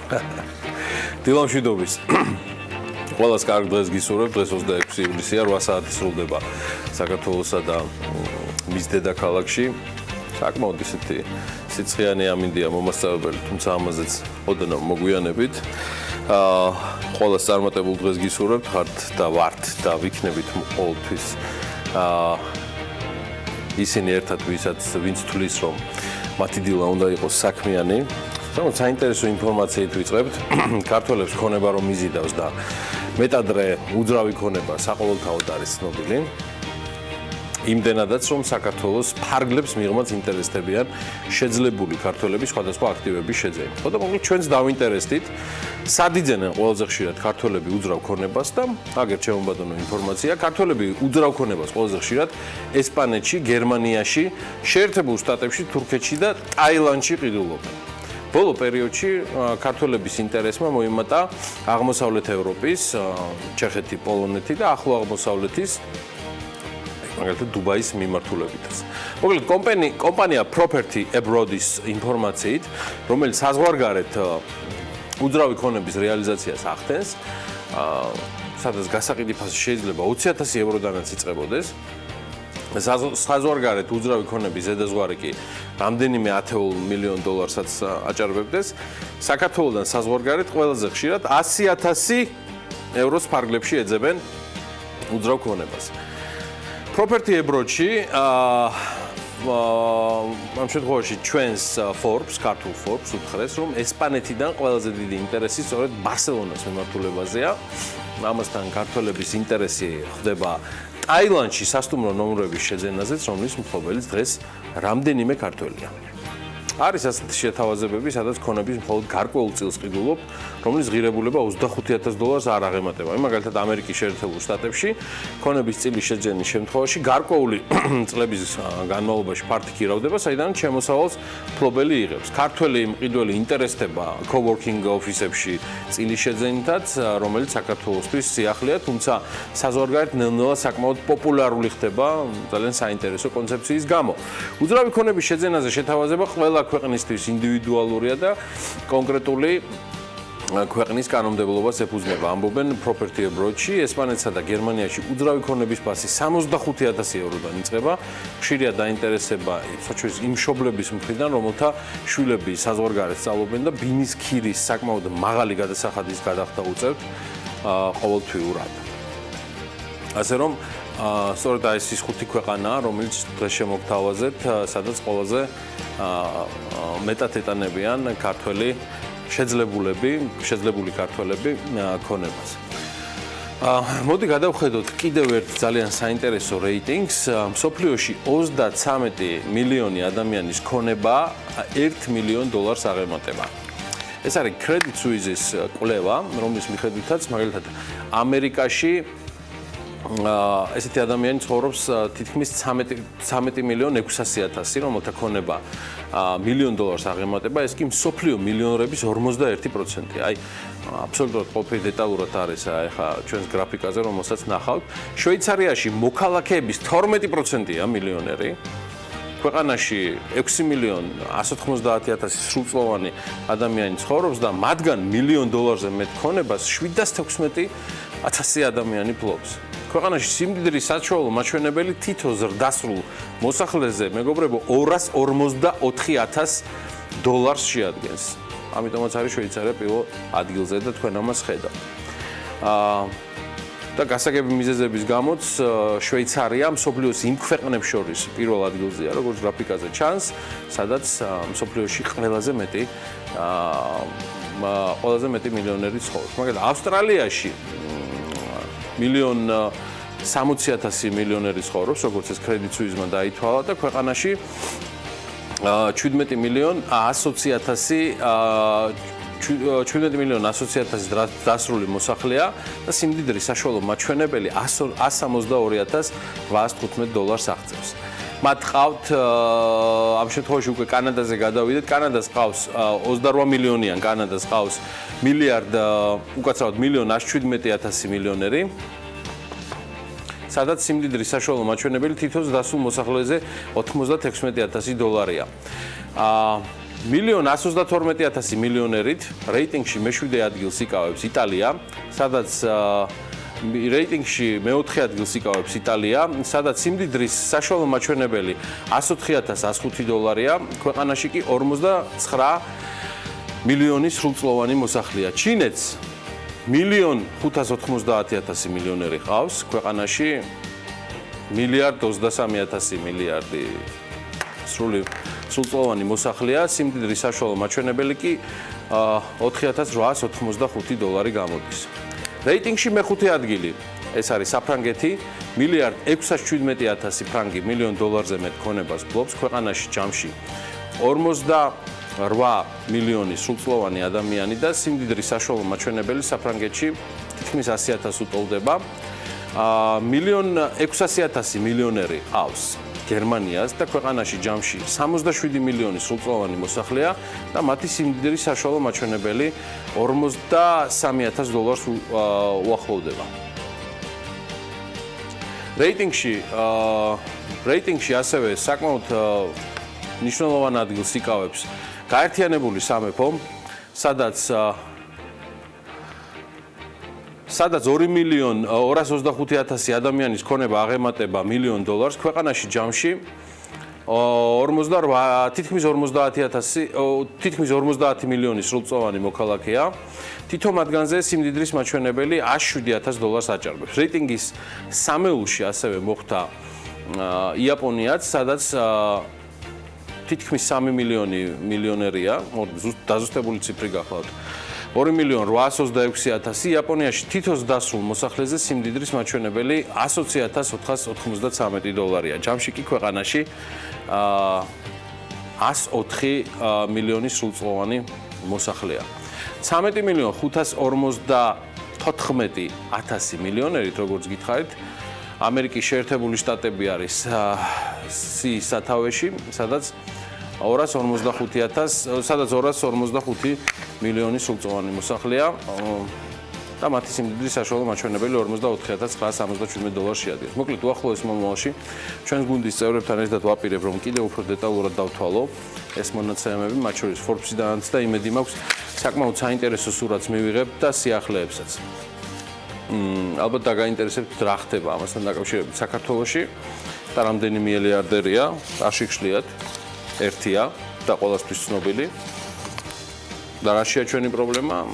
დილა მშვიდობის. ყველას კარგ დღეს გისურვებ. დღეს 26 ივლისია, 8 საათი სრულდება საქართველოსა და მის დედაქალაქში. საკმაოდ ისეთი სიცხიანი ამინდია მომასწავებელი, თუმცა ამაზეც ოდნავ მოგვიანებით. ყველას წარმატებულ დღეს გისურვებთ, ხართ და ვართ და ვიქნებით ყოველთვის ისინი ერთად, ვინც თulis რომ მათი დილა უნდა იყოს საქმიანი. საინტერესო ინფორმაციით ვიწყებთ. ქართველებს ქონება რომ იზიდავს და მეტადრე უძრავი ქონება საყოველთაოდ არის ცნობილი. იმდენადაც რომ საქართველოს ფარგლებს მიღმაც ინტერესდებიან შეძლებული ქართველების სხვადასხვა აქტივების შეძენა. ხოდა მოკლედ ჩვენც დავინტერესდით, სად იძენენ ყველაზე ხშირად ქართველები უძრავ ქონებას და აგერ შემობადონო ინფორმაცია, ქართველები უძრავ ქონებას ყველაზე ხშირად ესპანეთში, გერმანიაში, შეერთებულ შტატებში, თურქეთში და ტაილანდში ყიდულობენ. ბოლო პერიოდში ქართველების ინტერესმა მოიმატა აღმოსავლეთ ევროპის, ჩეხეთი, პოლონეთი და ახლო აღმოსავლეთის მაგალითად დუბაის მიმართულებითაც. მოკლედ კომპანია Property Abroad-ის ინფორმაციით, რომელიც საზღვარგარეთ უძრავი ქონების რეალიზაციას ახდენს, სადაც გასაყიდი ფასი შეიძლება 20,000 ევროდანაც იწყებოდეს. საზღვარგარეთ უძრავი ქონების ზედაზღვარი კი რამდენიმე ათეულ მილიონ დოლარსაც აჭარბებდეს. საქართველოსთან საზღვარგარეთ ყველაზე ხშირად 100,000 ევროს ფარგლებში ეძებენ უძრავ ქონებას. Property Abroad-ში ამ შემთხვევაში ჩვენს Forbes, ქართულ Forbes უთხრეს, რომ ესპანეთიდან ყველაზე დიდი ინტერესი სწორედ ბარსელონას მიმართულებაზეა. ამასთან ქართველების ინტერესი ხდება ტაილანდში სასტუმრო ნომრების შეძენაზეც, რომლის მფლობელიც დღეს რამდენიმე ქართველია. არის ასეთი შეთავაზებები, სადაც ქონების მხოლოდ გარკვეულ წილს ყიდულობ, რომლის ღირებულება 25,000 დოლარს არ აღემატება. მაგალითად, ამერიკის შეერთებულ შტატებში ქონების წილის შეძენის შემთხვევაში გარკვეული წლების განმავლობაში ფართი ქირავდება, საიდანაც შემოსავალს მფლობელი იღებს. ქართველი მყიდველი ინტერესდება coworking ოფისებში წილის შეძენითაც, რომელიც საქართველოსთვის სიახლეა, თუმცა საზღვარგარეთ ნელ-ნელა საკმაოდ პოპულარული ხდება ძალიან საინტერესო კონცეფციის გამო. უძრავი ქონების შეძენაზე შეთავაზება ყველა ქვეყნისთვის ინდივიდუალურია და კონკრეტული ქვეყნის კანონმდებლობას ეფუძნება. ამბობენ Property Abroad-ში, ესპანეთსა და გერმანიაში უძრავი ქონების ფასი 65,000 ევროდან იწყება. ხშირია დაინტერესება საჩუქრის იმ მშობლების მხრიდან, რომელთა შვილები საზღვარგარეთ სწავლობენ და ბინის ქირის საკმაოდ მაღალი გადასახადის გადახდა უწევთ ყოველთვიურად. ასე რომ სწორედ ეს ის ხუთი ქვეყანაა, რომელიც დღეს შემოგთავაზეთ, სადაც ყველაზე მეტად ეტანებიან ქართველი შეძლებული ქართველები ქონებას. მოდი გადავხედოთ კიდევ ერთ ძალიან საინტერესო რეიტინგს. მსოფლიოში 33 მილიონი ადამიანის ქონება 1 მილიონ დოლარს აღემატება. ეს არის Credit Suisse-ის კვლევა, რომლის მიხედვითაც მაგალითად ამერიკაში ესეთი ადამიანი ცხოვრობს თითქმის 13 მილიონ 600,000, რომელთა ქონება მილიონ დოლარს აღემატება, ეს კი მსოფლიო მილიონერების 41%. აი, აბსოლუტურად ყოფილი დეტალურად არის ახლა ჩვენს გრაფიკაზე, რომელსაც ნახავთ. შვეიცარიაში მოქალაქეების 12%-ია მილიონერი. ქვეყანაში 6 მილიონ 190,000 სრულწლოვანი ადამიანი ცხოვრობს და მათგან მილიონ დოლარზე მეტ ქონებას 716,000 ადამიანი ფლობს. ქვეყანაში სიმდიდრის საშუალო მაჩვენებელი თითო ზრდასრულ მოსახლეზე, მეგობრებო, 254,000 დოლარს შეადგენს. ამიტომაც არის შვეიცარია პირველ ადგილზე და თქვენ ამას ხედავთ. და გასაგები მიზეზების გამოც შვეიცარია მსოფლიოს იმ ქვეყნებს შორის პირველ ადგილზეა, როგორც გრაფიკაზე ჩანს, სადაც მსოფლიოში ყველაზე მეტი მილიონერი ცხოვრობს. მაგალითად, ავსტრალიაში 1,60,000 მილიონერი ცხოვრობს, როგორც ეს Credit Suisse-მა დაითვალა და ქვეყანაში 17 მილიონ 100,000 დასრული მოსახლეა და სიმდიდრის საშუალო მაჩვენებელი 162,815 დოლარს აღწევს. მათ ყავთ ამ შემთხვევაში უკვე კანადაზე გადავიდეთ. კანადას ყავს 28 მილიონიან კანადას ყავს მილიარდ უკაცრავად 1,117,000 მილიონერი. სადაც სიმდიდრის საშუალო მაჩვენებელი თითოეულ დასულ მოსახლეზე 96,000 დოლარია. 1,132,000 მილიონერით რეიტინგში მე-7 ადგილს იკავებს იტალია, სადაც რეიტინგში მე-4 ადგილს იკავებს იტალია, სადაც სიმდიდრის საშუალო მაჩვენებელი 104,105 დოლარია, ქვეყანაში კი 49 მილიონი სრულწლოვანი მოსახლეა. ჩინეთს 1,590,000 მილიონერი ყავს, ქვეყანაში 1,23 მილიარდი სრულწლოვანი მოსახლეა, სიმდიდრის საშუალო მაჩვენებელი კი 4,895 დოლარი გამოდის. რეიტინგში მე-5 ადგილი ეს არის საფრანგეთი, 1,617,000 ფრანგი მილიონ დოლარზე მეტ ქონებას ფლობს, ქვეყანაში ჯამში 48 მილიონი სრულწლოვანი ადამიანი და სიმდიდრის საშუალო მაჩვენებელი საფრანგეთში თითქმის 100,000 უტოლდება. 1,600,000 მილიონერი ყავს გერმანიას და ქვეყანაში ჯამში 67 მილიონი სრულწლოვანი მოსახლეა და მათი სიმდიდრის საშუალო მაჩვენებელი 43,000 დოლარს უახლოვდება. რეიტინგში ასევე საკმაოდ მნიშვნელოვან ადგილს იკავებს გაერთიანებული სამეფო, სადაც 2,225,000 ადამიანის ქონება აღემატება $1,000,000, ქვეყანაში ჯამში თითქმის 50 მილიონი სრულწლოვანი მოქალაქეა. თითო მათგანზე სიმდიდრის მაჩვენებელი $107,000 აჭარბებს. რეიტინგის სამეულში ასევე მოხვდა იაპონიაც, სადაც თითქმის 3 მილიონი მილიონერია, დაზუსტებული ციფრი გახლავთ. 2,826,000 იაპონიაში თითოს დასრულ მოსახლეზე სიმდიდრის მაჩვენებელი $120,493 დოლარია. ჯამში კი ქვეყანაში 104 მილიონი სრულწლოვანი მოსახლეა. 13,554,000 მილიონერით, როგორც გითხარით, ამერიკის შეერთებული შტატები არის სიის სათავეში, სადაც 255 მილიონი სრულწლოვანი მოსახლეა და მათი სიმდიდრის საშუალო მაჩვენებელი 44,977 დოლარს შეადგენს. მოკლედ, უახლოეს მომავალში ჩვენს გუნდის წევრებთან ერთად ვაპირებ, რომ კიდევ უფრო დეტალურად დავთვალო ეს მონაცემები, მათ შორის Forbes-დანაც და იმედი მაქვს, საკმაოდ საინტერესო სურათს მივიღებ და სიახლეებსაც. ალბათ დაგაინტერესებთ რა ხდება ამასთან დაკავშირებით საქართველოში და რამდენი მილიარდერია, არ შეგშლიათ, ერთია და ყველასთვის ცნობილი. და რაშია ჩვენი პრობლემა?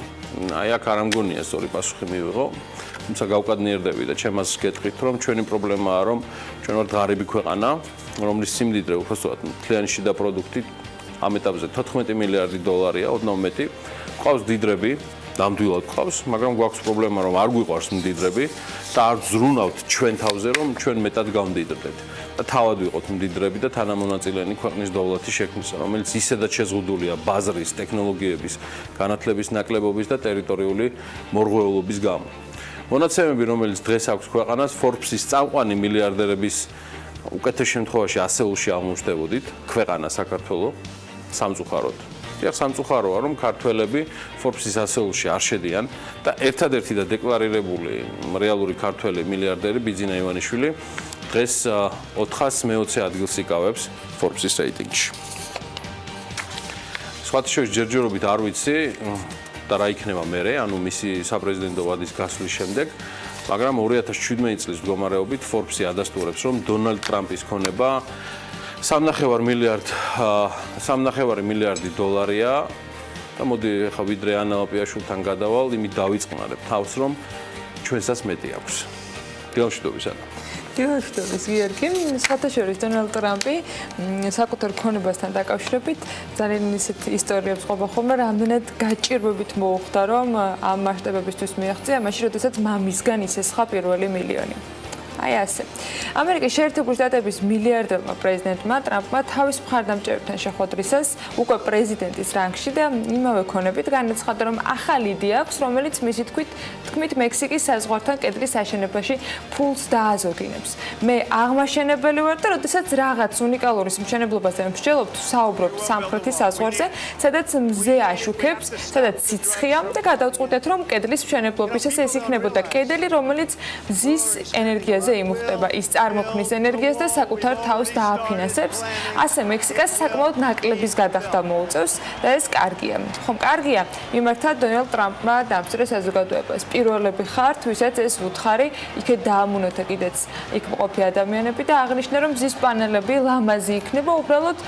აი აქ არ ამგონია სწორი პასუხი მივიღო, თუმცა გავკადნიერდები და ჩემას გეტყვით, რომ ჩვენი პრობლემაა, რომ ჩვენ ვართ ღარიბი ქვეყანა, რომლის სიმდიდრე უпростоად მთლიანი შიდა პროდუქტი ამ ეტაპზე 14 მილიარდი დოლარია, ოდნავ მეტი. ყავს დიდრები, ნამდვილად ყავს, მაგრამ გვაქვს პრობლემა, რომ არ გვიყვარს მდიდრები და არ ზრუნავთ ჩვენ თავზე, რომ ჩვენ მეტად გავმდიდრდეთ. და თავად ვიყოთ მდიდრები და თანამონაწილენი ქვეყნის დოვლათის შექმნისა, რომელიც ისედაც შეზღუდულია ბაზრის, ტექნოლოგიების, განათლების ნაკლებობის და ტერიტორიული მორღვეულობის გამო. მონაცემები, რომელიც დღეს აქვს ქვეყანას, Forbes-ის წამყვანი მილიარდერების უკეთეს შემთხვევაში ასეულში აღმოჩნდებოდით, ქვეყანა საქართველო სამწუხაროდ. სამწუხაროა, რომ ქართველები Forbes-ის ასეულში არ შედიან და ერთადერთი და დეკლარირებული რეალური ქართველი მილიარდერი ბიძინა ივანიშვილი დღეს 420 ადგილს იკავებს Forbes-ის რეიტინგში. სხვათა შორის ჯერჯერობით არ ვიცი და რა იქნება მერე, ანუ მისი საპრეზიდენტო ვადის გასვლის შემდეგ, მაგრამ 2017 წლის მდგომარეობით Forbes-ი ადასტურებს, რომ დონალდ ტრამპის ქონება 3,5 მილიარდი დოლარია და მოდი ახლა ვიდრე ანალაპიაშვილთან გადავალ, იმით დავიწყნარებ თავს, რომ ჩვენსაც მეტი აქვს. დილამშვიდობის ანა. დილამშვიდობის გიორგი. სხვათა შორის დონალდ ტრამპი საკუთარ ქონებასთან დაკავშირებით ძალიან ისეთი ისტორიებს ყოფა ხოლმე, რამდენად გაჭირვებით მოუხდა, რომ ამ მასშტაბებისთვის მიაღწია, მაშინ როდესაც მამისგან ისესხა პირველი მილიონი. აი ასე. ამერიკის შეერთებული შტატების მილიარდერმა პრეზიდენტმა ტრამპმა თავის მხარდამჭერებთან შეხვედრისას უკვე პრეზიდენტის რანგში და იმავე ქონებით განაცხადა, რომ ახალი იდეა აქვს, რომელიც მისი თქმით მექსიკის საზღვართან კედლის აშენებაში ფულს დააზოგინებს. მე აღმაშენებელი ვარ და როდესაც რაღაც უნიკალური მშენებლობაზე მსჯელობთ, საუბრობთ სამხრეთის საზღვარზე, სადაც მზე აშუქებს, სადაც სიცხეა და გადავწყვიტეთ, რომ კედლის მშენებლობისას ეს იქნებოდა კედელი, რომელიც მზის ენერგიაზე იმუხტება ის წარმოქმნის ენერგიას და საკუთარ თავს დააფინანსებს. ასე მექსიკას საკმაოდ ნაკლების გადახდა მოუწევს და ეს კარგია. ხომ კარგია? მიმართა დონალდ ტრამპმა დამსწრე საზოგადოებას. პირველები ხართ, ვისაც ეს უთხარი, იქეთ დაამონოთა კიდეც იქ მყოფი ადამიანები და აღნიშნა, რომ მზის პანელები ლამაზი იქნება, უბრალოდ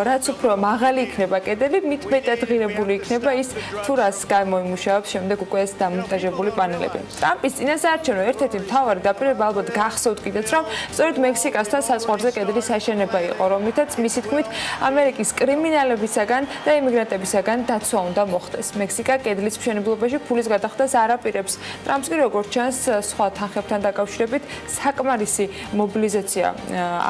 რაც უფრო მაღალი იქნება კედელი, მით მეტად ღირებული იქნება ის, თუ რას გამოიმუშავებს შემდეგ უკვე ეს დამონტაჟებული პანელები. ტრამპის წინასაარჩევნო ერთ-ერთი მთავარი დაპირება ალბათ გახსოვთ კიდეც, რომ სწორედ მექსიკასთან საზღვარზე კედლის აშენება იყო, რომლითაც მისი თქმით ამერიკის კრიმინალებისაგან და იმიგრანტებისაგან დაცვა უნდა მოხდეს. მექსიკა კედლის მშენებლობაში ფულის გადახდას არ აპირებს. ტრამპს კი როგორც ჩანს, სხვა თანხებთან დაკავშირებით საკმარისი მობილიზაცია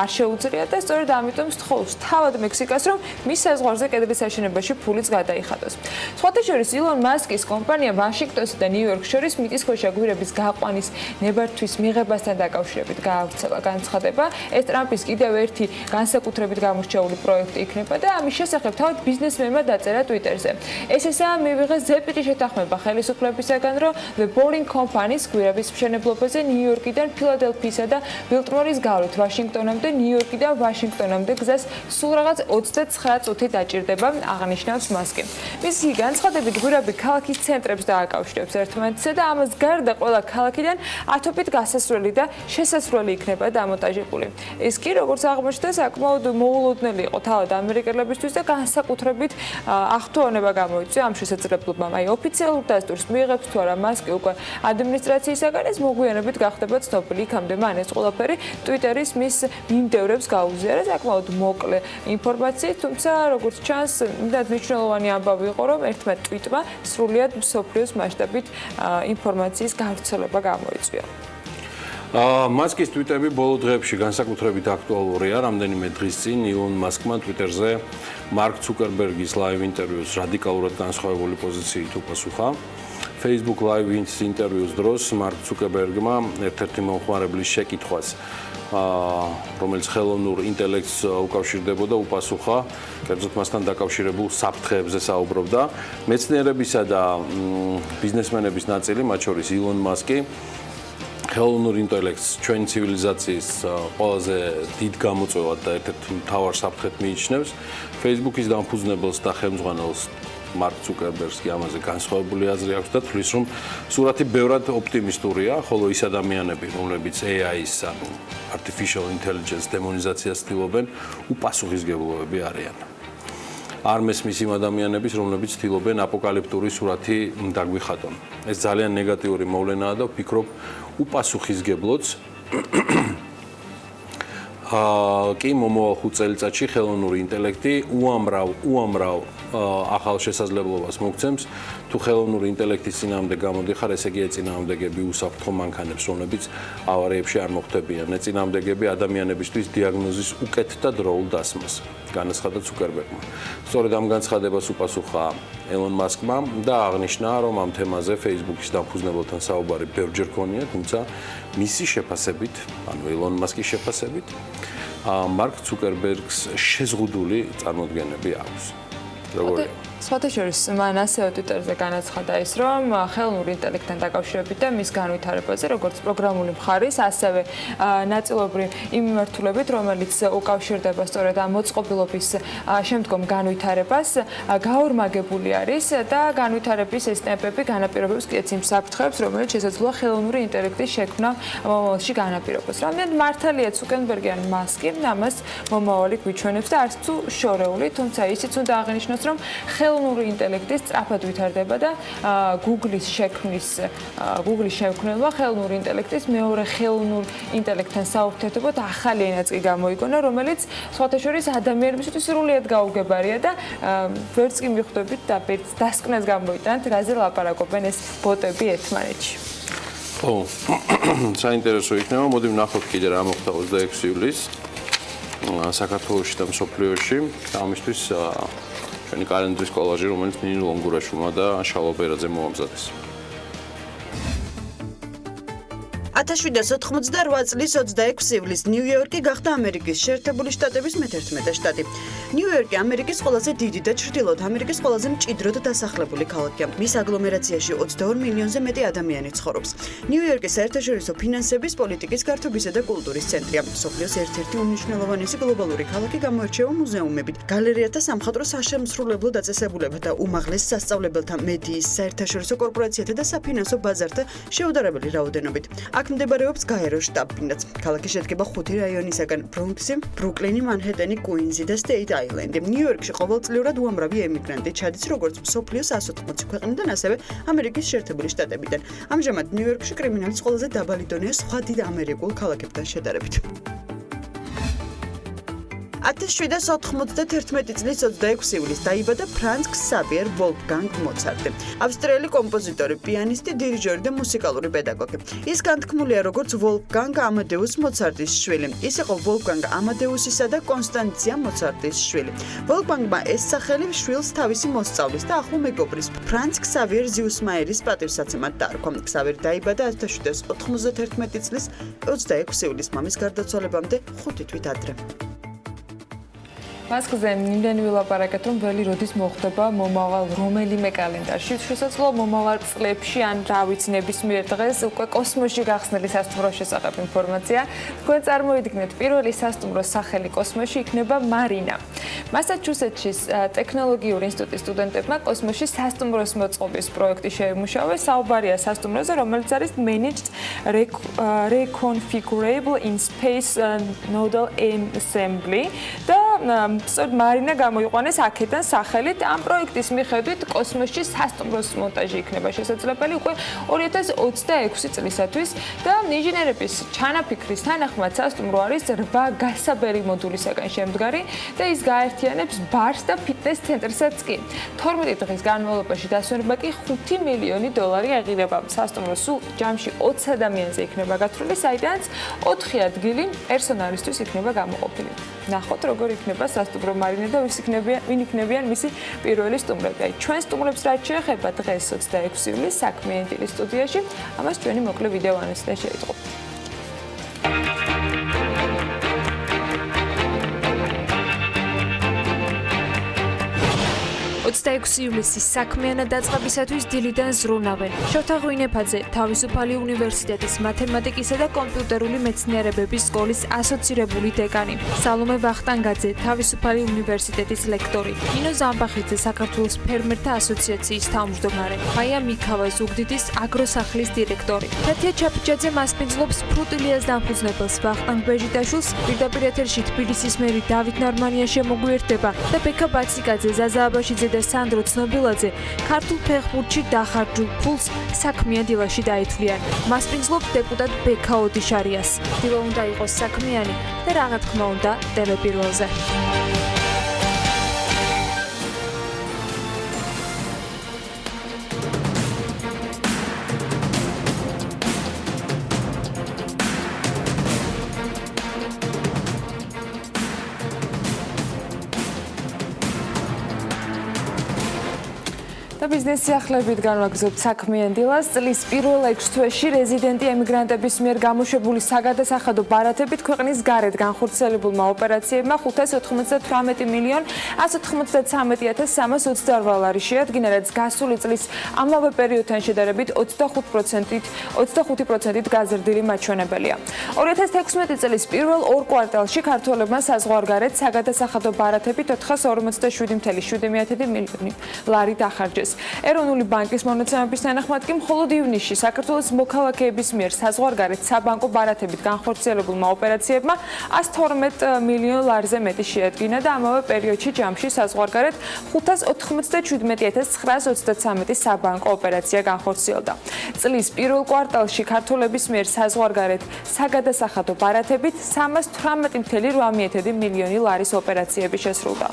არ შეუძლია და სწორედ ამიტომ სთხოვს თავად მექსიკას, რომ მის საზღვარზე კედლის აშენებაში ფულიც გადაიხადოს. სხვათა შორის ილონ მასკის კომპანია ვაშინგტონსა და ნიუ-იორკს შორის მიწისქვეშა გვირების გაყვანის ნებართვის მიღებასთან დაკავშირებით გაავრცელა განცხადება. ეს ტრამპის კიდევ ერთი განსაკუთრებით გამორჩეული პროექტი იქნება და ამის შესახებ თავად ბიზნესმენმა დაწერა Twitter-ზე. ესაა მივიღეს ზეპირი შეთანხმება ხელისუფლებისაგან, რომ The Boring Company-ს გვირების მშენებლობაზე ნიუ-იორკიდან ფილადელფიისა და ბილტმორის გავლით ვაშინგტონამდე, ნიუ-იორკიდან ვაშინგტონამდე გზას სულ რაღაც 29 წუთი დაჭირდება, აღნიშნავს მასკი. მისი განცხადებით გვირაბი ქალაქის ცენტრებს დააკავშირებს ერთმანეთსა და ამას გარდა ყველა ქალაქიდან ათობით გასასვლელი და შესასვლელი იქნება დამონტაჟებული. ეს კი როგორც აღმოჩნდა, საკმაოდ მოულოდნელი იყო თავად ამერიკელებისთვის და განსაკუთრებით ახლოვნება გამოიწვია ამ შესაძლებლობამ. აი ოფიციალურ დასტურს მიიღებს თუ არა მასკი უკვე ადმინისტრაციისაგან, ეს მოგვიანებით გახდება ცნობილი. იქამდე მან ეს ყველაფერი Twitter-ის მის მიმდევრებს გაუზიარა საკმაოდ მოკლე ინფორმაციით, თუმცა როგორც ჩანს, იმდენად მნიშვნელოვანი ამბავი იყო, რომ ერთმა ტვიტმა სრულად მსოფლიოს მასშტაბით ინფორმაციის გავრცელება გამოიწვია. მასკის ტვიტები ბოლო დღეებში განსაკუთრებით აქტუალურია. რამდენიმე დღის წინ ილონ მასკმა Twitter-ზე მარკ ცუკერბერგის ლაივ ინტერვიუს რადიკალურად განსხვავებული პოზიციით უპასუხა. Facebook Live ინტერვიუს დროს მარკ ცუკერბერგმა ერთ-ერთი მომხმარებლის შეკითხვას, რომელიც ხელოვნურ ინტელექტს უკავშირდებოდა, უპასუხა, კერძოდ მასთან დაკავშირებულ საფრთხეებზე საუბრობდა. მეცნიერებისა და ბიზნესმენების ნაწილი, მათ შორის ილონ მასკი, ხელოვნურ ინტელექტს ჩვენი ცივილიზაციის ყველაზე დიდ გამოწვევად და ერთ-ერთ მთავარ საფრთხედ მიიჩნევს. Facebook-ის დამფუძნებელს და ხელმძღვანელს მარკ ცუკერბერგს კი ამაზე განსხვავებული აზრი აქვს და თვლის, რომ სურათი ბევრად ოპტიმისტურია, ხოლო ის ადამიანები, რომლებიც AI-ის, ანუ artificial intelligence დემონიზაციას ცდილობენ, უპასუხისმგებლოები არიან. არ მესმის იმ ადამიანების, რომლებიც ცდილობენ აპოკალიფტური სურათი დაგვიხატონ. ეს ძალიან ნეგატიური მოვლენაა და ვფიქრობ, უპასუხისმგებლოც კი მომავალ 5 წელიწადში ხელოვნური ინტელექტი უამრავ ახალ შესაძლებლობას მოგცემს. თუ ხელოვნური ინტელექტის წინააღმდეგ გამოდიხარ, ესე იგი ეწინააღმდეგები უსაფრთხო მანქანებს, რომლებიც ავარიებში არ მოხდებიან. ეწინააღმდეგები ადამიანებისთვის დიაგნოზის უკეთ და დროულ დასმას, განაცხადა ცუკერბერგმა. სწორედ ამ განცხადებას უპასუხა ელონ მასკმა და აღნიშნა, რომ ამ თემაზე Facebook-ის დამფუძნებელთან საუბარი ბევრჯერ ქონია, თუმცა მისი შეფასებით, ანუ ელონ მასკის შეფასებით, მარკ ცუკერბერგს შეზღუდული წარმოდგენები აქვს. როგორია? სხვათა შორის მან ასევე Twitter-ზე განაცხადა ის, რომ ხელოვნურ ინტელექტთან დაკავშირებით და მის განვითარებაზე, როგორც პროგრამული მხარის, ასევე ნაწილობრივ იმ მიმართულებით, რომელიც უკავშირდება სწორედ ამ მოწყობილობის შემდგომ განვითარებას, გაორმაგებული არის და განვითარების ეს ტემპები განაპირობებს კიდეც იმ საფრთხეებს, რომელიც შესაძლოა ხელოვნური ინტელექტის შექმნა მომავალში განაპირობოს. რამდენად მართალია ცუკერბერგი ან მასკი ამას მომავალი გვიჩვენებს და არც თუ შორეული, თუმცა ისიც უნდა აღინიშნოს, რომ ხელოვნური ინტელექტი სწრაფად ვითარდება და Google-ის შექმნელმა ხელოვნური ინტელექტის მეორე ხელოვნურ ინტელექტთან საერთოდ ახალი ენაც კი გამოიგონა, რომელიც სხვათა შორის ადამიანებისთვის სრულიად გაუგებარია და ვერც კი მიხვდებით და ვერც დასკვნას გამოიტანთ, რაზე ლაპარაკობენ ეს ბოტები ერთმანეთში. ხო, საინტერესო იქნება. მოდი ვნახოთ კიდე რა მოხდა 26 ივლისს საქართველოში და მსოფლიოში. ამისთვის ჩვენი კალენდრის კოლაჟი, რომელიც ნინო ლონგურაშვილმა და შალო ბერაძემ მოამზადეს. 1798 წლის 26 ივლისს ნიუ-იორკი გახდა ამერიკის შეერთებული შტატების მე-11 შტატი. ნიუ-იორკი ამერიკის ყველაზე დიდი და ჩრდილოეთ ამერიკის ყველაზე მჭიდროდ დასახლებული ქალაქია. მის აგლომერაციაში 22 მილიონზე მეტი ადამიანი ცხოვრობს. ნიუ-იორკი საერთაშორისო ფინანსების, პოლიტიკის, გართობისა და კულტურის ცენტრია. მსოფლიოს ერთ-ერთი უმნიშვნელოვანესი გლობალური ქალაქი გამოირჩევა მუზეუმებით, გალერეათა სამხატვრო საშემსრულებლო დაწესებულებათა და უმაღლეს სასწავლებელთა, მედიის, საერთაშორისო კორპორაციათა და საფინანსო ბაზართა შეუდარებელი რაოდენობით. აქ მდებარეობს გაეროს შტაბ-ბინაც. ქალაქი შედგება 5 რაიონისაგან: ბრონქსი, ბრუკლინი, მანჰეტენი, კუინზი და სტეიტ აილენდი. ნიუ-იორკში ყოველწლიურად უამრავი ემიგრანტი ჩადის როგორც მსოფლიოს 180 ქვეყნიდან, ასევე ამერიკის შეერთებული შტატებიდან. ამჟამად ნიუ-იორკში კრიმინალის ყველაზე დაბალი დონეა სხვა დიდ ამერიკულ ქალაქებთან შედარებით. 1791 წლის 26 ივლისს დაიბადა ფრანც ქსავიერ ვოლფგანგ მოცარტი. ავსტრიელი კომპოზიტორი, პიანისტი, დირიჟორი და მუსიკალური პედაგოგი. ის განთქმულია როგორც ვოლფგანგ ამადეუს მოცარტის შვილი. ის იყო ვოლფგანგ ამადეუსისა და კონსტანცია მოცარტის შვილი. ვოლფგანგმა ეს სახელი შვილს თავისი მოსწავლის და ახლო მეგობრის, ფრანც ქსავიერ ზიუსმაერის პატივსაცემად დაარქვა. ქსავიერი დაიბადა 1791 წლის 26 ივლისს, მამის გარდაცვალებამდე 5 თვით ადრე. მასზე იმდენი ვილაპარაკეთ, რომ ველი როდის მოხდება მომავალ რომელიმე კალენდარში, შესაძლოა მომავალ წლებში ან რა ვიცი ნებისმიერ დღეს უკვე კოსმოსში გახსნილი სასტუმროს შესახებ ინფორმაცია. თქვენ წარმოიდგინეთ, პირველი სასტუმროს სახელი კოსმოსში იქნება მარინა. მასაჩუსეტსის ტექნოლოგიური ინსტიტუტის სტუდენტებმა კოსმოსში სასტუმროს მოწყობის პროექტი შეიმუშავეს. საუბარია სასტუმროზე, რომელიც არის Managed Reconfigurable in Space Nodal Assembly და მარინა გამოიყვანეს აქედან სახელით. ამ პროექტის მიხედვით კოსმოსში სასტუმროს მონტაჟი იქნება შესაძლებელი უკვე 2026 წლისათვის და ინჟინერების ჩანაფიქრის თანახმად სასტუმრო არის 8 გასაბერი მოდულისაგან შემდგარი და ის გაერთიანებს ბარს და ფიტნეს ცენტრსაც კი. 12 დღის განმავლობაში დასვენება კი $5 მილიონი ეღირება. სასტუმრო სულ ჯამში 20 ადამიანზე იქნება გათვლილი, საიდანაც 4 ადგილი პერსონალისთვის იქნება გამოყოფილი. ნახოთ როგორ იქნება სასტუმრო მარინა და ვინ იქნებიან მისი პირველი სტუმრები. ჩვენ სტუმრებს რაც შეეხება დღეს 26 ივლისს საქმიანი დილის სტუდიაში, ამას ჩვენი მოკლე ვიდეო ანონსიდან შეიტყობთ. 26 ივლისის საქმიანად დაწყებისათვის დილიდან ზრუნავენ. შოთა ღვინეფაძე, თავისუფალი უნივერსიტეტის მათემატიკისა და კომპიუტერული მეცნიერებების სკოლის ასოცირებული დეკანი. სალომე ვახტანგაძე, თავისუფალი უნივერსიტეტის ლექტორი. ნინო ზამბახიძე, საქართველოს ფერმერთა ასოციაციის თავმჯდომარე. მაია მიქავა, ზუგდიდის აგროსახლის დირექტორი. თეთია ჩაფიჯაძე მასპინძლობს ფრუტილიას დამფუძნებელს ვახტანგ ბეჟიდაშვილს. პირდაპირ ეთერში თბილისის მერი დავით ნარმანია შემოგვიერთდება და ბექა ბაციკაძე, ზაზა აბაშიძე და სანდრო ცნობილაძე ქართულ ფეხბურთში დახარჯულ ფულს საქმიან დილაში დაითვლიან. მასპინძლობს დეპუტატ ბექა ოდიშარიას. დილა უნდა იყოს საქმიანი და რა თქმა უნდა ტელეპირველზე. ბიზნეს სიახლეებით განვაგრძობთ საქმიან დილას. წლის პირველ 6 თვეში რეზიდენტი ემიგრანტების მიერ გამოშვებული საგადასახადო ბარათებით ქვეყნის გარეთ განხორციელებულმა ოპერაციებმა 598 მილიონ 193,328 ლარი შეადგინა, რაც გასული წლის ამავე პერიოდთან შედარებით 25%-ით გაზრდილი მაჩვენებელია. 2016 წლის პირველ 2 კვარტალში ქართველებმა საზღვარგარეთ საგადასახადო ბარათებით 457,7 მილიონი ლარი დახარჯეს. ეროვნული ბანკის მონაცემების თანახმად კი მხოლოდ ივნისში საქართველოს მოქალაქეების მიერ საზღვარგარეთ საბანკო ბარათებით განხორციელებულმა ოპერაციებმა 112 მილიონ ლარზე მეტი შეადგინა და ამავე პერიოდში ჯამში საზღვარგარეთ 597,923 საბანკო ოპერაცია განხორციელდა. წლის პირველ კვარტალში ქართველების მიერ საზღვარგარეთ საგადასახადო ბარათებით 318,8 მილიონი ლარის ოპერაციები შესრულდა.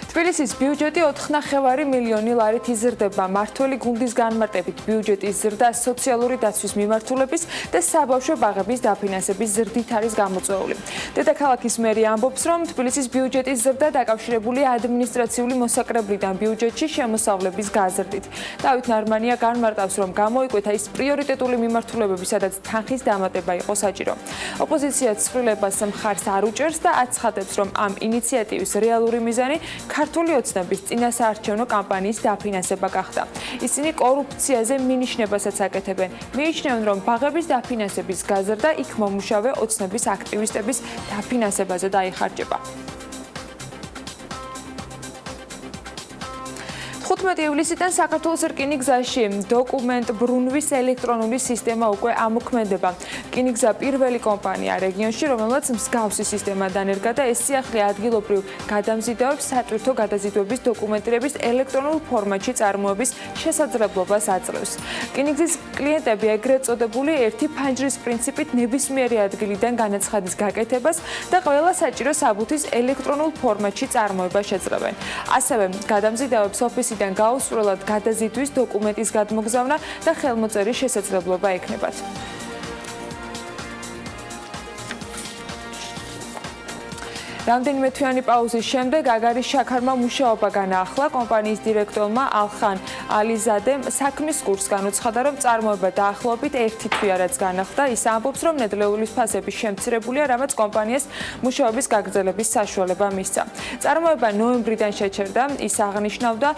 თბილისის ბიუჯეტი 4,5 მილიონი ლარით იზრდება. მართველი გუნდის განმარტებით ბიუჯეტის ზრდა სოციალური დაცვის მიმართულების და საბავშვო ბაღების დაფინანსების ზრდით არის გამოწვეული. დედაქალაქის მერი ამბობს, რომ თბილისის ბიუჯეტის ზრდა დაკავშირებულია ადმინისტრაციული მოსაკრებლიდან ბიუჯეტში შემოსავლების გაზრდით. დავით ნარმანია განმარტავს, რომ გამოიკვეთა ის პრიორიტეტული მიმართულებები, სადაც თანხის დამატება იყო საჭირო. ოპოზიცია ცვლილებას მხარს არ უჭერს და აცხადებს, რომ ამ ინიციატივის რეალური მიზანი ქართული ოცნების წინასაარჩევნო კამპანიის დაფინანსება გახდა. ისინი კორუფციაზე მინიშნებასაც აკეთებენ. მიიჩნევენ, რომ ბაღების დაფინანსების გაზრდა იქ მომუშავე ოცნების აქტივისტების დაფინანსებაზე დაიხარჯება. 15 ივლისიდან საქართველოს რკინიგზაში დოკუმენტ ბრუნვის ელექტრონული სისტემა უკვე ამოქმედება. რკინიგზა პირველი კომპანია რეგიონში, რომელმაც მსგავსი სისტემა დანერგა და ეს სიახლე ადგილობრივ გადამზიდავებს სატვირთო გადაზიდვების დოკუმენტირების ელექტრონულ ფორმატში წარმოების შესაძლებლობას აძლევს. რკინიგზის კლიენტები ეგრეთ წოდებული ერთი ფანჯრის პრინციპით ნებისმიერი ადგილიდან განაცხადის გაკეთებას და ყველა საჭირო საბუთის ელექტრონულ ფორმატში წარმოება შეძლებენ. ასევე გადამზიდავებს ოფისიდან გაუსწრებლად გადაზიდვის დოკუმენტის გადმოგზავნა და ხელმოწერის შესაძლებლობა ექნებათ. რამდენიმე თვიანი პაუზის შემდეგ აგარის შაქარმა მუშაობა განაახლა. კომპანიის დირექტორმა ალხან ალიზადემ საქმის კურსს განუცხადა, რომ წარმოება დაახლოებით 1 თვე რაც განახლდა. ის ამბობს, რომ ნედლეულის ფასები შემცირებულია, რამაც კომპანიას მუშაობის გაგრძელების საშუალება მისცა. წარმოება ნოემბრიდან შეჩერდა. ის აღნიშნავდა,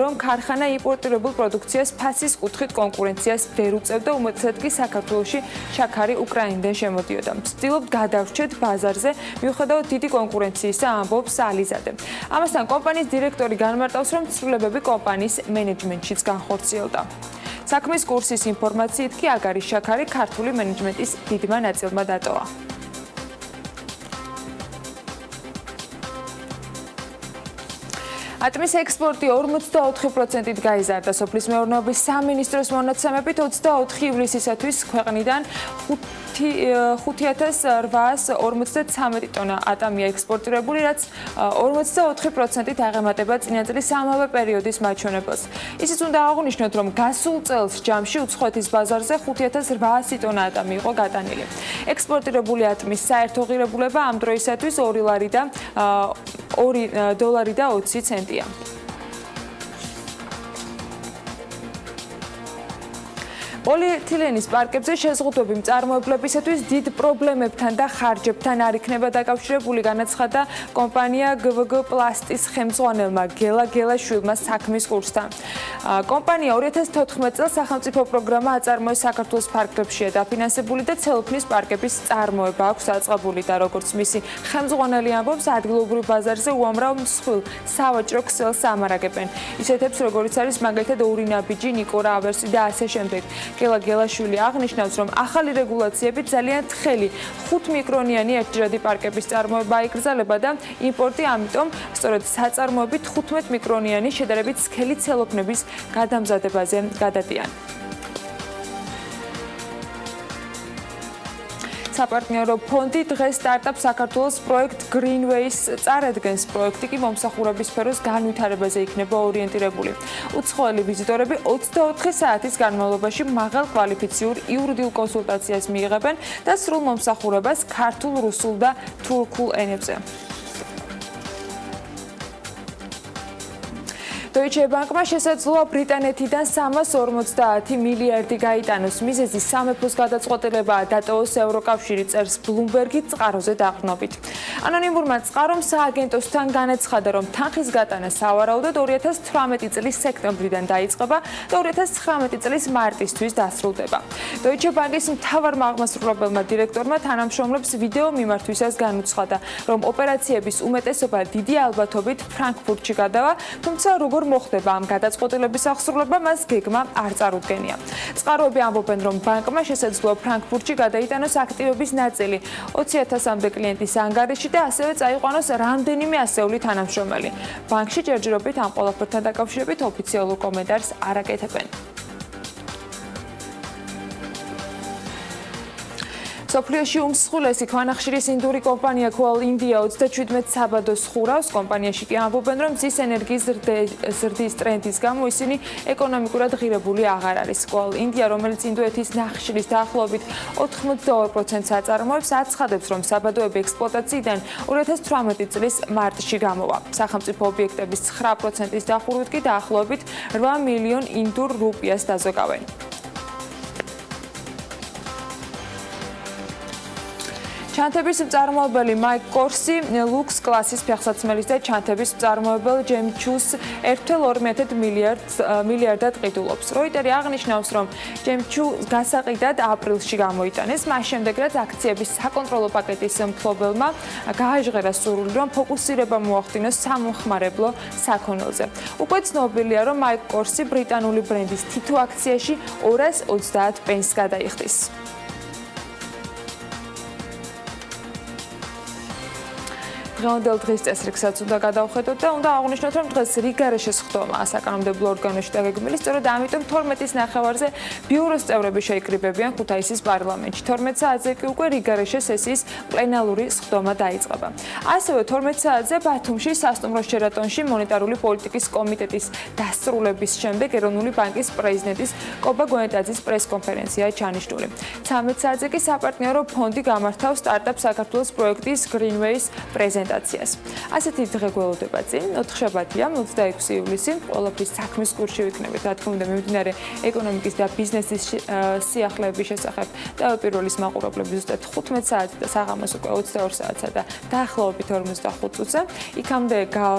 რომ ქარხანა იმპორტირებულ პროდუქციას ფასის კუთხით კონკურენციას ვერ უწევდა, უმეტესად კი საქართველოში შაქარი უკრაინიდან შემოდიოდა. ვცდილობთ გადავრჩეთ ბაზარზე, მიუხედავად დიდი კონკურენციისა, ამბობს ალიზადე. ამასთან კომპანიის დირექტორი განმარტავს, რომ ცვლილებები კომპანიის მენეჯმენტშიც განხორციელდა. საქმის კურსის ინფორმაციით კი აგარის შაქარი ქართული მენეჯმენტის დიდმა ნაწილმა დატოვა. ატმის ექსპორტი 44%-ით გაიზარდა. სოფლის მეურნეობის სამინისტროს მონაცემებით 24 ივლისისათვის ქვეყნიდან 5853 ტონა ატამია ექსპორტირებული, რაც 44%-ით აღემატება წინა წლის ამავე პერიოდის მაჩვენებელს. ისიც უნდა აღვნიშნოთ, რომ გასულ წელს ჯამში უცხოეთის ბაზარზე 5800 ტონა ატამი იყო გატანილი. ექსპორტირებული ატმის საერთო ღირებულება ამ დროისათვის $2.20. პოლიეთილენის პარკებზე შეზღუდვები მწარმოებლებისათვის დიდ პრობლემებთან და ხარჯებთან არ იქნება დაკავშირებული, განაცხადა კომპანია GVG პლასტის ხელმძღვანელმა გელა გელაშვილმა საქმის კურსთან. კომპანია 2014 წელს სახელმწიფო პროგრამა აწარმოეს საქართველოს პარკებშია დაფინანსებული და ცელოფნის პარკების წარმოება აქვს დაწყებული და როგორც მისი ხელმძღვანელი ამბობს, ადგილობრივ ბაზარზე უამრავ მსხვილ სავაჭრო ქსელს ამარაგებენ. ისეთებს როგორიც არის მაგალითად ორი ნაბიჯი, ნიკორა ავერსი და ასე შემდეგ. გელა გელაშვილი აღნიშნავს, რომ ახალი რეგულაციებით ძალიან თხელი 5 მიკრონიანი ერთჯერადი პარკების წარმოება იკრძალება და იმპორტი, ამიტომ სწორედ საწარმოებით 15 მიკრონიანი შედარებით სქელი ცელოფნების გადამზადებაზე გადადიან. საპარტნიორო ფონდი დღეს სტარტაპ საქართველოს პროექტ Greenways წარადგენს. პროექტი კი მომსახურების სფეროს განვითარებაზე იქნება ორიენტირებული. უცხოელი ვიზიტორები 24 საათის განმავლობაში მაღალ კვალიფიციურ იურიდიულ კონსულტაციას მიიღებენ და სრულ მომსახურებას ქართულ, რუსულ და თურქულ ენებზე. Deutsche Bank-მა შესაძლოა ბრიტანეთიდან 350 მილიარდი გაიტანოს. მიზეზი სამეფოს გადაწყვეტილებაა დატოვოს ევროკავშირი, წერს Bloomberg-ი წყაროზე დაყრდნობით. ანონიმურმა წყარომ სააგენტოსთან განაცხადა, რომ თანხის გატანა სავარაუდოდ 2018 წლის სექტემბრიდან დაიწყება და 2019 წლის მარტისთვის დასრულდება. Deutsche Bank-ის მთავარმა აღმასრულებელმა დირექტორმა თანამშრომლებს ვიდეო მიმართვისას განუცხადა, რომ ოპერაციების უმეტესობა დიდი ალბათობით ფრანკფურტში გადავა, თუმცა როგორ მოხდება ამ გადაწყვეტილების აღსრულება, მას გეგმა არ წარუდგენია. წყაროები ამბობენ, რომ ბანკმა შესაძლოა ფრანკფურტში გადაიტანოს აქტივების ნაწილი 20,000-მდე კლიენტის ანგარიში და ასევე წაიყვანოს რამდენიმე ასეული თანამშრომელი. ბანკში ჯერჯერობით ამ ყველაფერთან დაკავშირებით ოფიციალურ კომენტარს არ აკეთებენ. სოფლიოში უმსხვილესი ქვანახშირის ინდური კომპანია Coal India 37 საბადოს ხურავს. კომპანიაში კი ამბობენ, რომ მზის ენერგიის ზრდის ტრენდის გამო ისინი ეკონომიკურად ღირებული აღარ არის. Coal India, რომელიც ინდოეთის ნახშირის დაახლოებით 82%-ს აწარმოებს, აცხადებს, რომ საბადოები ექსპლუატაციიდან 2018 წლის მარტში გამოვა. სახელმწიფო ობიექტების 9%-ის დახურვით კი დაახლოებით 8 მილიონ ინდურ რუპიას დაზოგავენ. ჩანთების მწარმოებელი მაიკ კორსი, ლუქს კლასის ფეხსაცმელის და ჩანთების მწარმოებელ ჯემჩუს 1,2 მილიარდად ყიდულობს. როიტერი აღნიშნავს, რომ ჯემჩუ გასაყიდად აპრილში გამოიტანეს, მას შემდეგ რაც აქციების საკონტროლო პაკეტის მფლობელმა გააჟღერა სურვილი, რომ ფოკუსირება მოახდინოს სამხმარებლო საქონელზე. უკვე ცნობილია, რომ მაიკ კორსი ბრიტანული ბრენდის თითო აქციაში 230 პენსს გადაიხდის. დღევანდელ დღის წესრიგსაც უნდა გადავხედოთ და უნდა აღვნიშნოთ, რომ დღეს რიგარეშე სხდომა საკანონმდებლო ორგანოში დაგეგმილი, სწორედ ამიტომ 12-ის ნახევარზე ბიუროს წევრები შეიკრიბებიან ქუთაისის პარლამენტში. 12 საათზე კი უკვე რიგარეშე სესიის პლენარული სხდომა დაიწყება. ასევე 12 საათზე ბათუმში სასტუმრო შერატონში მონეტარული პოლიტიკის კომიტეტის დასრულების შემდეგ ეროვნული ბანკის პრეზიდენტის კობა გვენეტაძის პრესკონფერენციაა ჩანიშნული. 13 საათზე კი საპარტნიორო ფონდი გამართავს სტარტაპ საქართველოს პროექტის Greenways პრეზენტაციას. ასეთი დღე გველოდება წინ, 4 შაბათია, 26 ივლისი, ყველაფრის საქმის კურსში ვიქნებით, რა თქმა უნდა, მიმდინარე ეკონომიკის და ბიზნესის სიახლეების შესახებ და პირველის მაყურებლები ზუსტად 15 საათი და საღამოს უკვე 22 საათსა და დაახლოებით 45 წუთზე. იქამდე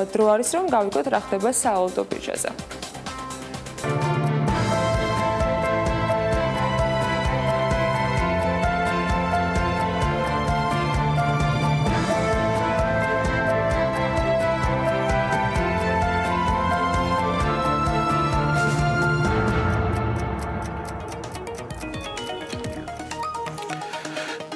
დრო არის, რომ გავიგოთ რა ხდება სავალუტო ბირჟაზე.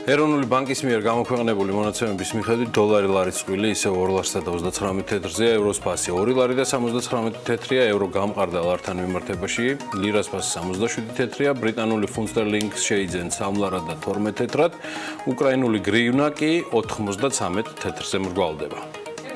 ეროვნული ბანკის მიერ გამოქვეყნებული მონაცემების მიხედვით დოლარი ლარის წყვილი ისევ 2.39 თეთრზეა, ევროს ფასი 2 ლარი და 79 თეთრია, ევრო გამყარდა ლართან მიმართებაში, ლირას ფასი 67 თეთრია, ბრიტანული ფუნტ სტერლინგს შეიძენ 3 ლარად და 12 თეთრად, უკრაინული გრივნა კი 93 თეთრზე მრგვალდება.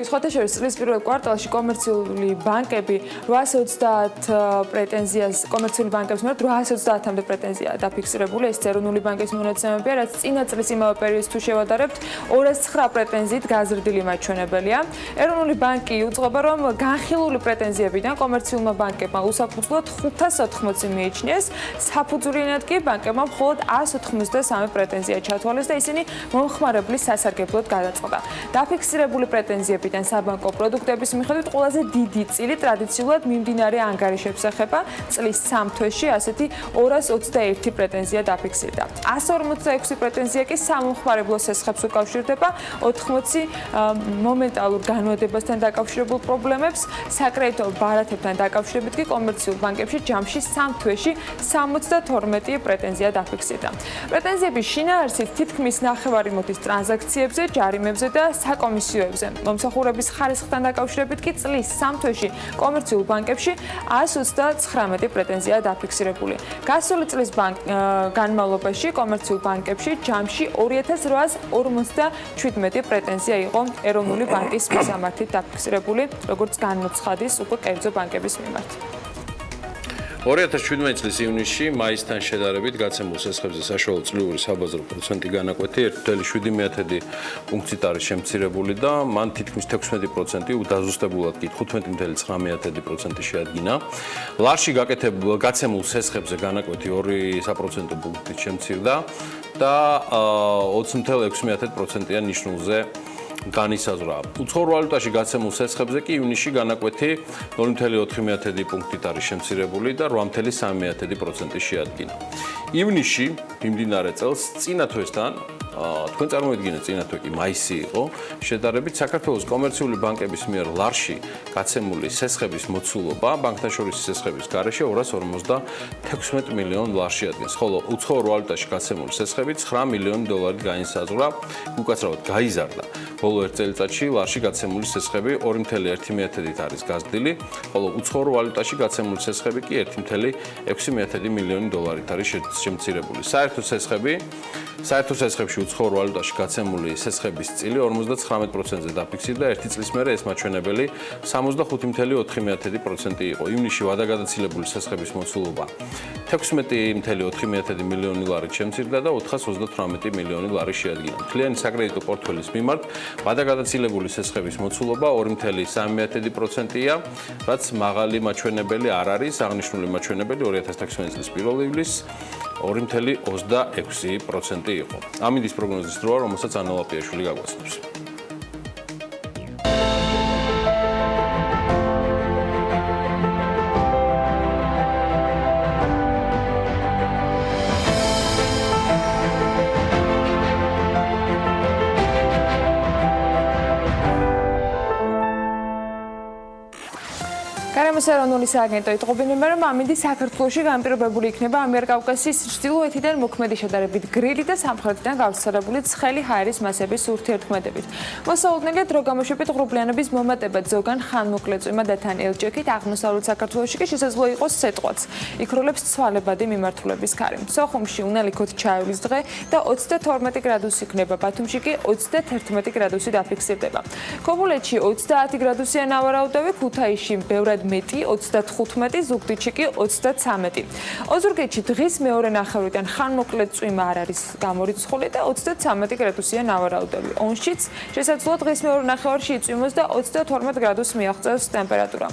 სხვათა შორის წლის პირველ კვარტალში კომერციული ბანკები 830 პრეტენზიას კომერციული ბანკების მიერ 830-მდე პრეტენზია დაფიქსირებული. ეს ეროვნული ბანკის მონაცემებია, რაც წინა წლის იმავე პერიოდს თუ შევადარებთ 209 პრეტენზიით გაზრდილი მაჩვენებელია. ეროვნული ბანკი უწყება, რომ განხილული პრეტენზიებიდან კომერციულმა ბანკებმა უსაფუძვლოდ 580 მიიჩნიეს, საფუძვლიანად კი ბანკებმა მხოლოდ 193 პრეტენზია ჩათვალეს და ისინი მომხმარებლის სასარგებლოდ გადაწყდა. დაფიქსირებული პრეტენზიები საბანკო პროდუქტების მიხედვით ყველაზე დიდი წილი ტრადიციულად მიმდინარე ანგარიშებს ეხება. წლის 3 თვეში ასეთი 221 პრეტენზია დაფიქსირდა. 146 პრეტენზია კი სამომხმარებლო სესხებს უკავშირდება, 80 მომენტალურ განმეორებასთან დაკავშირებულ პრობლემებს, საკრედიტო ბარათებთან დაკავშირებით კი კომერციულ ბანკებში ჯამში 3 თვეში 72 პრეტენზია დაფიქსირდა. პრეტენზიების შინაარსით თითქმის ნახევარი მოდის ტრანზაქციებზე, ჯარიმებზე და საკომისიოებზე. მომსახურების ხარისხთან დაკავშირებით კი წლის 3 თვეში კომერციულ ბანკებში 129 პრეტენზია დაფიქსირებული. გასული წლის განმავლობაში კომერციულ ბანკებში ჯამში 2857 პრეტენზია იყო ეროვნული ბანკის მისამართით დაფიქსირებული, როგორც განმოცხადის უკვე კერძო ბანკების მიმართ. 2017 წლის ივნისში მაისთან შედარებით გაცემულ სესხებზე საშუალო წლიური საბაზრო პროცენტი განაკვეთი 1.7 პუნქტით არის შემცირებული და მან თითქმის 16% დაზუსტებულად კი 15.9% შეადგინა. ლარში გაცემულ სესხებზე განაკვეთი 2% პუნქტით შემცირდა და 20.6%-იან ნიშნულზე განისაზღვრა. უცხოურ ვალუტაში გაცემულ სესხებზე კი ივნისში განაკვეთი 0.4 პუნქტით არის შემცირებული და 8.3% შეადგინა. ივნისში მიმდინარე წელს წინა თვესთან თქვენ წარმოიდგინეთ წინა თვე კი მაისი იყო, შედარებით საქართველოს კომერციული ბანკების მიერ ლარში გაცემული სესხების მოცულობა ბანკთაშორისი სესხების გარეშე 256 მილიონ ლარში ადგენს, ხოლო უცხოურ ვალუტაში გაცემული სესხები 9 მილიონი დოლარით განისაზღვრა, უკაცრავად გაიზარდა ბოლო 1 წელიწადში ლარში გაცემული სესხები 2.1%-ით არის გაზრდილი, ხოლო უცხოურ ვალუტაში გაცემული სესხები კი 1.6 მილიონი დოლარით არის შემცირებული. საერთო სესხებში უცხოურ ვალუტაში გაცემული სესხების წილი 59%-ზე დაფიქსირდა, 1 წლის მერე ეს მაჩვენებელი 65.4% იყო. ივნისში ვადაგადაცილებული სესხების მოცულობა 16.4 მილიონი ლარით შემცირდა და 438 მილიონი ლარი შეადგინა. მთლიანი საკრედიტო პორტფელის მიმართ ვადაგადაცილებული სესხების მოცულობა 2.3%-ია, რაც მაღალი მაჩვენებელი არ არის. აღნიშნული მაჩვენებელი 2016 წლის 1 ივლისს 2.26% იყო. ამინდის პროგნოზის დროა, რომელსაც ანალაპიაშვილი გაგვაცნობს. ეროვნული სააგენტო იტყობინებდა, რომ ამინდი საქართველოში განპირობებული იქნება ამიერკავკასიის ჩრდილოეთიდან მოქმედი შედარებით გრილი და სამხრეთიდან გავრცელებული ცხელი ჰაერის მასების ურთიერთქმედებით. მოსაუდგენელია დრო გამოშვებით ღრუბლიანობის მომატება ზოგან ხანმოკლეწვიმა და თან ელჭექით აღმოსავლეთ საქართველოში კი შესაძლოა იყოს სეტყვაც. იქროლებს ცვალებადი მიმართულების ქარი. სოხუმში უნალიქოთ ჩაივლის დღე და 32 გრადუსი იქნება, ბათუმში კი 31 გრადუსი დაფიქსირდება. ქობულეთში 30 გრადუსია ნავარაუდები, ქუთაისში ბევრად მეტი 35, ზუგდიდში კი 33. ოზურგეთში დღის მეორე ნახევრიდან ხანმოკლეწვიმა არ არის გამორიცხული და 33 გრადუსია ნავარაუდები. ონშიც შესაძლოა დღის მეორე ნახევარში იწვიმოს და 32 გრადუსს მიაღწევს ტემპერატურა.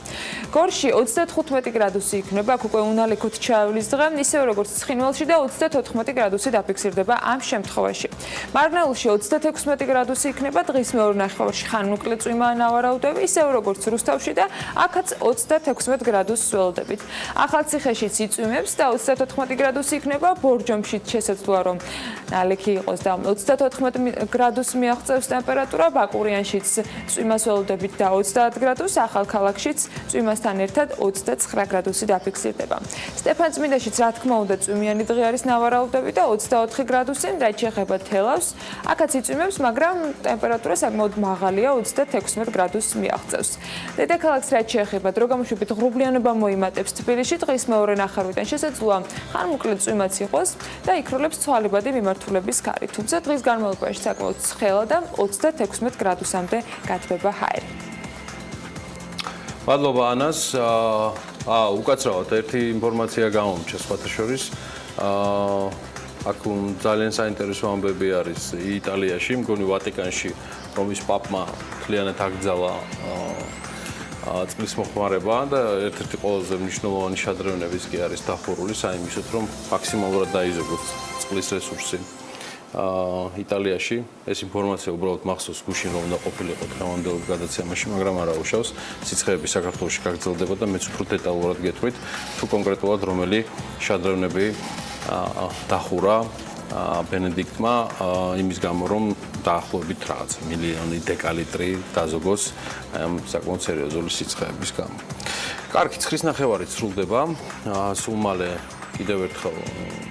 გორში 35 გრადუსი იქნება, აქ უკვე უნალიქოთ ჩაივლის დღე, ისევე როგორც ცხინვალში და 34 გრადუსი დაფიქსირდება ამ შემთხვევაში. მარგნეულში 36 გრადუსი იქნება, დღის მეორე ნახევარში ხანმოკლეწვიმა ნავარაუდები, ისევე როგორც რუსთავში და აქაც 36 გრადუსს ველოდებით. ახალციხეშიც იწვიმებს და 34 გრადუსი იქნება, ბორჯომშიც შესაძლოა რომ ნალექი იყოს და 34 გრადუსს მიაღწევს ტემპერატურა, ბაკურიანშიც წვიმას ველოდებით და 30 გრადუსს, ახალქალაქშიც წვიმასთან ერთად 29 გრადუსი დაფიქსირდება. სტეფანწმინდაშიც რა თქმა უნდა წვიმიანი დღე არის ნავარაუდები და 24 გრადუსი, რაც შეეხება თელავს, აქაც იწვიმებს, მაგრამ ტემპერატურა საკმაოდ მაღალია, 36 გრადუსს მიაღწევს. დედაქალაქს რაც შეეხება დრო გამოშვებით ღრუბლიანობა მოიმატებს თბილისში, დღის მეორე ნახევრიდან შესაძლოა ხანმოკლეწვიმაც იყოს და იქროლებს ცვალებადი მიმართულების ქარი. თუმცა დღის განმავლობაში საკმაოდ ცხელა და 36 გრადუსამდე გათბება ჰაერი. მადლობა ანას. უკაცრავად ერთი ინფორმაცია გამომჩა სხვათა შორის. აქ ძალიან საინტერესო ამბები არის იტალიაში, მგონი ვატიკანში, რომის პაპმა მთლიანად აკრძალა წყლის მოხმარება და ერთ-ერთი ყველაზე მნიშვნელოვანი შადრევნების კი არის დახურული საიმისოდ, რომ მაქსიმალურად დაიზოგოს წყლის რესურსი იტალიაში. ეს ინფორმაცია უბრალოდ მახსოვს გუშინ რომ უნდა ყოფილიყო დღევანდელ გადაცემაში, მაგრამ არა უშავს. სიცხეები საქართველოში გაგრძელდება და მეც უფრო დეტალურად გეტყვით, თუ კონკრეტულად რომელი შადრევნები დახურა ბენედიქტმა იმის გამო, რომ დაახლოებით რაღაც მილიონი დეკალიტრი დაზოგოს საკმაოდ სერიოზული სიცხეების გამო. კარგი, ცხრის ნახევარით სრულდება. სულ მალე კიდევ ერთხელ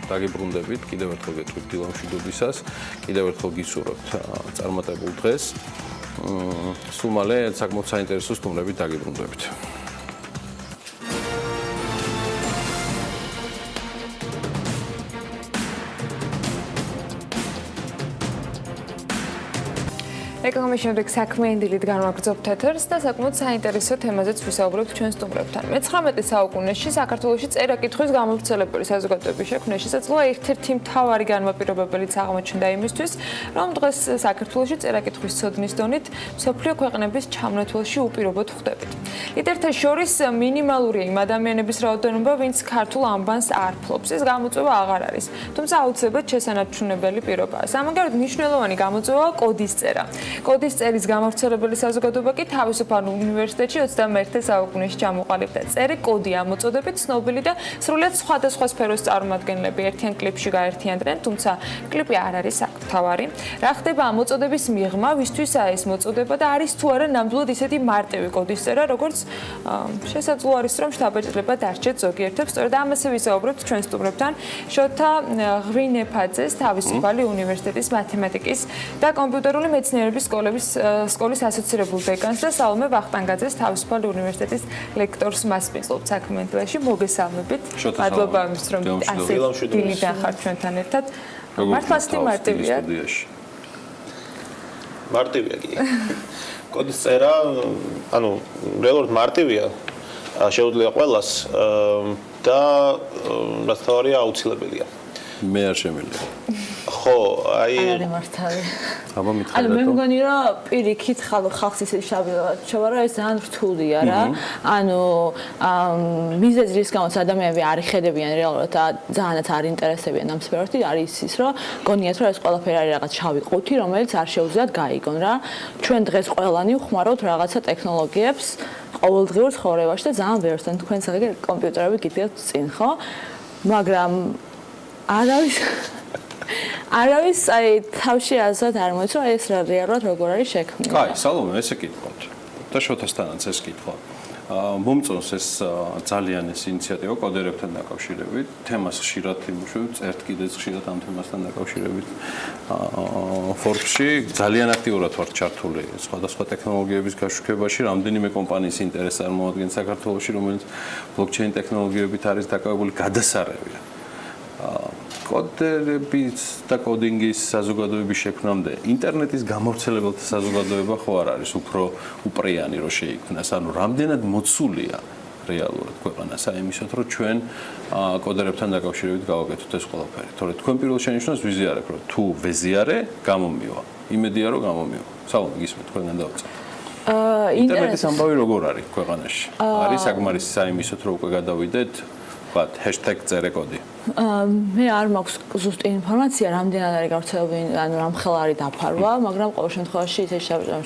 დაგიბრუნდებით, კიდევ ერთხელ გეტყვით დილა მშვიდობისას, კიდევ ერთხელ გისურვებთ წარმატებულ დღეს. სულ მალე საკმაოდ საინტერესო სტუმრებით დაგიბრუნდებით. ეკონომიკის შემდეგ საქმიანი დილით განვაგრძობთ ეთერს და საკმაოდ საინტერესო თემაზეც ვისაუბრებთ ჩვენ სტუმრებთან. მე-19 საუკუნეში საქართველოში წერა-კითხვის გამავრცელებელი საზოგადოების შექმნა შესაძლოა ერთ-ერთი მთავარი განმაპირობებელიც აღმოჩნდა იმისთვის, რომ დღეს საქართველოში წერა-კითხვის ცოდნის დონით მსოფლიო ქვეყნების ჩამონათვალში უპირობოდ ხვდებით. ლიდერთა შორის მინიმალურია იმ ადამიანების რაოდენობა, ვინც ქართულ ამბანს არ ფლობს. ეს გამოწვევა აღარ არის, თუმცა აუცილებლად შესანარჩუნებელი პირობაა. სამაგიეროდ მნიშვნელოვანი გამოწვევაა კოდის წერა. კოდის წერის გამავრცელებელი საზოგადოება კი თავისუფალ უნივერსიტეტში 21 საუკუნეში ჩამოყალიბდა. წერე კოდი ამოწოდებით ცნობილი და სრულად სხვადასხვა სფეროს წარმომადგენლები ერთიან კლიპში გაერთიანდნენ, თუმცა კლიპი არ არის საკუთარი. რა ხდება ამოწოდების მიღმა, ვისთვისაა ეს მოწოდება და არის თუ არა ნამდვილად ისეთი მარტივი კოდის წერა, როგორც როგორც შესაძლო არის რომ შთაბეჭდილება დარჩეთ ზოგიერთებს. სწორედ ამაზე ვისაუბრებთ ჩვენ სტუმრებთან. შოთა ღვინეფაძეს თავისუფალი უნივერსიტეტის მათემატიკის და კომპიუტერული მეცნიერების სკოლის ასოცირებულ დეკანს და სალომე ვახტანგაძეს თავისუფალი უნივერსიტეტის ლექტორს მასპინძლობთ საქმიანობაში. მოგესალმებით. მადლობა იმის რომ ასე დილიდან ხართ ჩვენთან ერთად. მართლაც მარტივია. მარტივია კი. კოდის წერა, ანუ რეალურად მარტივია. შეუძლია ყველას და რაც თავარია აუცილებელია. მე არ შემიძლია. ხო, აი არის მართალი. აბა მითხარ ანუ მე მგონი რომ პირიქით ხალხს ისე შევარ რომ ეს ძალიან რთულია რა. ანუ მიზეზი რის გამოც ადამიანები არ იხედებიან რეალურად და ძალიანაც არ ინტერესებიან ამ სფეროში არის ის რომ გონიათ რომ ეს ყველაფერი არის რაღაც შავი ყუთი რომელიც არ შეუძლიათ გაიგონ რა. ჩვენ დღეს ყველანი ვხმარობთ რაღაცა ტექნოლოგიებს ყოველდღიურ ცხოვრებაში და ძალიან ბევრთან თქვენ საერთოდ კომპიუტერები გიდგათ წინ ხო? მაგრამ არავის აი თავში აზრად არ მოდის რომ ეს რეალურად როგორ არის შექმნილი. კაი, სალომე, ესე კითხავთ. და შოთასთანაც ეს კითხვა. მომწონს ეს ძალიან ეს ინიციატივა კოდერებთან დაკავშირებით, თემას ხშირად იმუშავებთ, წერთ კიდეც ხშირად ამ თემასთან დაკავშირებით. Forbes-ში ძალიან აქტიურად ვართ ჩართული სხვადასხვა ტექნოლოგიების გაშუქებაში, რამდენიმე კომპანიის ინტერესს წარმოადგენს საქართველოში, რომელიც ბლოკჩეინ ტექნოლოგიებით არის დაკავებული, გადასარევია. კოდერების და კოდინგის საზოგადოების შექმნამდე ინტერნეტის გამავრცელებელთა საზოგადოება ხო არ არის უფრო უპრიანი რომ შეიქმნას, ანუ რამდენად მოცულია რეალურად ქვეყანას აიმისოთ რომ ჩვენ კოდერებთან დაკავშირებით გავაკეთოთ ეს ყველაფერი. თორე თქვენ პირველ შენიშვნას ვიზიარებ რომ თუ ვეზიარე გამომივა. იმედია რომ გამომივა. სალომე გისმენთ თქვენგან დავწერთ. ინტერნეტის ამბავი როგორ არის ქვეყანაში? არის საკმარისი საიმისოთ რომ უკვე გადავიდეთ #წერეკოდი. მე არ მაქვს ზუსტი ინფორმაცია, რამდენად არის გავრცელებული, ანუ რამხელა არის დაფარვა, მაგრამ ყოველ შემთხვევაში ისე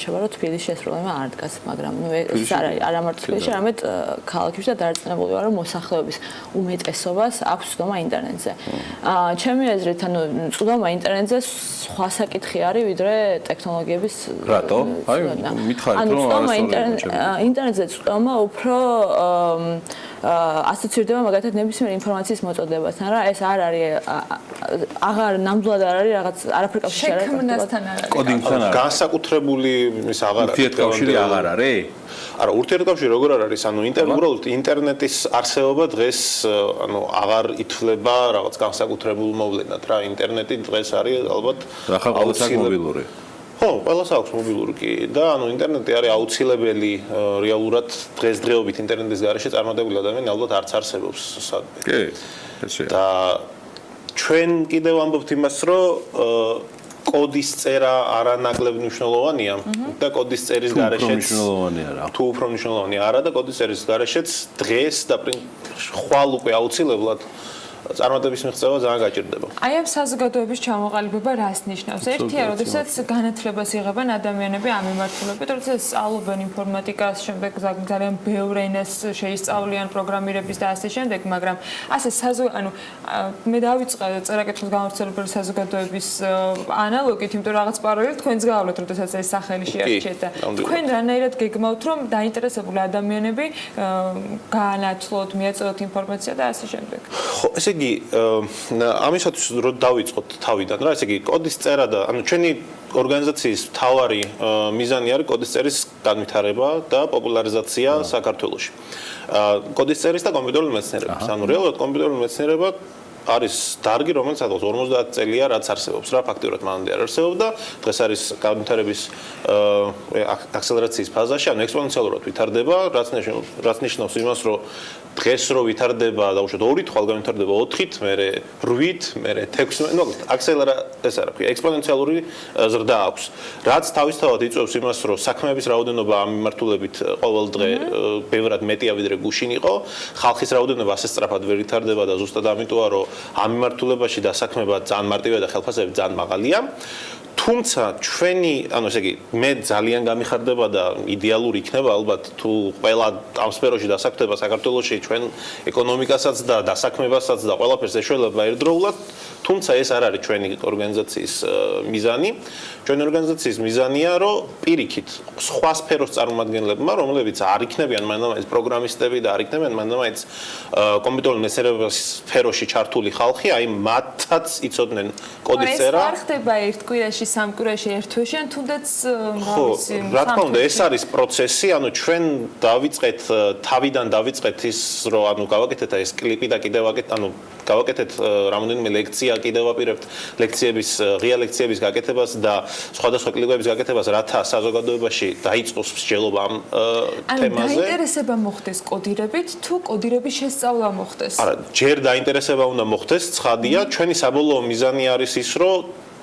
შევა რომ თბილისში ეს პრობლემა არ დგას, მაგრამ ეს არა მარტო თბილისში, არამედ ქალაქებში და დარწმუნებული ვარ, რომ მოსახლეობის უმეტესობას აქვს წვდომა ინტერნეტზე. ჩემი აზრით, ანუ წვდომა ინტერნეტზე სხვა საკითხი არის, ვიდრე ტექნოლოგიების. რატო? აი, მითხარით რომ ინტერნეტზე წვდომა უფრო ასოცირდება მაგალითად ნებისმიერ ინფორმაციის მოწოდებასთან რა ეს არ არის აღარ ნამდვილად არ არის რაღაც არაფერ კავშირი არ არის შექმნასთან არ არის კოდინგთან არის განსაკუთრებული ის აღარ არის ურთიერთკავშირი აღარ არის არა ურთიერთკავშირი როგორ არ არის ანუ უბრალოდ ინტერნეტის არსებობა დღეს ანუ აღარ ითვლება რაღაც განსაკუთრებულ მოვლენად რა ინტერნეტი დღეს არის ალბათ ახლა ყოველს აქვს მობილური ხო, ყველას აქვს მობილური კი და ანუ ინტერნეტი არის აუცილებელი რეალურად დღესდღეობით ინტერნეტის გარეშე წარმოდებული ადამიანი ალბათ არც არსებობს სადმე. კი, ესეა. და ჩვენ კიდევ ამბობთ იმას, რომ კოდის წერა არანაკლებ მნიშვნელოვანია და კოდის წერის გარეშეც თუ უფრო მნიშვნელოვანია არა და კოდის წერის გარეშეც დღეს და ხვალ უკვე აუცილებლად წარმატების მიღწევა ძალიან გაჭირდება. აი ამ საზოგადოების ჩამოყალიბება რას ნიშნავს? ერთია, როდესაც განათლებას იღებენ ადამიანები ამ მიმართულებით, როდესაც სწავლობენ ინფორმატიკას, შემდეგ ძალიან ბევრ ენას შეისწავლიან პროგრამირების და ასე შემდეგ, მაგრამ ასე ანუ მე დავიწყე წერა-კითხვის გამავრცელებელი საზოგადოების ანალოგით, იმიტომ რომ რაღაც პარალელით თქვენს გავლეთ, როდესაც ეს სახელი შეარჩიეთ და თქვენ რანაირად გეგმავთ, რომ დაინტერესებული ადამიანები გაანათლოთ, მიაწოდოთ ინფორმაცია და ასე შემდეგ. ხო, ესე იგი ამისათვის რომ დავიწყოთ თავიდან რა ესე იგი კოდის წერა და ანუ ჩვენი ორგანიზაციის მთავარი მიზანი არის კოდის წერის განვითარება და პოპულარიზაცია საქართველოში. კოდის წერის და კომპიუტერული მეცნიერების. ანუ რეალურად კომპიუტერული მეცნიერება არის დარგი, რომელიც სადღაც 50 წელია რაც არსებობს რა, ფაქტიურად მანამდე არ არსებობდა. დღეს არის განვითარების აქსელერაციის ფაზაში, ანუ ექსპონენციალურად ვითარდება, რაც ნიშნავს იმას, რომ დღეს რო ვითარდება დაუშვათ 2-ით, ხვალ განვითარდება 4-ით, მერე 8-ით, მერე 16-ით, ну, ეს არა, ექსპონენციალური ზრდა აქვს. რაც თავისთავად იწვევს იმას, რომ საქმეების რაოდენობა ამ მიმართულებით ყოველ დღე ბევრად მეტია ვიდრე გუშინ იყო, ხალხის რაოდენობა ასე სწრაფად ვერ ვითარდება და ზუსტად ამიტოა, რომ ამ მიმართულებაში დასაქმება ძალიან მარტივია და ხელფასები ძალიან მაღალია. თუმცა ჩვენი, ანუ ესე იგი, მე ძალიან გამიხარდება და იდეალური იქნება ალბათ თუ ყველა ამ სფეროში დასაქმება საქართველოში ჩვენ ეკონომიკასაც და დასაქმებასაც და ყველაფერს ეშველება ერთდროულად, თუ თუმცა ეს არ არის ჩვენი ორგანიზაციის მიზანი. ჩვენი ორგანიზაციის მიზანია, რომ პირიქით სხვა სფეროს წარმომადგენლებმა, რომლებიც არ იქნებიან მანამდე პროგრამისტები და არ იქნებიან მანამდე კომპიუტერული მეცნიერების სფეროში ჩართული ხალხი, აი მათაც იცოდნენ კოდის წერა. ეს არ ხდება ერთ კვირაში, სამ კვირაში, ერთ თვეში, ან თუნდაც რა თქმა უნდა, ეს არის პროცესი, ანუ ჩვენ თავიდან დავიწყეთ ის, რომ ანუ გავაკეთეთ ეს კლიპი და კიდევ გავაკეთეთ რამოდენიმე ლექცია, კიდევ ვაპირებთ ღია ლექციების გაკეთებას და სხვადასხვა კლიპების გაკეთებას, რათა საზოგადოებაში დაიწყოს მსჯელობა ამ თემაზე. ანუ დაინტერესება მოხდეს კოდირებით, თუ კოდირების შესწავლა მოხდეს? არა, ჯერ დაინტერესება უნდა მოხდეს, ცხადია, ჩვენი საბოლოო მიზანი არის ის, რომ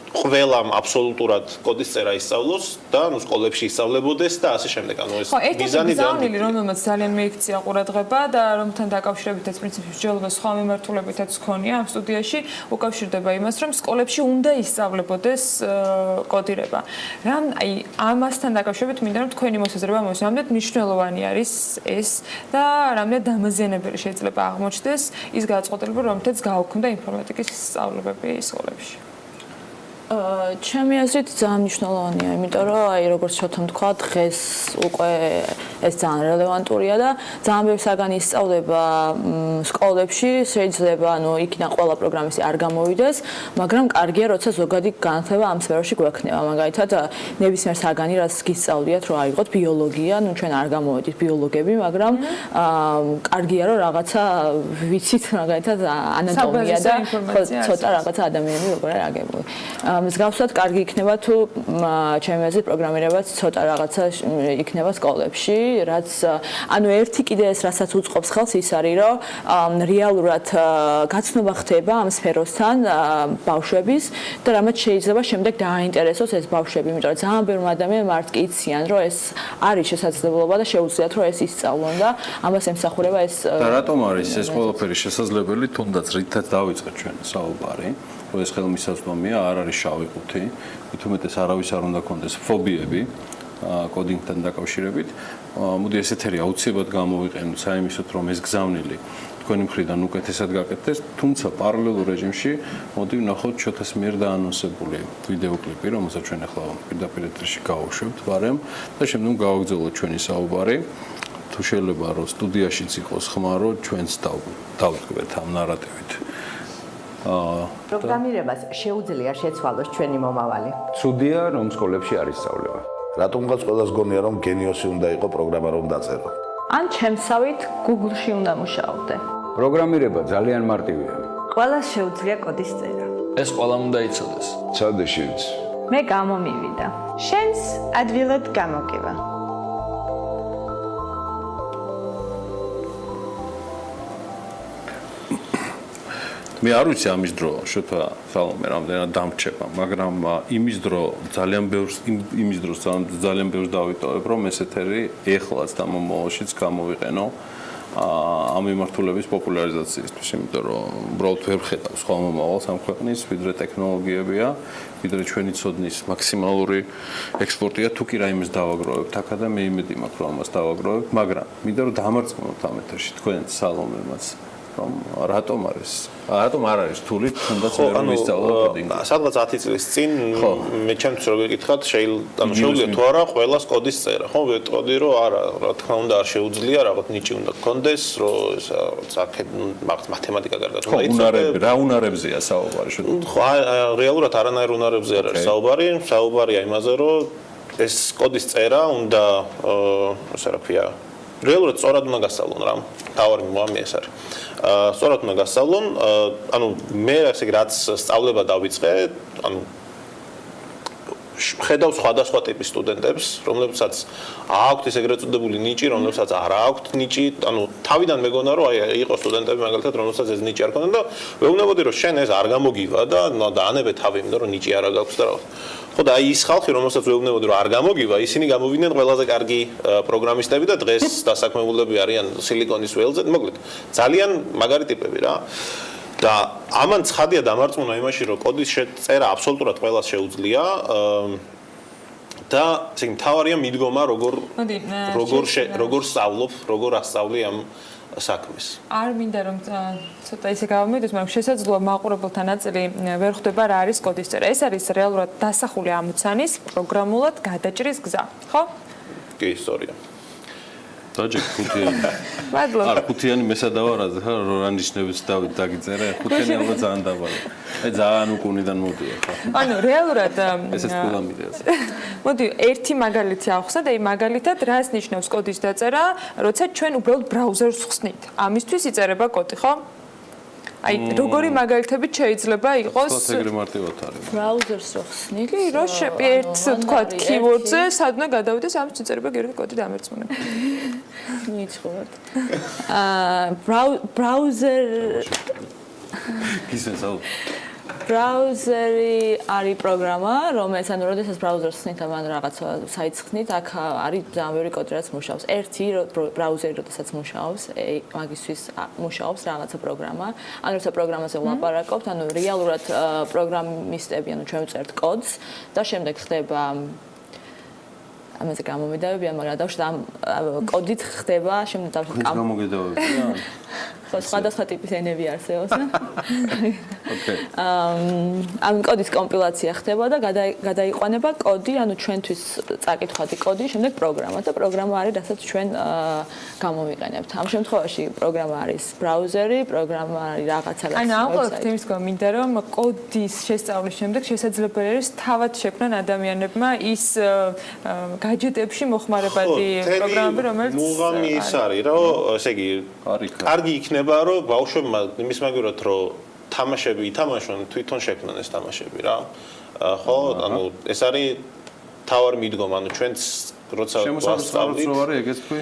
ყველამ აბსოლუტურად კოდის წერა ისწავლოს და ნუ სკოლებში ისწავლებოდეს და ასე შემდეგ. ანუ ეს მიზანი და რომელმაც ძალიან მეიქცია ყურადღება და რომთან დაკავშირებითაც პრინციპში მსჯელობა სხვა მიმართულებითაც ქონია ამ სტუდიაში, უკავშირდება იმას, რომ სკოლებში უნდა ისწავლებოდეს კოდირება. აი ამასთან დაკავშირებით მინდა რომ თქვენი მოსაზრება მოსწავლეთ, რამდენად მნიშვნელოვანი არის ეს და რამდენად დამაზიანებელი შეიძლება აღმოჩნდეს ის გადაწყვეტილება, რომელთაც გაუქმდა ინფორმატიკის სწავლებები სკოლებში. ჩემი აზრით ძალიან მნიშვნელოვანია, იმიტომ რომ აი როგორც შოთამ თქვა, დღეს უკვე ეს ძალიან რელევანტურია და ძალიან ბევრი საგანი ისწავლება სკოლებში, შეიძლება ანუ იქნა ყველა პროგრამისტი არ გამოვიდეს, მაგრამ კარგია, როცა ზოგადი განათლება ამ სფეროში გვექნება. მაგალითად, ნებისმიერ საგანი, რაც გისწავლიათ, რომ აიღოთ ბიოლოგია, ნუ ჩვენ არ გამოვედით ბიოლოგები, მაგრამ კარგია, რომ რაღაცა ვიცით, მაგალითად, ანატომია და ცოტა რაღაცა ადამიანები როგორ არის აგებული. მსგავსად კარგი იქნება თუ ჩემი აზრით პროგრამირებაც ცოტა რაღაცა იქნება სკოლებში, რაც ანუ ერთი კიდე ეს რასაც უწყობს ხელს ის არის, რომ რეალურად გაცნობა ხდება ამ სფეროსთან ბავშვების და რამაც შეიძლება შემდეგ დააინტერესოს ეს ბავშვები, იმიტომ რომ ძალიან ბევრი ადამიანი მარტ კი იციან, რომ ეს არის შესაძლებლობა და შეუძლიათ რომ ეს ისწავლონ და ამას ემსახურება ეს და რატომ არის ეს ყველაფერი შესაძლებელი, თუნდაც რითაც დავიწყეთ ჩვენ საუბარი? რომ ეს ხელმისაწვდომია, არ არის შავი ყუთი, მithumetes არავის არ უნდა კონდეს ფობიები კოდინგთან დაკავშირებით. მოდი ესეთერი აუცილებლად გამოვიყენოთ საიმისოდ, რომ ეს გზავნილი თქვენი მხრიდან უკეთესად გაკეთდეს, თუმცა პარალელურ რეჟიმში მოდი ვნახოთ შოთას მიერ დაანონსებული ვიდეო კლიპი, რომელსაც ჩვენ ახლა პირდაპირ ეთერში გავუშვებთ ბარემ და შემდეგ გავაგრძელოთ ჩვენი საუბარი. თუ შეიძლება რომ სტუდიაშიც იყოს ხმა, რომ ჩვენც დავიწყებთ ამ ნარატივით. პროგრამირებას შეუძლია შეცვალოს ჩვენი მომავალი. ცუდია, რომ სკოლებში არ ისწავლება. რატომღაც ყველას გონია, რომ გენიოსი უნდა იყო პროგრამა რომ დაწერო. ან ჩემსავით Google-ში უნდა მუშაობდე. პროგრამირება ძალიან მარტივია. ყველას შეუძლია კოდის წერა. ეს ყველამ უნდა იცოდეს. ცადე შენც. მე გამომივიდა. შენს ადვილად გამოგივა. მე არ ვიცი ამის დრო, შოთა სალომე რამდენად დამრჩება, მაგრამ იმის დროს ძალიან ბევრს დავიტოვებ, რომ ეს ეთერი ეხლაც და მომავალშიც გამოვიყენო ამ მიმართულების პოპულარიზაციისთვის, იმიტომ რომ უბრალოდ ვერ ხედავ სხვა მომავალს ამ ქვეყნის, ვიდრე ტექნოლოგიებია, ვიდრე ჩვენი ცოდნის მაქსიმალური ექსპორტია, თუ კი რაიმეს დავაგროვებთ აქა და მე იმედი მაქვს, რომ ამას დავაგროვებთ, მაგრამ მინდა რომ დამარწმუნოთ ამ ეთერში თქვენ სალომემაც რომ რატომ არ არის რთული თუნდაც ვერ მისწავლა კოდინგი. სადღაც 10 წლის წინ მე ჩემთვის რო გეკითხათ, შეუძლია თუ არა ყველას კოდის წერა, ხო? ვეტყოდი რომ არა, რა თქმა უნდა არ შეუძლია, რაღაც ნიჭი უნდა გქონდეს, რომ მათემატიკა კარგად უნდა იცოდეს. რა უნარებზეა საუბარი შეთანხმებით? ხო, რეალურად არანაირ უნარებზე არ არის საუბარია იმაზე, რომ ეს კოდის წერა უნდა ასე რა ქვია, რეალურად სწორად უნდა გასწავლონ რა. თავარი მომამი ეს არის. სწორად უნდა გასწავლონ, ანუ მე ესე იგი რაც სწავლება დავიწყე, ანუ ხედავ სხვადასხვა ტიპის სტუდენტებს, რომლებსაც აქვთ ეს ეგრეთ წოდებული ნიჭი, რომლებსაც არ აქვთ ნიჭი, ანუ თავიდან მეგონა რომ აი იყო სტუდენტები მაგალითად, რომლებსაც ეს ნიჭი არ ქონდა და ვეუბნებოდი რომ შენ ეს არ გამოგივა და დაანებე თავი, იმიტომ რომ ნიჭი არ აქვს და რა. ხო და აი ის ხალხი, რომელსაც ვეუბნებოდი რომ არ გამოგივა, ისინი გამოვიდნენ ყველაზე კარგი პროგრამისტები და დღეს დასაქმებულები არიან სილიკონის ველზე, მოკლედ ძალიან მაგარი ტიპები რა. და ამან ცხადია დამარწმუნა იმაში, რომ კოდის წერა აბსოლუტურად ყველას შეუძლია და ისე მთავარია მიდგომა როგორ სწავლობ, როგორ ასწავლი ამ საქმის. არ მინდა რომ ცოტა ისე გავამოიდოს, მაგრამ შესაძლოა მაყურებელთა ნაწილი ვერ ხვდება რა არის კოდის წერა. ეს არის რეალურად დასახული ამოცანის პროგრამულად გადაჭრის გზა, ხო? კი, სწორია. დაჯერ ხუთიანი. მადლობა. არა, ხუთიანი მესადავარაზე ხარ, რა ნიშნებს დაგიწერე? ხუთიანი ალბათ ძალიან დაბალია. აი ძალიან უკუნიდან მოდია ხო? ანუ რეალურად ესეც პირამიდაზე. მოდი ერთი მაგალითი ავხსნათ, აი მაგალითად რას ნიშნავს კოდის დაწერა, როცა ჩვენ უბრალოდ ბრაუზერს ხსნით. ამისთვის იწერება კოდი, ხო? აი როგორი მაგალითები შეიძლება იყოს? სტრატეგიული მარტივად არის. ბრაუზერს რო ხსნით, რო ერთ თქვა keyword-ზე სადნა გადავიდეს, ამის იწერება გერგი კოდი დამერწმუნება. მიიცხოვოთ. ბრაუზერ გისმენს აუ. ბრაუზერი არის პროგრამა, რომელიც ანუ როდესაც ბრაუზერს ხსნით, ან რაღაცა საიტს ხსნით, აქ არის ძალიან ბევრი კოდი, რაც მუშაობს. ერთი ბრაუზერი როდესაც მუშაობს, მაგისთვის მუშაობს რაღაცა პროგრამა. ანუ როცა პროგრამაზე ვლაპარაკობთ, ანუ რეალურად პროგრამისტები, ანუ ჩვენ ვწერთ კოდს და შემდეგ ხდება ამაზე გამომედავებიან, მაგრამ დავშვით ამ კოდით ხდება, შემდეგ დავშვით ამ გამომედავებიან. ხო, სხვადასხვა ტიპის ენები არსებობს. ოკეი. ამ კოდის კომპილაცია ხდება და გადაიყვანება კოდი, ანუ ჩვენთვის წაკითხვადი კოდი, შემდეგ პროგრამა და პროგრამა არის, რასაც ჩვენ გამოვიყენებთ. ამ შემთხვევაში პროგრამა არის ბრაუზერი, პროგრამა არის რაღაცა. ანუ ამყოლოდ იმის გქონდა, მინდა რომ კოდის შესწავლის შემდეგ შესაძლებელი არის თავად შექმნან ადამიანებმა ის გაჯეტებში მოხმარებადი პროგრამები, რომელიც მუღამი ის არის, რომ ესე იგი კარგი იქნება, რომ ბავშვებმა იმის მაგივრად რომ თამაშები ითამაშონ, თვითონ შექმნან ეს თამაშები რა. ხო, ანუ ეს არის თავარ მიდგომა, ანუ ჩვენც როცა შემოსავლის წყარო არის ეგეც თქვი?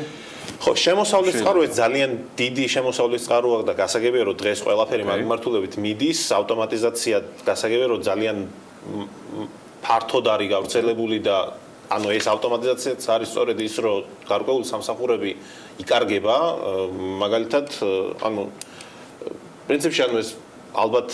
ხო, შემოსავლის წყარო ეს ძალიან დიდი შემოსავლის წყაროა და გასაგებია რომ დღეს ყველაფერი მაგმართულებით მიდის, ავტომატიზაცია გასაგებია რომ ძალიან ფართოდ არის გავრცელებული და ანუ ეს ავტომატიზაციაც არის სწორედ ის რომ გარკვეული სამსახურები იკარგება, მაგალითად, ანუ პრინციპში ანუ ეს ალბათ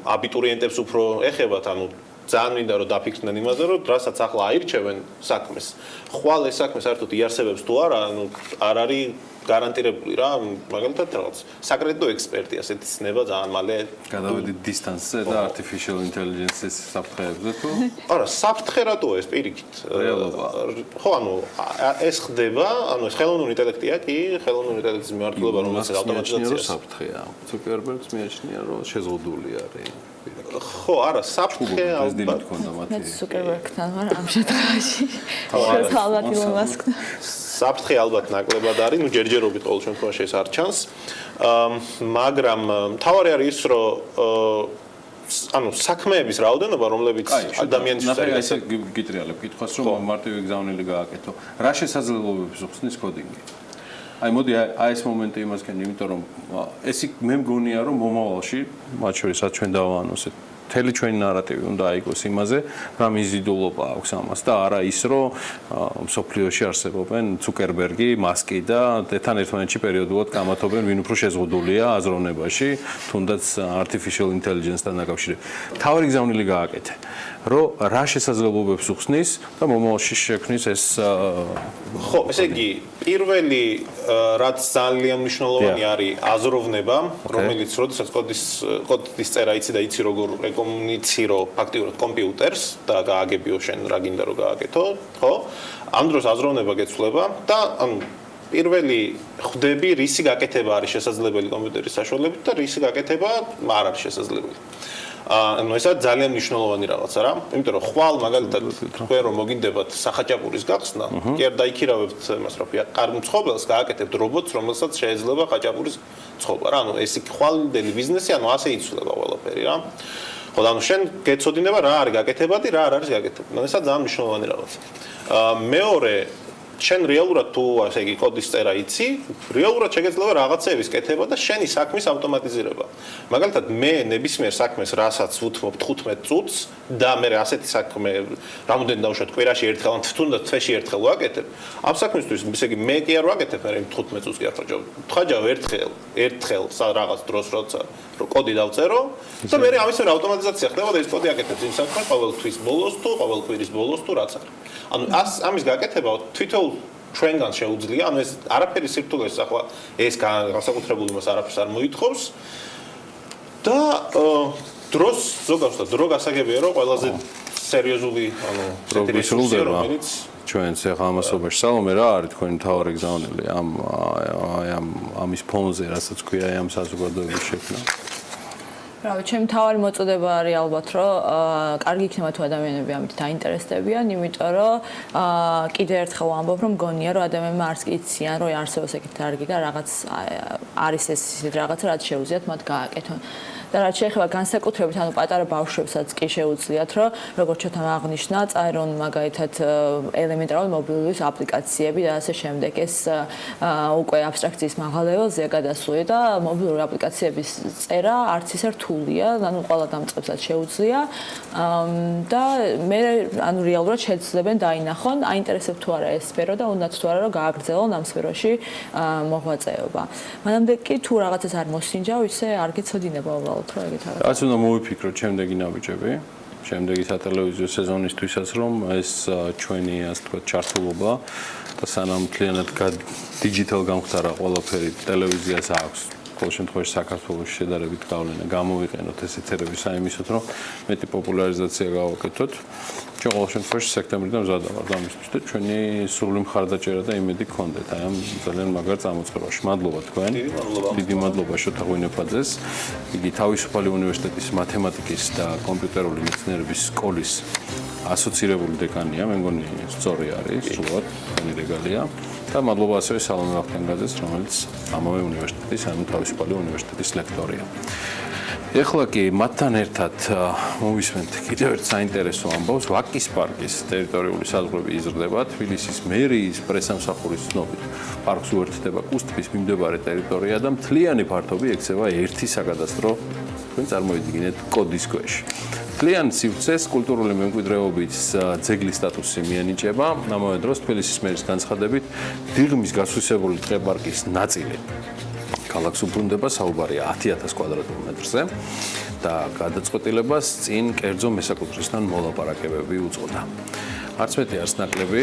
აბიტურიენტებს უფრო ეხებათ, ანუ ძალიან მინდა რომ დაფიქრდნენ იმაზე, რომ რასაც ახლა აირჩევენ საქმეს, ხვალ ეს საქმე საერთოდ იარსებებს თუ არა, ანუ არ არის გარანტირებული რა, მაგალითად რაღაც საკრედიტო ექსპერტი ასეთი ცნება ძალიან მალე გადავედით დისტანსზე და artificial intelligence-ის საფრთხეებზე თუ? არა, საფრთხე რატოა ეს პირიქით? რეალობა. ხო, ანუ ეს ხდება, ანუ ეს ხელოვნური ინტელექტია კი, ხელოვნური ინტელექტის მიმართულება, რომელიც ავტომატიზაციას საფრთხეა. ცუკერბერგს მიაჩნია, რომ შეზღუდული არის. ხო, არა, საფრთხე ალბათ ქონდა მათი. მეც ზუკერბერგთან ვარ ამ შემთხვევაში. ალბათ ილონ მასკთან. საფრთხე ალბათ ნაკლებად არის, ну ჯერჯერობით ყოველ შემთხვევაში ეს არ ჩანს. მაგრამ თავარი არის ის, რომ ანუ საქმეების რაოდენობა, რომლებიც ადამიანის ნახე ესე გიტრიალებ კითხვას, რომ მარტივი გზავნილი გააკეთო. რა შესაძლებლობებს უხსნის კოდინგი? აი მოდი აი ეს მომენტი იმას გქენი, იმიტომ რომ ეს მე მგონია რომ მომავალში, მათ შორისაც ჩვენ დავაანონსეთ მთელი ჩვენი ნარატივი უნდა აიგოს იმაზე, რა მიზიდულობა აქვს ამას და არა ის, რომ მსოფლიოში არსებობენ ცუკერბერგი, მასკი და თან ერთმანეთში პერიოდულად გამათობენ, ვინ უფრო შეზღუდულია აზროვნებაში, თუნდაც artificial intelligence-თან დაკავშირებით. თავი გზავნილი გააკეთე, რომ რა შესაძლებლობებს უხსნის და მომავალში შექმნის ეს ხო, ესე იგი, პირველი რაც ძალიან მნიშვნელოვანი არის აზროვნება, რომელიც როდესაც კოდის წერა იცი და იცი როგორ ეკომუნიცირო ფაქტიურად კომპიუტერს და გააგებიო შენ რა გინდა რომ გააკეთო, ხო? ამ დროს აზროვნება გეცვლება და ანუ პირველი ხვდები რისი გაკეთება არის შესაძლებელი კომპიუტერის საშუალებით და რისი გაკეთება არ არის შესაძლებელი. ანუ ესა ძალიან მნიშვნელოვანი რაღაცა რა. იმიტომ რომ ხვალ მაგალითად თქვენ რომ მოგინდებათ სახაჭაპურის გახსნა, კი არ დაიქირავებთ იმას რა ქვია, ყარმუცხოველს გააკეთებთ რობოტს, რომელსაც შეიძლება ხაჭაპურის ცხობა რა. ანუ ეს ხვალდელი ბიზნესი, ანუ ასე იცვლება ყველაფერი რა. ხო, ანუ შენ გეცოდინება რა არის გაკეთებადი, რა არ არის გაკეთებადი. ანუ ესა ძალიან მნიშვნელოვანი რაღაცა. მეორე შენ რეალურად თუ ასე იგი კოდის წერა იცი, რეალურად შეგეძლება რაღაცების კეთება და შენი საქმის ავტომატიზირება. მაგალითად, მე ნებისმიერ საქმეს, რასაც ვუთმობ 15 წუთს და მე ასეთი საქმე რამოდენ დავუშვათ კვირაში ერთხელ ან თუნდაც თვეში ერთხელ ვაკეთებ, ამ საქმისთვის, ესე იგი მე კი არ ვაკეთებ, მე 15 წუთს კი არ ხაჯავ. ხაჯავ ერთხელ რაღაც დროს როცა კოდი დავწერო და მე ამის მერე ავტომატიზაცია ხდება და ეს კოდი აკეთებს იმ საქმეს ყოველ თვის ბოლოს თუ ყოველ კვირის ბოლოს თუ რაც არის. ანუ ამის გაკეთება თვითონ ჩვენგან შეუძლია, ანუ ეს არაფერი სირთულეს ახლა ეს განსაკუთრებული მას არაფერს არ მოითხოვს და დროს ზოგადად დრო გასაგებია რომ ყველაზე სერიოზული ანუ პროფესიონალურობა რომელიც ჩვენს ახლა ამასობაში სალომე რა არის თქვენი მთავარი გზავნილი ამის ფონზე რასაც ქვია ამ საზოგადოების შექმნა რავი, ჩემი თავარი მოწოდება არის ალბათ, რომ კარგი იქნება თუ ადამიანები ამით დაინტერესდებიან, იმიტომ რომ კიდევ ერთხელ ვამბობ, რომ მგონია, რომ ადამიანებმა არც იციან, რომ არსებობს ეგეთი დარგი და რაღაც არის ეს რაღაცა, რაც შეუძლიათ მათ გააკეთონ. და რაც შეეხება განსაკუთრებით ანუ პატარა ბავშვებსაც კი შეუძლიათ, რომ როგორც ჩვენთან აღნიშნა, წერონ მაგალითად ელემენტარული მობილური აპლიკაციები და ასე შემდეგ. ეს უკვე აბსტრაქციის მაღალ ლეველზეა გადასული და მობილური აპლიკაციების წერა არც ისე რთულია, ანუ ყველა დამწყებსაც შეუძლია და მე ანუ რეალურად შეძლებენ დაინახონ, აინტერესებთ თუ არა ეს სფერო და უნდათ თუ არა რომ გააგრძელონ ამ სფეროში მოღვაწეობა. მანამდე კი თუ რაღაცას არ მოსინჯავ, ისე არ გეცოდინება უბრალოდ. რაც უნდა მოვიფიქროთ შემდეგი ნაბიჯები, შემდეგი სატელევიზიო სეზონისთვისაც, რომ ეს ჩვენი ასე ვთქვათ ჩართულობა და სანამ მთლიანად დიჯიტალ გამხდარა ყველაფერი ტელევიზიას აქვს. ყოველ შემთხვევაში საქართველოს შედარებით გავლენა გამოვიყენოთ ეს ეთერები საიმისოდ, რომ მეტი პოპულარიზაცია გავაკეთოთ. ჩვენ ყოველ შემთხვევაში სექტემბრიდან მზად ვართ ამისთვის და ჩვენი სრული მხარდაჭერა და იმედი გქონდეთ აი ამ ძალიან მაგარ წამოწყებაში. მადლობა თქვენ. დიდი მადლობა შოთა ღვინეფაძეს. იგი თავისუფალი უნივერსიტეტის მათემატიკის და კომპიუტერული მეცნიერების სკოლის ასოცირებული დეკანია, მე მგონი სწორი არის, სრულად თქვენი რეგალია. და მადლობა ასევე სალომე ვახტანგაძეს, რომელიც ამავე უნივერსიტეტის, ანუ თავისუფალი უნივერსიტეტის ლექტორია. ეხლა კი მათთან ერთად მოვისმენთ კიდევ ერთ საინტერესო ამბავს. ვაკის პარკის ტერიტორიული საზღვრები იზრდება. თბილისის მერიის პრესამსახურის ცნობით, პარკს უერთდება კუსტის მიმდებარე ტერიტორია და მთლიანი ფართობი ექცევა ერთი საკადასტრო, თქვენ წარმოიდგინეთ, კოდის ქვეშ. მთლიან სივრცეს კულტურული მემკვიდრეობის ძეგლის სტატუსი მიენიჭება. ამავე დროს თბილისის მერის განცხადებით, დიღმის გასვისებული ტყეპარკის ნაწილი ქალაქს უბრუნდება, საუბარია 10,000 კვადრატულ მეტრზე და გადაწყვეტილებას წინ კერძო მესაკუთრისთან მოლაპარაკებები უწოდა. არც მეტი არც ნაკლები,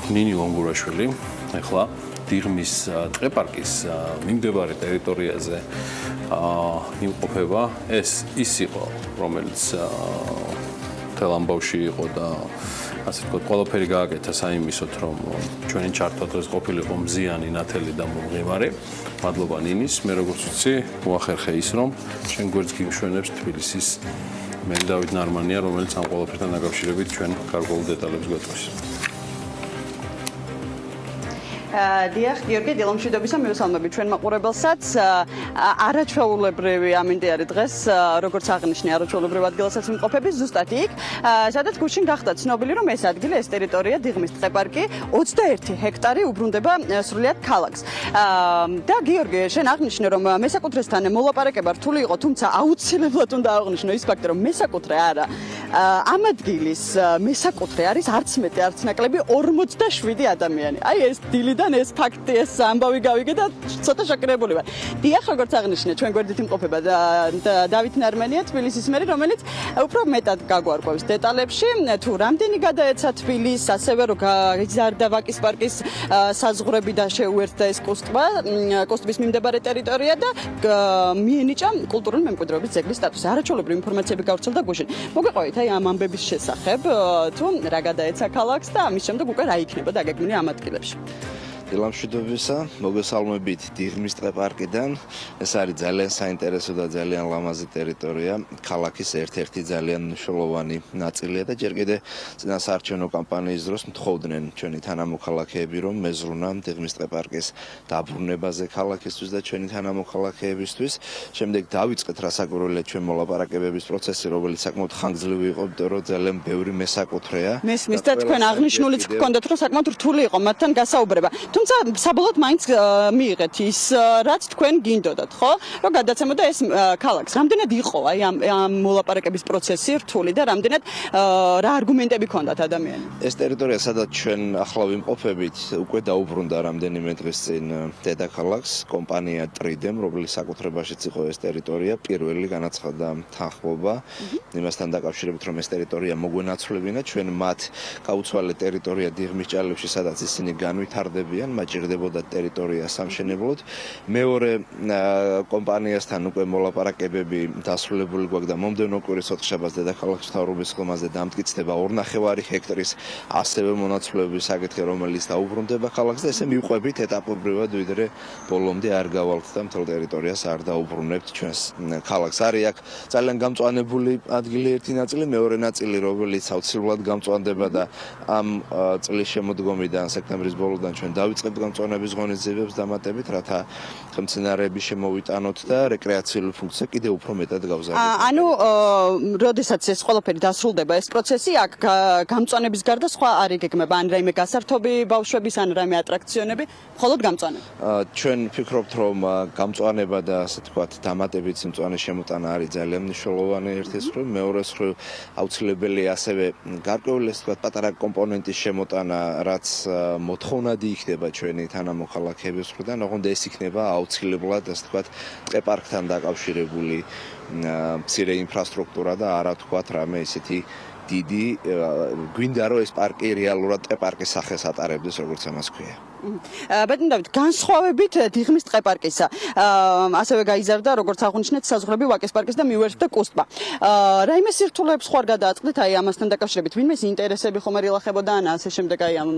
ნინი ლონგურაშვილი ეხლა დიღმის ტყეპარკის მიმდებარე ტერიტორიაზე იმყოფება. ეს ის იყო, რომელიც მთელ ამბავში იყო და ასე ვთქვათ, ყველაფერი გააკეთა საიმისოდ, რომ ჩვენი ჩართვა დღეს ყოფილიყო მზიანი, ნათელი და მომღიმარი. მადლობა ნინის, მე როგორც ვიცი, მოახერხე ის, რომ ჩვენ გვერდს გიმშვენებს თბილისის მერი დავით ნარმანია, რომელიც ამ ყველაფერთან დაკავშირებით ჩვენ გარკვეულ დეტალებს გვეტყვის. დიახ, გიორგი, დილომშვიდობისა, მივესალმები ჩვენ მაყურებელსაც. არაჩვეულებრივი ამინდი არის დღეს, როგორც აღნიშნე, არაჩვეულებრივ ადგილასაც ვიმყოფები, ზუსტად იქ, სადაც გუშინ გახდა ცნობილი, რომ ეს ადგილი, ეს ტერიტორია, დიღმის ტყეპარკი 21 ჰექტარი უბრუნდება სრულიად ქალაქს. და გიორგი, შენ აღნიშნე, რომ მესაკუთრესთან მოლაპარაკება რთული იყო, თუმცა აუცილებლად უნდა აღნიშნო ის ფაქტი, რომ მესაკუთრე არა. ამ ადგილის მესაკუთრე არის არც მეტი, არც ნაკლები 47 ადამიანი. აი ეს დილიდან ეს ფაქტი, ეს ამბავი გავიგე და ცოტა შოკირებული ვარ. დიახ, როგორც აღნიშნე, ჩვენ გვერდით იმყოფება დავით ნარმანია, თბილისის მერი, რომელიც უფრო მეტად გაგვარკვევს დეტალებში, თუ რამდენი გადაეცა თბილისს, ასევე რომ გაიზარდა ვაკის პარკის საზღვრები და შეუერთდა ეს კუსტის მიმდებარე ტერიტორია და მიენიჭა კულტურული მემკვიდრეობის ძეგლის სტატუსი. არაჩვეულებრივი ინფორმაციები გავრცელდა გუშინ. მოგეყვებით აი ამ ამბების შესახებ, თუ რა გადაეცა ქალაქს და ამის შემდეგ უკვე რა იქნება დაგეგმილი ამ ადგილებში. დილამშვიდობისა, მოგესალმებით დიღმის ტყეპარკიდან. ეს არის ძალიან საინტერესო და ძალიან ლამაზი ტერიტორია. ქალაქის ერთ-ერთი ძალიან მნიშვნელოვანი ნაწილია და ჯერ კიდევ წინასაარჩევნო კამპანიის დროს მთხოვდნენ ჩვენი თანამოქალაქეები, რომ მეზრუნა დიღმის ტყეპარკის დაბრუნებაზე ქალაქისთვის და ჩვენი თანამოქალაქეებისთვის. შემდეგ დავიწყეთ რასაკვირველია ჩვენ მოლაპარაკებების პროცესი, რომელიც საკმაოდ ხანგრძლივი იყო, იმიტომ რომ ძალიან ბევრი მესაკუთრეა. მესმის და თქვენ აღნიშნულიც გქონდათ, რომ საკმაოდ რთული იყო მათთან გასაუბრება. თუმცა საბოლოოდ მაინც მიიღეთ ის რაც თქვენ გინდოდათ, ხო? რომ გადაცემოდა ეს ქალაქს. რამდენად იყო აი ამ მოლაპარაკების პროცესი რთული და რამდენად რა არგუმენტები ჰქონდათ ადამიანებს? ეს ტერიტორია, სადაც ჩვენ ახლა ვიმყოფებით, უკვე დაუბრუნდა რამდენიმე დღის წინ დედაქალაქს კომპანია ტრიდემ, რომლის საკუთრებაშიც იყო ეს ტერიტორია, პირველი განაცხადა თანხმობა იმასთან დაკავშირებით, რომ ეს ტერიტორია მოგვენაცვლებინა, ჩვენ მათ გაუცვალე ტერიტორია დიღმის ჭალებში, სადაც ისინი განვითარდებიან, მათ ჭირდებოდა ტერიტორია სამშენებლოდ. მეორე კომპანიასთან უკვე მოლაპარაკებები დასრულებული გვაქვს და მომდევნო კვირის ოთხშაბათს დედაქალაქის მთავრობის ხომაზე დამტკიცდება 2.5 ჰექტარის ასევე მონაცვლეობის საკითხი, რომელიც დაუბრუნდება ქალაქს და ესე მივყვებით ეტაპობრივად, ვიდრე ბოლომდე არ გავალთ და მთელ ტერიტორიას არ დაუბრუნებთ ჩვენს ქალაქს. არის აქ ძალიან გამწვანებული ადგილი ერთი ნაწილი, მეორე ნაწილი, რომელიც აუცილებლად გამწვანდება და ამ წლის შემოდგომიდან სექტემბრის ბოლოდან ჩვენ დავიწყებთ გამწვანების ღონისძიებებს დამატებით, რათა ხელმძღვანელები შემოვიტანოთ და რეკრეაციული ფუნქცია კიდევ უფრო მეტად გავზარდოთ. ანუ როდესაც ეს ყველაფერი დასრულდება ეს პროცესი, აქ გამწვანების გარდა სხვა არ იგეგმება, ან რაიმე გასართობი ბავშვების, ან რაიმე ატრაქციონები, მხოლოდ გამწვანება. ჩვენ ვფიქრობთ, რომ გამწვანება და ასე თქვათ დამატებით სიმწვანის შემოტანა არის ძალიან მნიშვნელოვანი ერთის მხრივ, მეორეს მხრივ აუცილებელი ასევე გარკვეული ასე თქვათ პატარა კომპონენტის შემოტანა, რაც მოთხოვნადი იქნება ჩვენი თანამოქალაქეების მხრიდან, ოღონდ ეს იქნება აუცილებლად ასე თქვათ ტყე-პარკთან დაკავშირებული მცირე ინფრასტრუქტურა და არა თქვათ რამე ისეთი დიდი გვინდა რომ ეს პარკი რეალურად ტყე-პარკის სახეს ატარებდეს, როგორც ამას ქვია. ბატონო დავით, განსხვავებით დიღმის ტყე-პარკისა, ასევე გაიზარდა, როგორც აღნიშნეთ, საზღვრები ვაკის პარკის და მიუერთდა კუსტმა. რაიმე სირთულეებს ხوار გადააწყდეთ აი ამასთან დაკავშირებით? ვინმეს ინტერესები ხომ არ ილახებოდა ან ასე შემდეგ აი ამ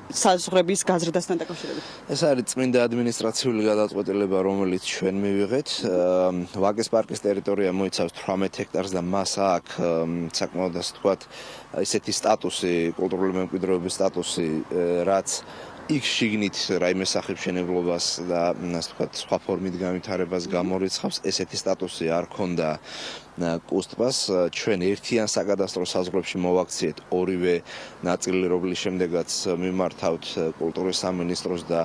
საზღვრების გაზრდასთან დაკავშირებით? ეს არის წმინდა ადმინისტრაციული გადაწყვეტილება, რომელიც ჩვენ მივიღეთ. ვაკის პარკის ტერიტორია მოიცავს 18 ჰექტარს და მას აქვს საკმაოდ ასე თქვათ ესეთი სტატუსი, კულტურული მემკვიდრეობის სტატუსი, რაც იქ შიგნით რაიმე სახებშენებლობას და ასე ვთქვათ სხვა ფორმით განვითარებას გამორიცხავს, ესეთი სტატუსი არ ქონდა კუსტბას. ჩვენ ერთიან საკადასტრო საზღვრებში მოვაქციეთ ორივე ნაწილი, რომლის შემდეგაც მიმართავთ კულტურის სამინისტროს და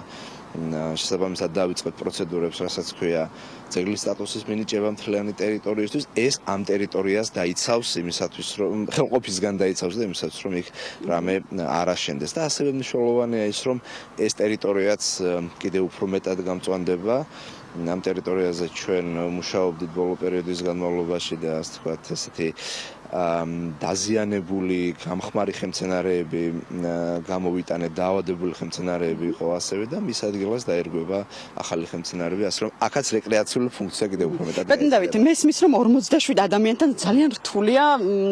შესაბამისად დავიწყეთ პროცედურებს, რასაც ქვია ძეგლის სტატუსის მინიჭება მთლიანი ტერიტორიისთვის. ეს ამ ტერიტორიას დაიცავს იმისათვის, რომ ხელყოფისგან დაიცავს და იმისათვის, რომ იქ რამე არ აშენდეს. და ასევე მნიშვნელოვანია ის, რომ ეს ტერიტორიაც კიდევ უფრო მეტად გამწვანდება. ამ ტერიტორიაზე ჩვენ მუშაობდით ბოლო პერიოდის განმავლობაში და ასე ვთქვათ, ესეთი დაზიანებული, გამხმარი ხემცენარეები გამოვიტანეთ, დაავადებული ხემცენარეები იყო ასევე და მის ადგილას დაერგვება ახალი ხემცენარეები, ასე რომ აქაც რეკრეაციული ფუნქცია კიდევ უფრო მეტად. ბატონო დავით, მესმის რომ 47 ადამიანთან ძალიან რთულია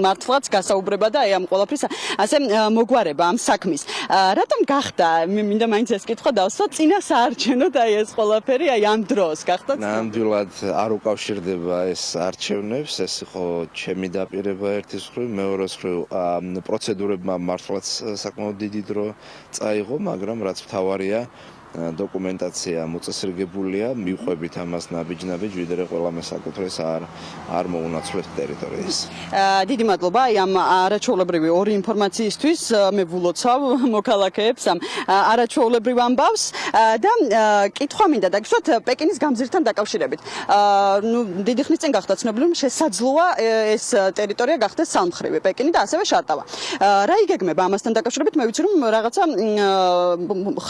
მართლაც გასაუბრება და აი ამ ყველაფრის ასე მოგვარება ამ საქმის. რატომ გახდა, მინდა მაინც ეს კითხვა დავსვა, წინა საარჩევნოდ აი ეს ყველაფერი აი ამ დროს გახდა? ნამდვილად არ უკავშირდება ეს არჩევნებს, ეს იყო ჩემი დაპირება ერთის მხრივ, მეორეს მხრივ პროცედურებმა მართლაც საკმაოდ დიდი დრო წაიღო, მაგრამ რაც მთავარია დოკუმენტაცია მოწესრიგებულია, მივყვებით ამას ნაბიჯ-ნაბიჯ, ვიდრე ყველა მესაკუთრეს არ მოუნაცვლეთ ტერიტორიას. დიდი მადლობა აი ამ არაჩვეულებრივი ორი ინფორმაციისთვის. მე ვილოცავ მოქალაქეებს ამ არაჩვეულებრივ ამბავს და კითხვა მინდა დაგისვათ პეკინის გამზირთან დაკავშირებით. ნუ დიდი ხნის წინ გახდა ცნობილი, რომ შესაძლოა ეს ტერიტორია გახდეს სამმხრივი პეკინი და ასევე შარტავა. რა იგეგმება ამასთან დაკავშირებით? მე ვიცი რომ რაღაცა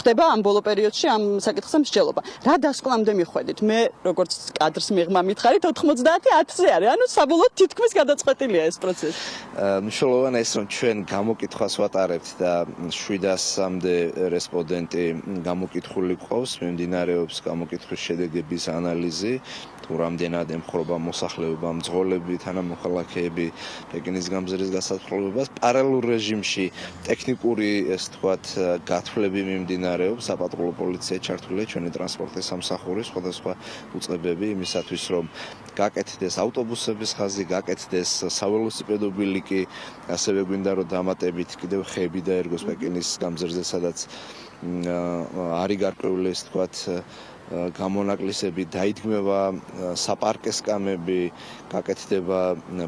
ხდება ამ ბოლო პერიოდში ამ საკითხზე მსჯელობა. რა დასკვნამდე მიხვედით? მე როგორც კადრს მიღმა მითხარით 90-10-ზე არის. ანუ საბოლოოდ თითქმის გადაწყვეტილია ეს პროცესი. მნიშვნელოვანია ის, რომ ჩვენ გამოკითხვას ვატარებთ და 700-მდე რესპონდენტი გამოკითხული ყავს, მიმდინარეობს გამოკითხვის შედეგების ანალიზი. თუ რამდენად ემხრობა მოსახლეობა, მძღოლები, თანამოქალაქეები პეკინის გამზირის გასაცვლელობას. პარალელურ რეჟიმში ტექნიკური, ეს თქვათ, გათვლები მიმდინარეობს, საპატრულო პოლიცია ჩართულია, ჩვენი ტრანსპორტის სამსახური, სხვადასხვა უწყებები იმისათვის, რომ გაკეთდეს ავტობუსების ხაზი, გაკეთდეს საველოსიპედო ბილიკი, ასევე გვინდა რომ დამატებით კიდევ ხეები დაერგოს პეკინის გამზირზე, სადაც არის გარკვეული, ეს თქვათ, გამონაკლისები, დაიდგმება საპარკე სკამები, გაკეთდება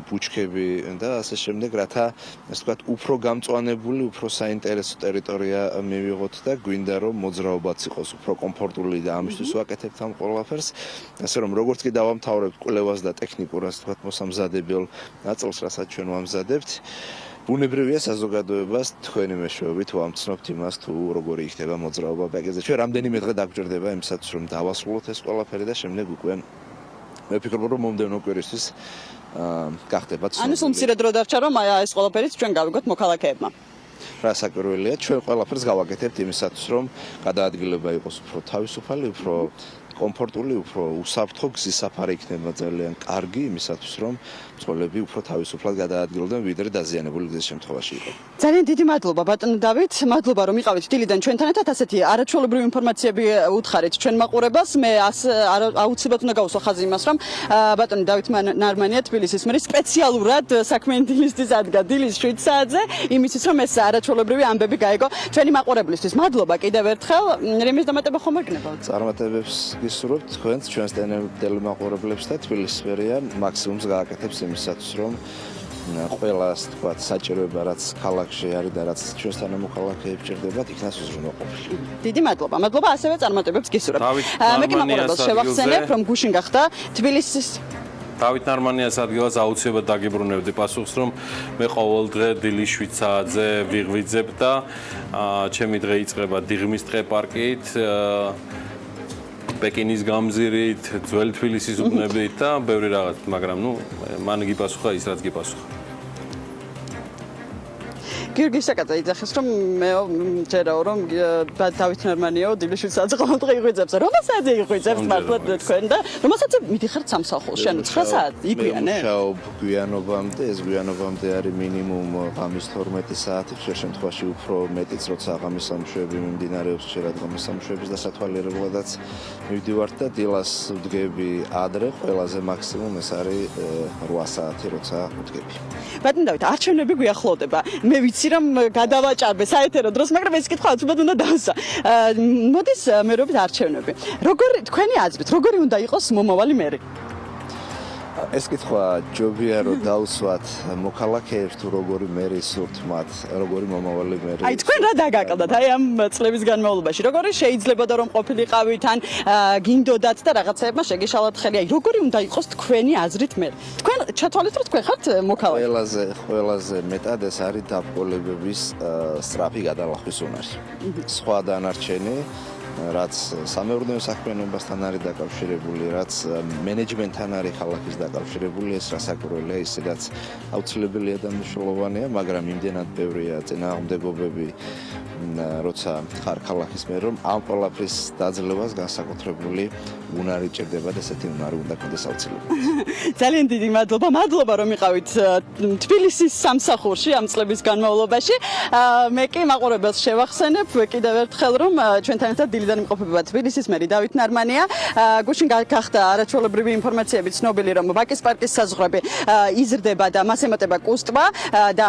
ბუჩქები და ასე შემდეგ, რათა ასე ვთქვათ, უფრო გამწვანებული, უფრო საინტერესო ტერიტორია მივიღოთ და გვინდა რომ მოძრაობაც იყოს უფრო კომფორტული და ამისთვის ვაკეთებთ ამ ყველაფერს. ასე რომ როგორც კი დავამთავრებთ კვლევას და ტექნიკურ ასე ვთქვათ მოსამზადებელ ნაწილს, რასაც ჩვენ ვამზადებთ, ბუნებრივია საზოგადოებას თქვენი მეშვეობით ვამცნობთ იმას, თუ როგორი იქნება მოძრაობა ბაგეზე. ჩვენ რამდენიმე დღე დაგვჭირდება იმისათვის, რომ დავასრულოთ ეს ყველაფერი და შემდეგ უკვე მე ვფიქრობ, რომ მომდევნო კვირისთვის გახდება ცნობილი. ანუ სულ მცირე დრო დარჩა, რომ ეს ყველაფერიც ჩვენ გავიგოთ მოქალაქეებმა. რა საკურველია, ჩვენ ყველაფერს გავაკეთებთ იმისათვის, რომ გადაადგილება იყოს უფრო თავისუფალი, უფრო კომფორტული, უფრო უსაფრთხო გზის საფარი იქნება ძალიან კარგი იმისათვის, რომ მცხოვრებლები უფრო თავისუფლად გადაადგილდნენ, ვიდრე დაზიანებული გზის შემთხვევაში იყო. ძალიან დიდი მადლობა ბატონო დავით, მადლობა რომ იყავით დილიდან ჩვენთან ერთად, ასეთი არაჩვეულებრივი ინფორმაციები უთხარით ჩვენ მაყურებელს. მე აუცილებლად უნდა გავუსვა ხაზი იმას, რომ ბატონი დავით ნარმანია თბილისის მერი სპეციალურად საქმიანი დილისთვის ადგა დილის 7 საათზე, იმისთვის რომ ეს არაჩვეულებრივი ამბები გაიგო ჩვენი მაყურებლისთვის. მადლობა კიდევ ერთხელ. რემის დამატება ხომ არ გნებავთ? წარმატებებს გისურვებთ თქვენს, ჩვენს ტელემაყურებლებს და თბილისის მერია მაქსიმუმს გააკეთებს იმისათვის, რომ ყველა ასე ვთქვათ საჭიროება რაც ქალაქში არის და რაც ჩვენთან მოქალაქეებს ჭირდებათ, იქნას უზრუნველყოფილი. დიდი მადლობა. მადლობა ასევე წარმატებებს გისურვებთ. მე კი მაყურებელს შევახსენებ, რომ გუშინ გახდა თბილისის დავით ნარმანიას ადგილას აუცილებლად დაგიბრუნებდი პასუხს, რომ მე ყოველ დღე დილის 7 საათზე ვიღვიძებ და ჩემი დღე იწყება დიღმის ტყე პარკით, პეკინის გამზირით, ძველი თბილისის უბნებით და ბევრი რაღაც, მაგრამ მან გიპასუხა ის, რაც გიპასუხა. გიორგი საკაძე იძახეს, რომ მე ჯერაო, რომ დავით ნარმანიაო დილის 7 საათზე ყოველ დღე იღვიძებს. რომელ საათზე იღვიძებთ მართლა თქვენ და რომელ საათზე მიდიხართ სამსახურში? ანუ 9 საათი იგვიანე? მე მუშაობ გვიანობამდე, ეს გვიანობამდე არის მინიმუმ ღამის 12 საათი, ხშირ შემთხვევაში უფრო მეტიც, როცა ღამის სამუშაოები მიმდინარეობს, ხშირად ღამის სამუშაოების დასათვალიერებლადაც მივდივართ და დილას ვდგები ადრე, ყველაზე მაქსიმუმ ეს არის 8 საათი, როცა ვდგები. ბატონო დავით, არჩევნები გვიახლოვდება. მე ვიცი რომ გადავაჭარბე საეთერო დროს, მაგრამ ეს კითხვა უცბად უნდა დავსვა. მოდის მერობით არჩევნები. როგორი თქვენი აზრით, როგორი უნდა იყოს მომავალი მერი? ეს კითხვა ჯობია რომ დავსვათ მოქალაქეებს თუ როგორი მერი სურთ მათ, როგორი მომავალი მერი. აი თქვენ რა დაგაკლდათ აი ამ წლების განმავლობაში? როგორი შეიძლებოდა რომ ყოფილიყავით ან გინდოდათ და რაღაცეებმა შეგეშალათ ხელი? აი როგორი უნდა იყოს თქვენი აზრით მერი? თქვენ ჩათვალეთ რომ თქვენ ხართ მოქალაქე. ყველაზე მეტად ეს არის დაბრკოლებების სწრაფი გადალახვის უნარი. სხვა დანარჩენი რაც სამეურნეო საქმიანობასთან არის დაკავშირებული, რაც მენეჯმენტთან არის ქალაქის დაკავშირებული, ეს რასაკურველია, ის რაც აუცილებელია და მნიშვნელოვანია, მაგრამ იმდენად ბევრია წინააღმდეგობები, როცა ხარ ქალაქის მერი, რომ ამ ყველაფრის დაძლევას განსაკუთრებული უნარი ჭირდება და ესეთი უნარი უნდა გქონდეს აუცილებლად. ძალიან დიდი მადლობა. მადლობა რომ იყავით თბილისის სამსახურში ამ წლების განმავლობაში. მე კი მაყურებელს შევახსენებ კიდევ ერთხელ, რომ ჩვენთან ერთად დილიდან იმყოფება თბილისის მერი დავით ნარმანია. გუშინ გახდა არაჩვეულებრივი ინფორმაციები ცნობილი, რომ ვაკის პარკის საზღვრები იზრდება და მას ემატება კუსტვა და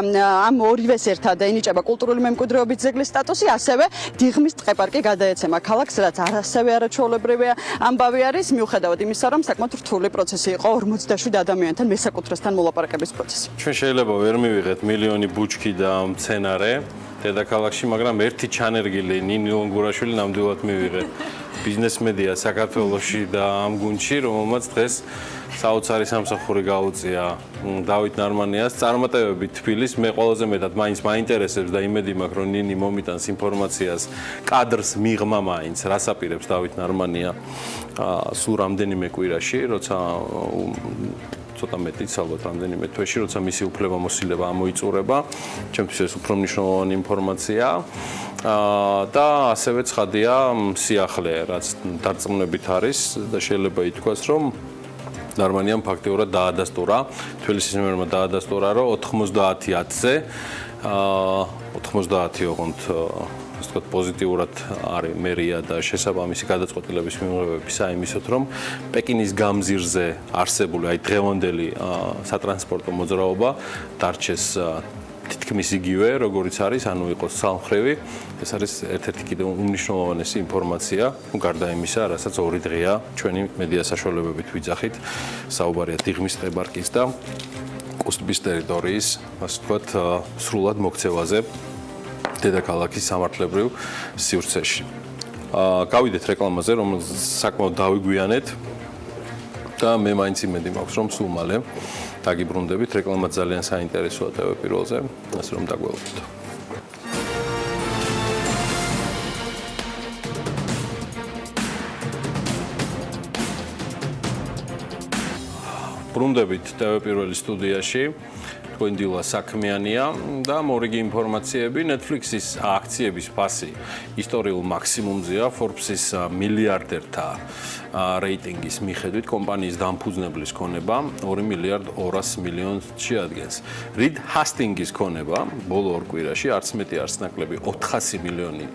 ამ ორივეს ერთად ენიჭება კულტურული მემკვიდრეობის ძეგლის სტატუსი, ასევე დიღმის ტყეპარკი გადაეცემა ქალაქს, რაც ასევე არაჩვეულებრივი ამბავი არის, მიუხედავად იმისა, რომ საკმაოდ რთული პროცესი იყო 47 ადამიანთან მესაკუთრესთან მოლაპარაკების პროცესი. ჩვენ შეიძლება ვერ მივიღეთ მილიონი ბუჩქი და მცენარე დედაქალაქში, მაგრამ ერთი ჩანერგილი ნინი ლონგურაშვილი ნამდვილად მივიღეთ. ბიზნესმენია საქართველოში და ამ გუნდში, რომელმაც დღეს საოცარი სამსახური გაუწია დავით ნარმანიას. წარმატებები თბილის, მე ყველაზე მეტად მაინც მაინტერესებს და იმედი მაქვს, რომ ნინი მომიტანს ინფორმაციას, კადრს მიღმა მაინც, რას აპირებს დავით ნარმანია სულ რამდენიმე კვირაში, როცა ცოტა მეტიც ალბათ რამდენიმე თვეში, როცა მისი უფლებამოსილება ამოიწურება. ჩემთვის ეს უფრო მნიშვნელოვანი ინფორმაცია. და ასევე ცხადია სიახლე, რაც დარწმუნებით არის და შეიძლება ითქვას, რომ ნარმანიამ ფაქტიურად დაადასტურა, თბილისის მერმა დაადასტურა, რომ 90-ზე 90 ოღონდ ასე ვთქვათ პოზიტიურად არის მერია და შესაბამისი გადაწყვეტილების მიღებები საიმისოდ, რომ პეკინის გამზირზე არსებული აი დღევანდელი სატრანსპორტო მოძრაობა დარჩეს თითქმის იგივე, როგორიც არის, ანუ იყოს სამხრივი. ეს არის ერთ-ერთი კიდევ უმნიშვნელოვანესი ინფორმაცია, გარდა იმისა, რასაც 2 დღეა ჩვენი მედია საშუალებებით ვიძახით, საუბარია დიღმის ტყეპარკის და კუსტბის ტერიტორიის, ასე ვთქვათ, სრულად მოქცევაზე დედაქალაქის სამართლებრივ სივრცეში. გავიდეთ რეკლამაზე, რომელსაც საკმაოდ დავიგვიანეთ და მე მაინც იმედი მაქვს, რომ სულ მალე დაგიბრუნდებით. რეკლამა ძალიან საინტერესოა TV პირველზე, ასე რომ დაგველოდოთ. ბრუნდებით TV პირველის სტუდიაში. თქვენ დილა საქმიანია და მორიგი ინფორმაციები. Netflix-ის აქციების ფასი ისტორიულ მაქსიმუმზეა. Forbes-ის მილიარდერთა რეიტინგის მიხედვით კომპანიის დამფუძნებლის ქონება 2 მილიარდ 200 მილიონს შეადგენს. Reed Hastings-ის ქონება ბოლო 2 კვირაში არც მეტი არც ნაკლები 400 მილიონი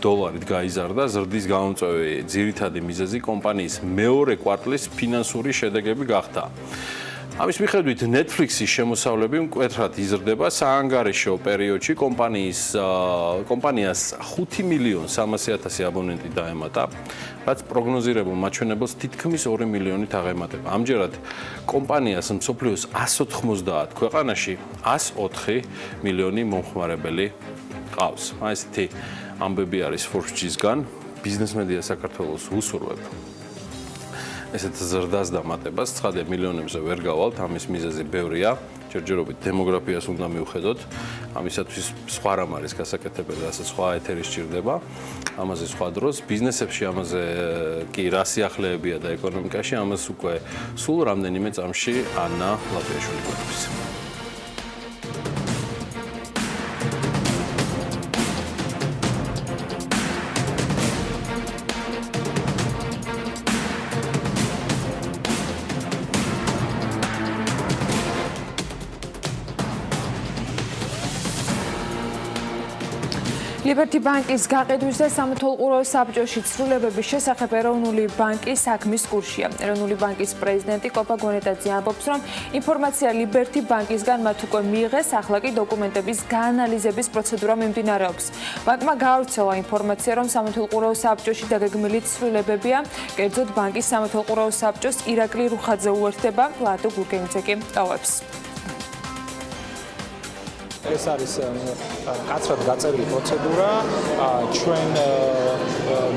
დოლარით გაიზარდა. ზრდის გამომწვევი ძირითადი მიზეზი კომპანიის მეორე კვარტლის ფინანსური შედეგები გახდა. ამის მიხედვით Netflix-ის შემოსავლები მკვეთრად იზრდება. საანგარიშო პერიოდში კომპანიას 5 მილიონ 300,000 აბონენტი დაემატა, რაც პროგნოზირებულ მაჩვენებელს თითქმის 2 მილიონით აღემატება. ამჯერად კომპანიას მსოფლიოს 190 ქვეყანაში 104 მილიონი მომხმარებელი ყავს. ესეთი ამბები არის Forbes-ისგან. ბიზნეს მედია საქართველოს უსურვებ ესეთ ზრდას და მატებას. ცხადია, მილიონებზე ვერ გავალთ, ამის მიზეზი ბევრია. ჯერჯერობით დემოგრაფიას უნდა მივხედოთ. ამისათვის სხვა რამ არის გასაკეთებელი, რასაც სხვა ეთერი სჭირდება. ამაზე სხვა დროს ბიზნესებში ამაზე კი რა სიახლეებია და ეკონომიკაში ამას უკვე სულ რამდენიმე წამში ანა ლაპიაშვილი გვეტყვის. Liberty Bank-ის გაყიდვის და სამეთვალყურო საბჭოში ცვლილებების შესახებ ეროვნული ბანკის საქმის კურსია. ეროვნული ბანკის პრეზიდენტი კოპა გონეტაძე ამბობს, რომ ინფორმაცია Liberty Bank-ისგან მათ უკვე მიიღეს, ახლა კი დოკუმენტების გაანალიზების პროცედურა მიმდინარეობს. ბანკმა გაავრცელა ინფორმაცია, რომ სამეთვალყურო საბჭოში დაგეგმილი ცვლილებებია. კერძოდ ბანკის სამეთვალყურო საბჭოს ირაკლი რუხაძე უერთდება, ლადო გურგენიძე კი ტოვებს. ეს არის კაცრად გაწერილი პროცედურა. ჩვენ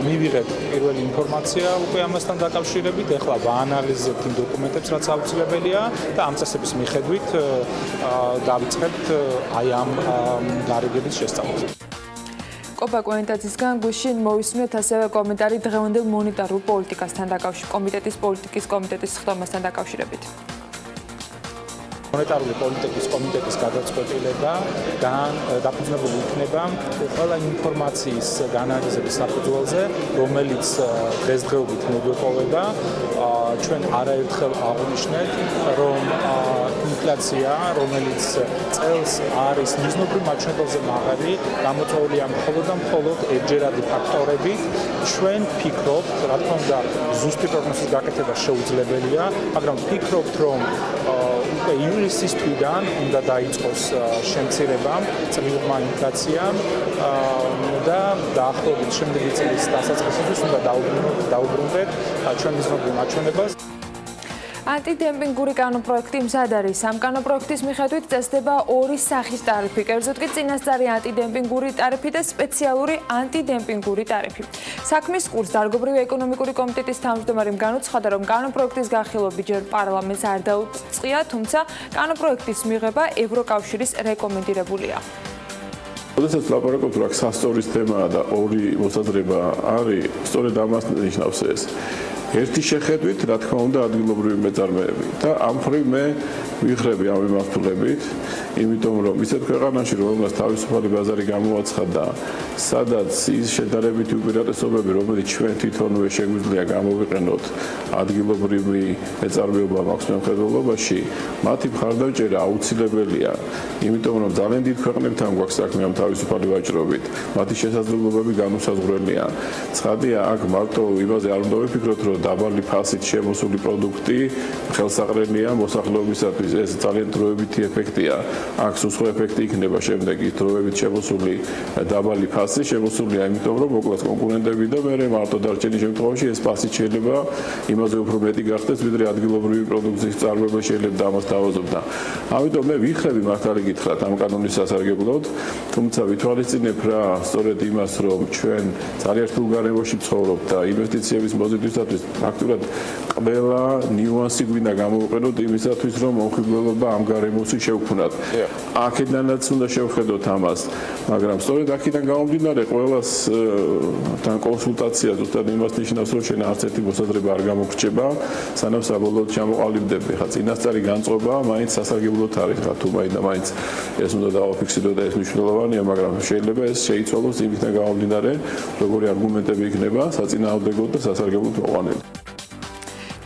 მივიღებთ პირველი ინფორმაცია უკვე ამასთან დაკავშირებით. ეხლა ვაანალიზებთ იმ დოკუმენტებს, რაც აუცილებელია და ამ წესების მიხედვით დავიწყებთ აი ამ გარიგების შესწავლას. კოპა გონეტაძისგან გუშინ მოვისმენთ ასევე კომენტარი დღევანდელ მონეტარულ პოლიტიკასთან დაკავშირებით, კომიტეტის პოლიტიკის კომიტეტის ხდომასთან დაკავშირებით. მონეტარული პოლიტიკის კომიტეტის გადაწყვეტილება დაფუძნებული იქნება ყველა ინფორმაციის გაანალიზების საფუძველზე, რომელიც დღესდღეობით მოგვეპოვება. ჩვენ არაერთხელ აღვნიშნეთ, რომ ინფლაცია, რომელიც წელს არის მიზნობრივ მაჩვენებელზე მაღალი, გამოწვეულია მხოლოდ და მხოლოდ ერთჯერადი ფაქტორებით. ჩვენ ვფიქრობთ, რა თქმა უნდა, ზუსტი პროგნოზის გაკეთება შეუძლებელია, მაგრამ ვფიქრობთ, რომ უკვე ივლისის თვიდან უნდა დაიწყოს შემცირება წლილმა ინფლაციამ და დაახლოებით შემდეგი წლის დასაწყისისთვის უნდა დაუბრუნდეთ ჩვენ მიზნობრივ მაჩვენებელს. ანტიდემპინგური კანონპროექტი მზად არის. ამ კანონპროექტის მიხედვით წესდება 2 სახის ტარიფი, კერძოდ კი წინასწარი ანტიდემპინგური ტარიფი და სპეციალური ანტიდემპინგური ტარიფი. საქმის კურსს დარგობრივი ეკონომიკური კომიტეტის თავმჯდომარემ განუცხადა, რომ კანონპროექტის განხილვები ჯერ პარლამენტს არ დაუწყია, თუმცა კანონპროექტის მიღება ევროკავშირის რეკომენდირებულია. როდესაც ლაპარაკობთ, რომ სასწორის თემაა და 2 მოსაზრება არის, სწორედ ამას ნიშნავს ეს. ერთი შეხედვით, რა თქმა უნდა, ადგილობრივი მეწარმეები და ამ მხრივ მე ვიხრები ამ მიმართულებით, იმიტომ რომ ისეთ ქვეყანაში, რომელსაც თავისუფალი ბაზარი გამოაცხადა, სადაც ის შედარებითი უპირატესობები, რომელიც ჩვენ თვითონვე შეგვიძლია გამოვიყენოთ ადგილობრივი მეწარმეობა მაქვს მხედველობაში, მათი მხარდაჭერა აუცილებელია, იმიტომ რომ ძალიან დიდ ქვეყნებთან გვაქვს საქმე ამ თავისუფალი ვაჭრობით, მათი შესაძლებლობები განუსაზღვრელია. ცხადია, აქ მარტო იმაზე არ უნდა ვიფიქროთ, რომ რომ დაბალი ფასით შემოსული პროდუქტი ხელსაყრელია მოსახლეობისათვის. ეს ძალიან დროებითი ეფექტია. აქვს უცხო ეფექტი იქნება შემდეგ ის დროებით შემოსული დაბალი ფასი შემოსულია, იმიტომ რომ მოკლედ კონკურენტები და მე მარტო დარჩენის შემთხვევაში ეს ფასი შეიძლება იმაზე უფრო მეტი გახდეს, ვიდრე ადგილობრივი პროდუქციის წარმოება შეიძლება ამას დავაზობდა. ამიტომ მე ვიხები მართალი გითხრათ ამ კანონის სასარგებლოდ, თუმცა ვითვალისწინებ რა სწორედ იმას, რომ ჩვენ ძალიან რთულ გარემოში ვცხოვრობ და ინვესტიციების მოზიდვისათვის ფაქტურად ყველა ნიუანსი გვინდა გამოვიყენოთ იმისათვის, რომ მომხიბლელობა ამ გარემოში შევქმნათ. აქედანაც უნდა შევხედოთ ამას, მაგრამ სწორედ აქედან გამომდინარე ყველას თან კონსულტაცია ზუსტად იმას ნიშნავს, რომ შენ არც ერთი მოსაზრება არ გამოგრჩება, სანამ საბოლოოდ ჩამოყალიბდები. ხა წინასწარი განწყობა მაინც სასარგებლოდ არის, ხა თუ მაინც ეს უნდა დავაფიქსიროთ და ეს მნიშვნელოვანია, მაგრამ შეიძლება ეს შეიცვალოს იმისგან გამომდინარე, როგორი არგუმენტები იქნება საწინააღმდეგოდ და სასარგებლოდ მოყვანილი.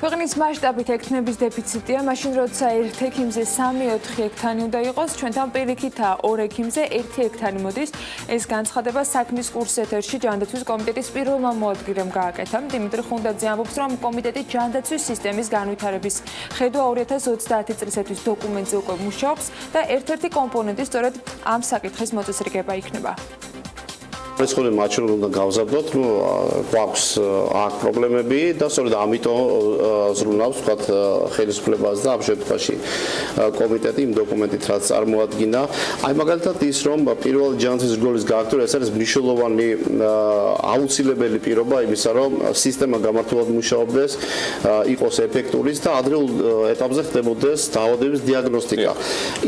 ქვეყნის მასშტაბით ექიმების დეფიციტია, მაშინ როცა ერთ ექიმზე 3-4 ექთანი უნდა იყოს, ჩვენთან პირიქითაა 2 ექიმზე 1 ექთანი მოდის. ეს განცხადება საქმის კურს ეთერში ჯანდაცვის კომიტეტის პირველმა მოადგილემ გააკეთა. დიმიტრი ხუნდაძე ამბობს, რომ კომიტეტი ჯანდაცვის სისტემის განვითარების ხედვა 2030 წლისათვის დოკუმენტზე უკვე მუშაობს და ერთ-ერთი კომპონენტი სწორედ ამ საკითხის მოწესრიგება იქნება. ეს მაჩვენებელს უნდა გავზარდოთ, რომ გვაქვს აქ პრობლემები და სწორედ ამიტომ ზრუნავს ვთქვათ ხელისუფლებას და ამ შემთხვევაში კომიტეტი იმ დოკუმენტით რაც წარმოადგინა. აი მაგალითად ის რომ პირველი ჯანდაცვის რგოლის გააქტიურება ეს არის მნიშვნელოვანი აუცილებელი პირობა იმისა, რომ სისტემა გამართულად მუშაობდეს, იყოს ეფექტური და ადრეულ ეტაპზე ხდებოდეს დაავადების დიაგნოსტიკა.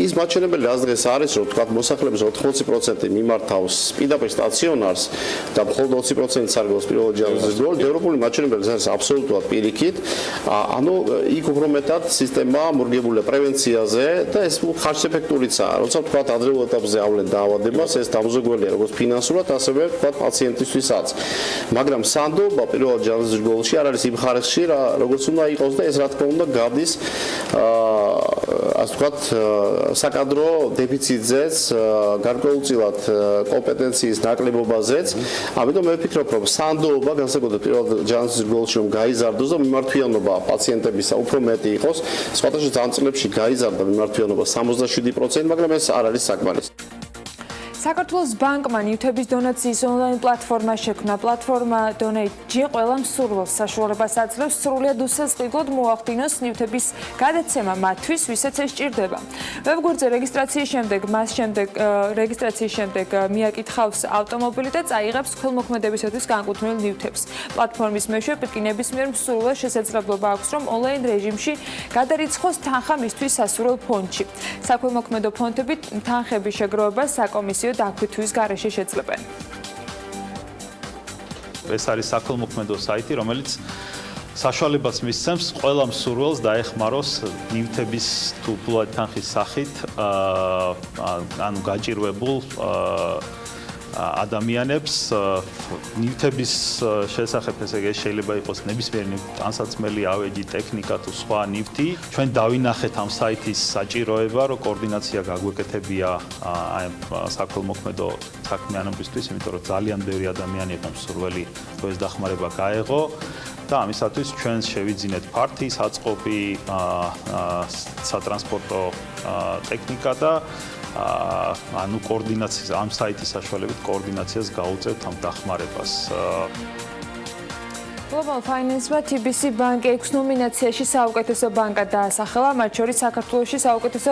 ის მაჩვენებელი რაც დღეს არის, რომ ვთქვათ მოსახლეობის 80% მიმართავს პირდაპირ სტაციონარს და მხოლოდ 20% სარგოს პირველი ჯანდაცვის რგოლი, ევროპული მაჩვენებელი არის აბსოლუტურად პირიქით. ანუ იქ უფრო მეტად სისტემა მორგებულია პრევენციაზე და ეს ხარჯეფექტურიცაა. როცა ვთქვათ ადრეულ ეტაპზე ავლენ დაავადებას, ეს დამზოგველია როგორც ფინანსურად, ასევე ვთქვათ პაციენტისთვისაც. მაგრამ სანდოობა პირველ ჯანდაცვის რგოლში არ არის იმ ხარისხში, როგორც უნდა იყოს და ეს რა თქმა უნდა გადის ასე ვთქვათ საკადრო დეფიციტზეც, გარკვეულწილად კომპეტენციის ნაკლებობაზეც. ამიტომ მე ვფიქრობ, რომ სანდოობა განსაკუთრებით პირველ ჯანდაცვის რგოლში რომ გაიზარდოს და მიმართვიანობა პაციენტებისა უფრო მეტი იყოს, სხვადასხვა ძალიან წლებში გაიზარდა მიმართვიანობა 67%, მაგრამ ეს არ არის საკმარისი. საქართველოს ბანკმა ნივთების დონაციის ონლაინ პლატფორმა შექმნა. პლატფორმა Donate-G ყველა მსურველს საშუალებას აძლევს სრულად უსასყიდლოდ მოახდინოს ნივთების გადაცემა მათთვის, ვისაც ეს სჭირდება. ვებგვერდზე რეგისტრაციის შემდეგ მიაკითხავს ავტომობილი და წაიღებს ხელმოქმედებისათვის განკუთვნილ ნივთებს. პლატფორმის მეშვე პიკინების მიერ მსურველს შესაძლებლობა აქვს, რომ ონლაინ რეჟიმში გადარიცხოს თანხა მისთვის სასურველ ფონდში. საქველმოქმედო ფონდები თანხების შეგროვებას საკომისიო დაქვეთვის გარეშე შეძლებენ. ეს არის საქველმოქმედო საიტი, რომელიც საშუალებას მისცემს ყველა მსურველს დაეხმაროს ნივთების თუ ფულადი თანხის სახით ანუ გაჭირვებულ ადამიანებს ნივთების შესახებ, ესე იგი შეიძლება იყოს ნებისმიერი ტანსაცმელი, ავეჯი, ტექნიკა თუ სხვა ნივთი. ჩვენ დავინახეთ ამ საიტის საჭიროება, რომ კოორდინაცია გაგვეკეთებია აი საქველმოქმედო საქმიანობისთვის, იმიტომ რომ ძალიან ბევრი ადამიანია მსურველი ეს დახმარება გაეღო და ამისათვის ჩვენ შევიძინეთ ფართი, საწყობი, სატრანსპორტო ტექნიკა და ანუ კოორდინაციის ამ საიტის საშუალებით კოორდინაციას გაუწევთ ამ დახმარებას. Global Finance-მა TBC ბანკი 6 ნომინაციაში საუკეთესო ბანკად დაასახელა, მათ შორის საქართველოში საუკეთესო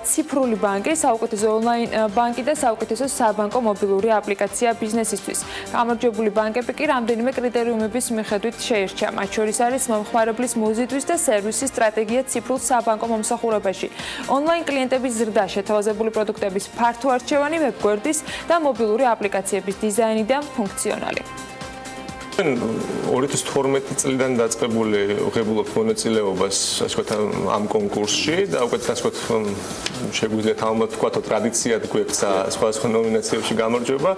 ციფრული ბანკი, საუკეთესო ონლაინ ბანკი და საუკეთესო საბანკო მობილური აპლიკაცია ბიზნესისთვის. გამარჯვებული ბანკები კი რამდენიმე კრიტერიუმების მიხედვით შეირჩა. მათ შორის არის მომხმარებლის მოზიდვის და სერვისის სტრატეგია ციფრულ საბანკო მომსახურებაში, ონლაინ კლიენტების ზრდა, შეთავაზებული პროდუქტების ფართო არჩევანი, ვებგვერდის და მობილური აპლიკაციების დიზაინი და ფუნქციონალი. 2012 წლიდან დაწყებული ვღებულობთ მონაწილეობას ასე ვთქვათ ამ კონკურსში და უკვე ასე ვთქვათ შეგვიძლია თამამად ტრადიციად გვექცა სხვადასხვა ნომინაციებში გამარჯვება.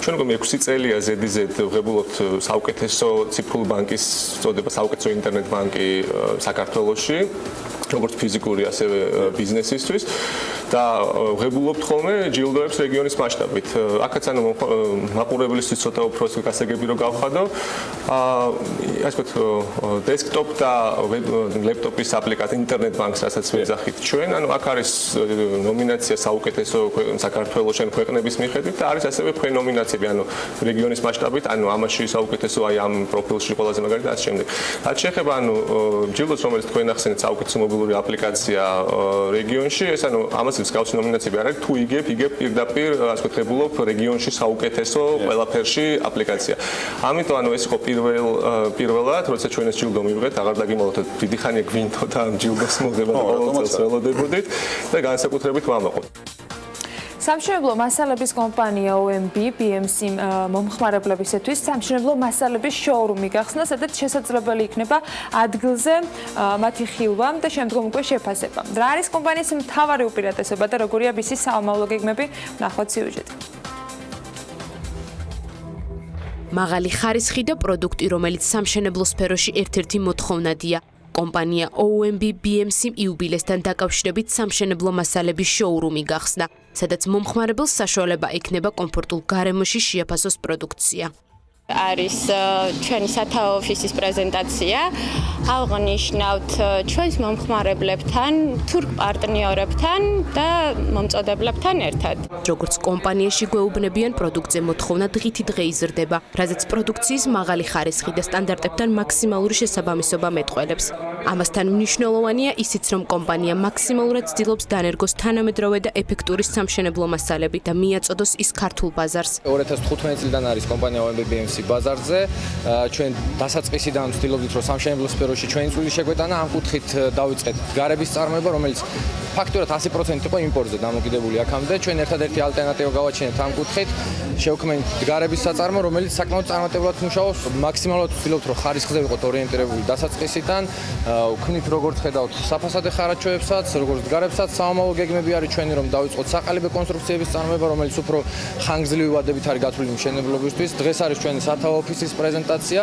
ჩვენ უკვე 6 წელია ზედიზედ ვღებულობთ საუკეთესო ციფრული ბანკის წოდება, საუკეთესო ინტერნეტ ბანკი საქართველოში. როგორც ფიზიკური, ასევე ბიზნესისთვის და ვღებულობთ ხოლმე ჯილდოებს რეგიონის მასშტაბით. აქაც ანუ მაყურებლისთვის ცოტა უფრო გასაგები რომ გავხადო. ასე ვთქვათ, დესკტოპ და ლეპტოპის აპლიკაცია ინტერნეტ ბანკს, რასაც ვეძახით ჩვენ. ანუ აქ არის ნომინაცია საუკეთესო საქართველოსთან ქვეყნების მიხედვით და არის ასევე თქვენ ნომინაციები, ანუ რეგიონის მასშტაბით, ანუ ამაში საუკეთესო აი ამ პროფილში ყველაზე მაგარი და ასე შემდეგ. რაც შეეხება ანუ ჯილდოს, რომელიც თქვენ ახსენეთ საუკეთესო მობილური აპლიკაცია რეგიონში, ეს ანუ ამას მსგავსი ნომინაციები არ არის, თუ იგებ პირდაპირ ასე ვთქვათ, ღებულობ რეგიონში საუკეთესო ყველაფერში აპლიკაცია. ამიტომ ანუ ეს იყო პირველად, როცა ჩვენ ეს ჯილდო მივიღეთ, აღარ დაგიმალოთ, დიდი ხანია გვინდო და ამ ჯილდოს მოგება და ყოველწელს ველოდებოდით და განსაკუთრებით ვამაყობთ. სამშენებლო მასალების კომპანია OMB BMC მომხმარებლებისათვის სამშენებლო მასალების შოურუმი გახსნა, სადაც შესაძლებელი იქნება ადგილზე მათი ხილვა და შემდგომ უკვე შეფასება. რა არის კომპანიის მთავარი უპირატესობა და როგორია მისი საომავლო გეგმები? ნახოთ სიუჟეტი. მაღალი ხარისხი და პროდუქტი, რომელიც სამშენებლო სფეროში ერთ-ერთი მოთხოვნადია. კომპანია OMB BMC იუბილესთან დაკავშირებით სამშენებლო მასალების შოურუმი გახსნა, სადაც მომხმარებელს საშუალება ექნება კომფორტულ გარემოში შეაფასოს პროდუქცია. არის ჩვენი სათაო ოფისის პრეზენტაცია. აღნიშნავთ ჩვენს მომხმარებლებთან, თურქ პარტნიორებთან და მომწოდებლებთან ერთად. როგორც კომპანიაში გვეუბნებიან, პროდუქტზე მოთხოვნა დღითი დღე იზრდება, რაზეც პროდუქციის მაღალი ხარისხი და სტანდარტებთან მაქსიმალური შესაბამისობა მეტყველებს. ამასთან მნიშვნელოვანია ისიც, რომ კომპანია მაქსიმალურად ცდილობს დანერგოს თანამედროვე და ეფექტური სამშენებლო მასალები და მიაწოდოს ის ქართულ ბაზარს. 2015 წლიდან არის კომპანია OMB BMC ბაზარზე. ჩვენ დასაწყისიდან ვცდილობდით, რომ სამშენებლო სფეროში ჩვენი წვლილი შეგვეტანა. ამ კუთხით დავიწყეთ გარების წარმოება, რომელიც ფაქტურად 100% იყო იმპორტზე დამოკიდებული აქამდე. ჩვენ ერთადერთი ალტერნატივა გავაჩინეთ ამ კუთხით. შევქმნით გარების საწარმო, რომელიც საკმაოდ წარმატებულად მუშაობს. მაქსიმალურად ვცდილობთ, რომ ხარისხზე ვიყოთ ორიენტირებული დასაწყისიდან. ვქმნით როგორც ხედავთ საფასადე ხარაჩოებსაც, როგორც გარებსაც. საომავლო გეგმები არის ჩვენი, რომ დავიწყოთ საყალიბე კონსტრუქციების წარმოება, რომელიც უფრო ხანგრძლივი ვადებით არის გათვლილი მშენებლობისთვის. დღეს არის ჩვენი სათაო ოფისის პრეზენტაცია.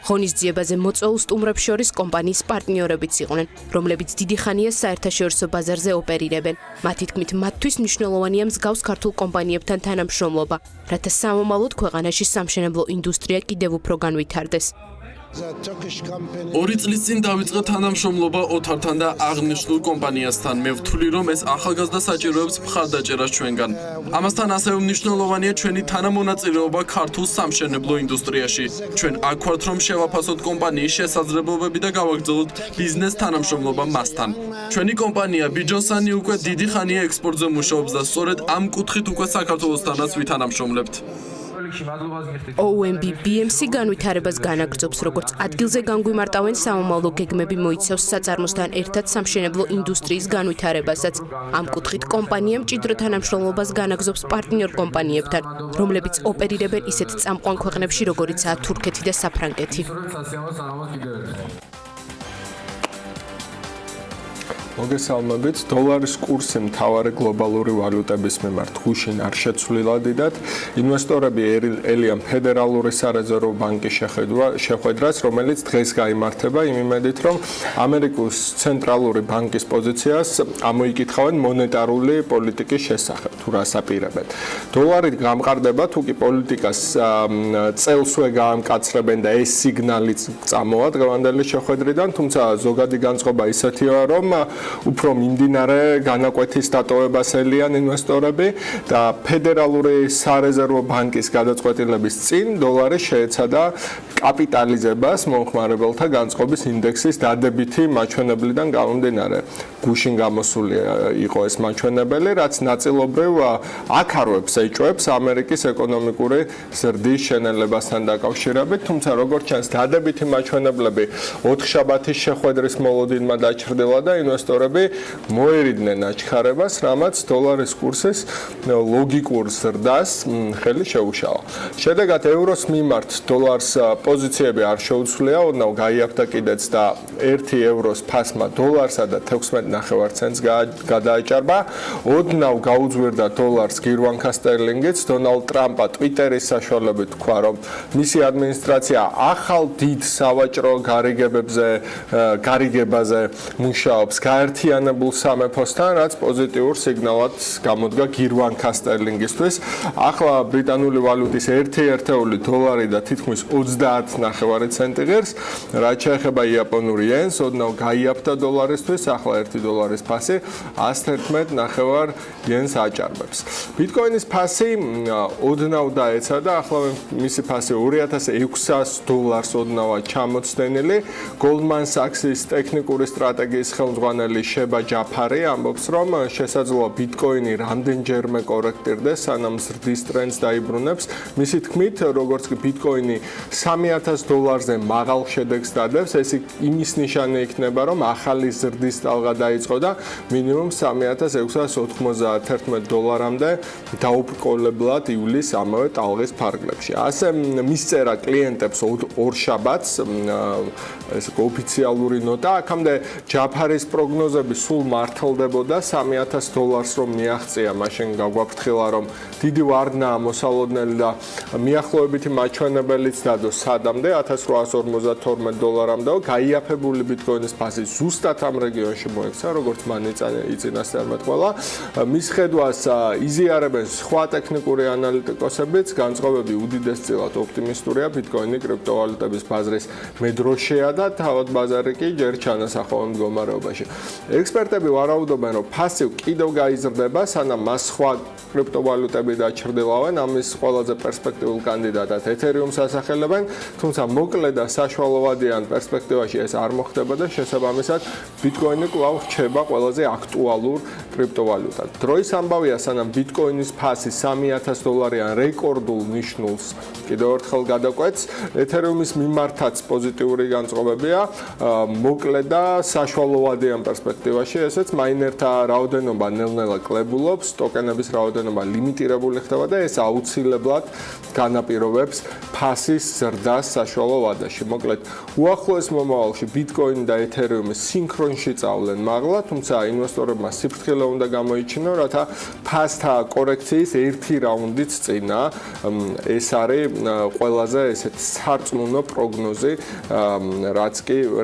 ღონისძიებაზე მოწვეულ სტუმრებს შორის კომპანიის პარტნიორებიც იყვნენ, რომლებიც დიდი ხანია საერთაშორისო ბაზარზე ოპერირებენ. მათი თქმით, მათთვის მნიშვნელოვანია მსგავს ქართულ კომპანიებთან თანამშრომლობა, რათა სამომავლოდ ქვეყანაში სამშენებლო ინდუსტრია კიდევ უფრო განვითარდეს. 2 წლის წინ დავიწყე თანამშრომლობა ოთართან და აღნიშნულ კომპანიასთან. მე ვთვლი, რომ ეს ახალგაზრდა საჭიროებს მხარდაჭერას ჩვენგან. ამასთან ასევე მნიშვნელოვანია ჩვენი თანამონაწილეობა ქართულ სამშენებლო ინდუსტრიაში. ჩვენ აქ ვართ, რომ შევაფასოთ კომპანიის შესაძლებლობები და გავაგრძელოთ ბიზნეს თანამშრომლობა მასთან. ჩვენი კომპანია ბიჯონსანი უკვე დიდი ხანია ექსპორტზე მუშაობს და სწორედ ამ კუთხით უკვე საქართველოსთანაც ვითანამშრომლებთ. OMB BMC განვითარებას განაგრძობს, როგორც ადგილზე განგვიმარტავენ საომავლო გეგმები მოიცავს საწარმოსთან ერთად სამშენებლო ინდუსტრიის განვითარებასაც. ამ კუთხით კომპანია მჭიდრო თანამშრომლობას განაგრძობს პარტნიორ კომპანიებთან, რომლებიც ოპერირებენ ისეთ წამყვან ქვეყნებში, როგორიცაა თურქეთი და საფრანგეთი. მოგესალმებით. დოლარის კურსი მთავარი გლობალური ვალუტების მიმართ გუშინ არ შეცვლილა დიდად. ინვესტორები ელიან ფედერალური სარეზერვო ბანკის შეხვედრას, რომელიც დღეს გაიმართება იმ იმედით, რომ ამერიკის ცენტრალური ბანკის პოზიციას ამოიკითხავენ მონეტარული პოლიტიკის შესახებ, თუ რას აპირებენ. დოლარი გამყარდება, თუ კი პოლიტიკას წელსვე გაამკაცრებენ და ეს სიგნალიც წამოვა დღევანდელი შეხვედრიდან, თუმცა ზოგადი განწყობა ისეთია, რომ უფრო მიმდინარე განაკვეთის დატოვებას ელიან ინვესტორები და ფედერალური სარეზერვო ბანკის გადაწყვეტილების წინ დოლარი შეეცადა კაპიტალიზებას მომხმარებელთა განწყობის ინდექსის დადებითი მაჩვენებლიდან გამომდინარე. გუშინ გამოსული იყო ეს მაჩვენებელი, რაც ნაწილობრივ აკარვებს ეჭვებს ამერიკის ეკონომიკური ზრდის შენელებასთან დაკავშირებით, თუმცა როგორც ჩანს დადებითი მაჩვენებლები 4 შაბათის შეხვედრის მოლოდინმა დაჩრდილა და ინვესტორები მოერიდნენ აჩქარებას, რამაც დოლარის კურსის ლოგიკურ ზრდას ხელი შეუშალა. შედეგად ევროს მიმართ დოლარს პოზიციები არ შეუცვლია, ოდნავ გაიაფთა კიდეც და 1 ევროს ფასმა დოლარსა და 16.9 ცენტს გადააჭარბა. ოდნავ გაუძვირდა დოლარს გირვანქა სტერლინგიც. დონალდ ტრამპა ტვიტერის საშუალებით თქვა, რომ მისი ადმინისტრაცია ახალ დიდ სავაჭრო გარიგებაზე მუშაობს. გაერთიანებულ სამეფოსთან, რაც პოზიტიურ სიგნალად გამოდგა გირვანქა სტერლინგისთვის. ახლა ბრიტანული ვალუტის 1 ერთეული დოლარი და თითქმის 30 ნახევარი ცენტი ღირს, რაც შეეხება იაპონური იენს, ოდნავ გაიაფთა დოლარისთვის, ახლა 1 დოლარის ფასი 111 ნახევარ იენს აჭარბებს. ბიტკოინის ფასი ოდნავ დაეცა და ახლა მისი ფასი $2600 ოდნავად ჩამოცდენილი. Goldman Sachs-ის ტექნიკური სტრატეგიის ხელმძღვანელი შეება ჯაფარი ამბობს, რომ შესაძლოა ბიტკოინი რამდენჯერმე კორექტირდეს, სანამ ზრდის ტრენდს დაიბრუნებს. მისი თქმით, როგორც კი ბიტკოინი $3000-ზე მაღალ შედეგს დადებს, ეს იმის ნიშანი იქნება, რომ ახალი ზრდის ტალღა დაიწყო და მინიმუმ $3691-მდე დაუბრკოლებლად ივლის ამავე ტალღის ფარგლებში. ასე მისწერა კლიენტებს ორ შაბათს ეს ოფიციალური ნოტა. აქამდე ჯაფარის პროგნოზები სულ მართლდებოდა $3000 რომ მიაღწია, მაშინ გაგვაფრთხილა, რომ დიდი ვარდნაა მოსალოდნელი და მიახლოებითი მაჩვენებელიც დადო სადამდე $1852-მდე. გაიაფებული ბიტკოინის ფასი ზუსტად ამ რეგიონში მოექცა, როგორც მან იწინასწარმეტყველა. მის ხედვას იზიარებენ სხვა ტექნიკური ანალიტიკოსებიც, განწყობები უდიდესწილად ოპტიმისტურია ბიტკოინი კრიპტოვალუტების ბაზრის მედროშეა და თავად ბაზარი კი ჯერ ჩანასახავენ მდგომარეობაში. ექსპერტები ვარაუდობენ, რომ ფასი კიდევ გაიზრდება, სანამ მას სხვა კრიპტოვალუტები დაჩრდილავენ. ამის ყველაზე პერსპექტიულ კანდიდატად ეთერიუმს ასახელებენ, თუმცა მოკლე და საშუალოვადიან პერსპექტივაში ეს არ მოხდება და შესაბამისად ბიტკოინი კვლავ რჩება ყველაზე აქტუალურ კრიპტოვალუტად. დროის ამბავია, სანამ ბიტკოინის ფასი $3000-იან რეკორდულ ნიშნულს კიდევ ერთხელ გადაკვეთს, ეთერიუმის მიმართაც პოზიტიური განწყობებია, მოკლე და საშუალოვადიან პერსპექტივაში, ესეც მაინერთა რაოდენობა ნელ-ნელა კლებულობს, ტოკენების რაოდენობა ლიმიტირებული ხდება და ეს აუცილებლად განაპირობებს ფასის ზრდას საშუალო ვადაში. მოკლედ, უახლოეს მომავალში ბიტკოინი და ეთერიუმი სინქრონში წავლენ მაღლა, თუმცა ინვესტორებმა სიფრთხილე უნდა გამოიჩინონ, რათა ფასთა კორექციის ერთი რაუნდიც წინა. ეს არის ყველაზე ესეთ სარწმუნო პროგნოზი,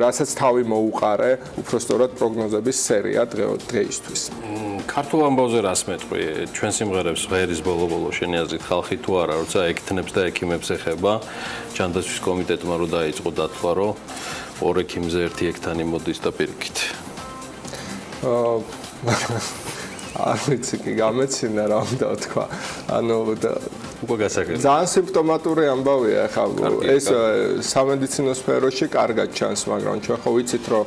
რასაც თავი მოუყარე უფრო სწორად პროგნოზების სერია დღეისთვის. ქართულ ამბავზე რას მეტყვი? ჩვენ სიმღერებს ღერის ბოლო-ბოლო შენი აზრით ხალხი თუ არა, როცა ექთნებს და ექიმებს ეხება, ჯანდაცვის კომიტეტმა რო დაიწყო დათვლა, რომ ორ ექიმზე ერთი ექთანი მოდის და პირიქით. არ ვიცი კი გამეცინა რა უნდა თქვა. ანუ უკვე გასაგებია. ძალიან სიმპტომატური ამბავია ხა ეს სამედიცინო სფეროში კარგად ჩანს, მაგრამ ჩვენ ხო ვიცით, რომ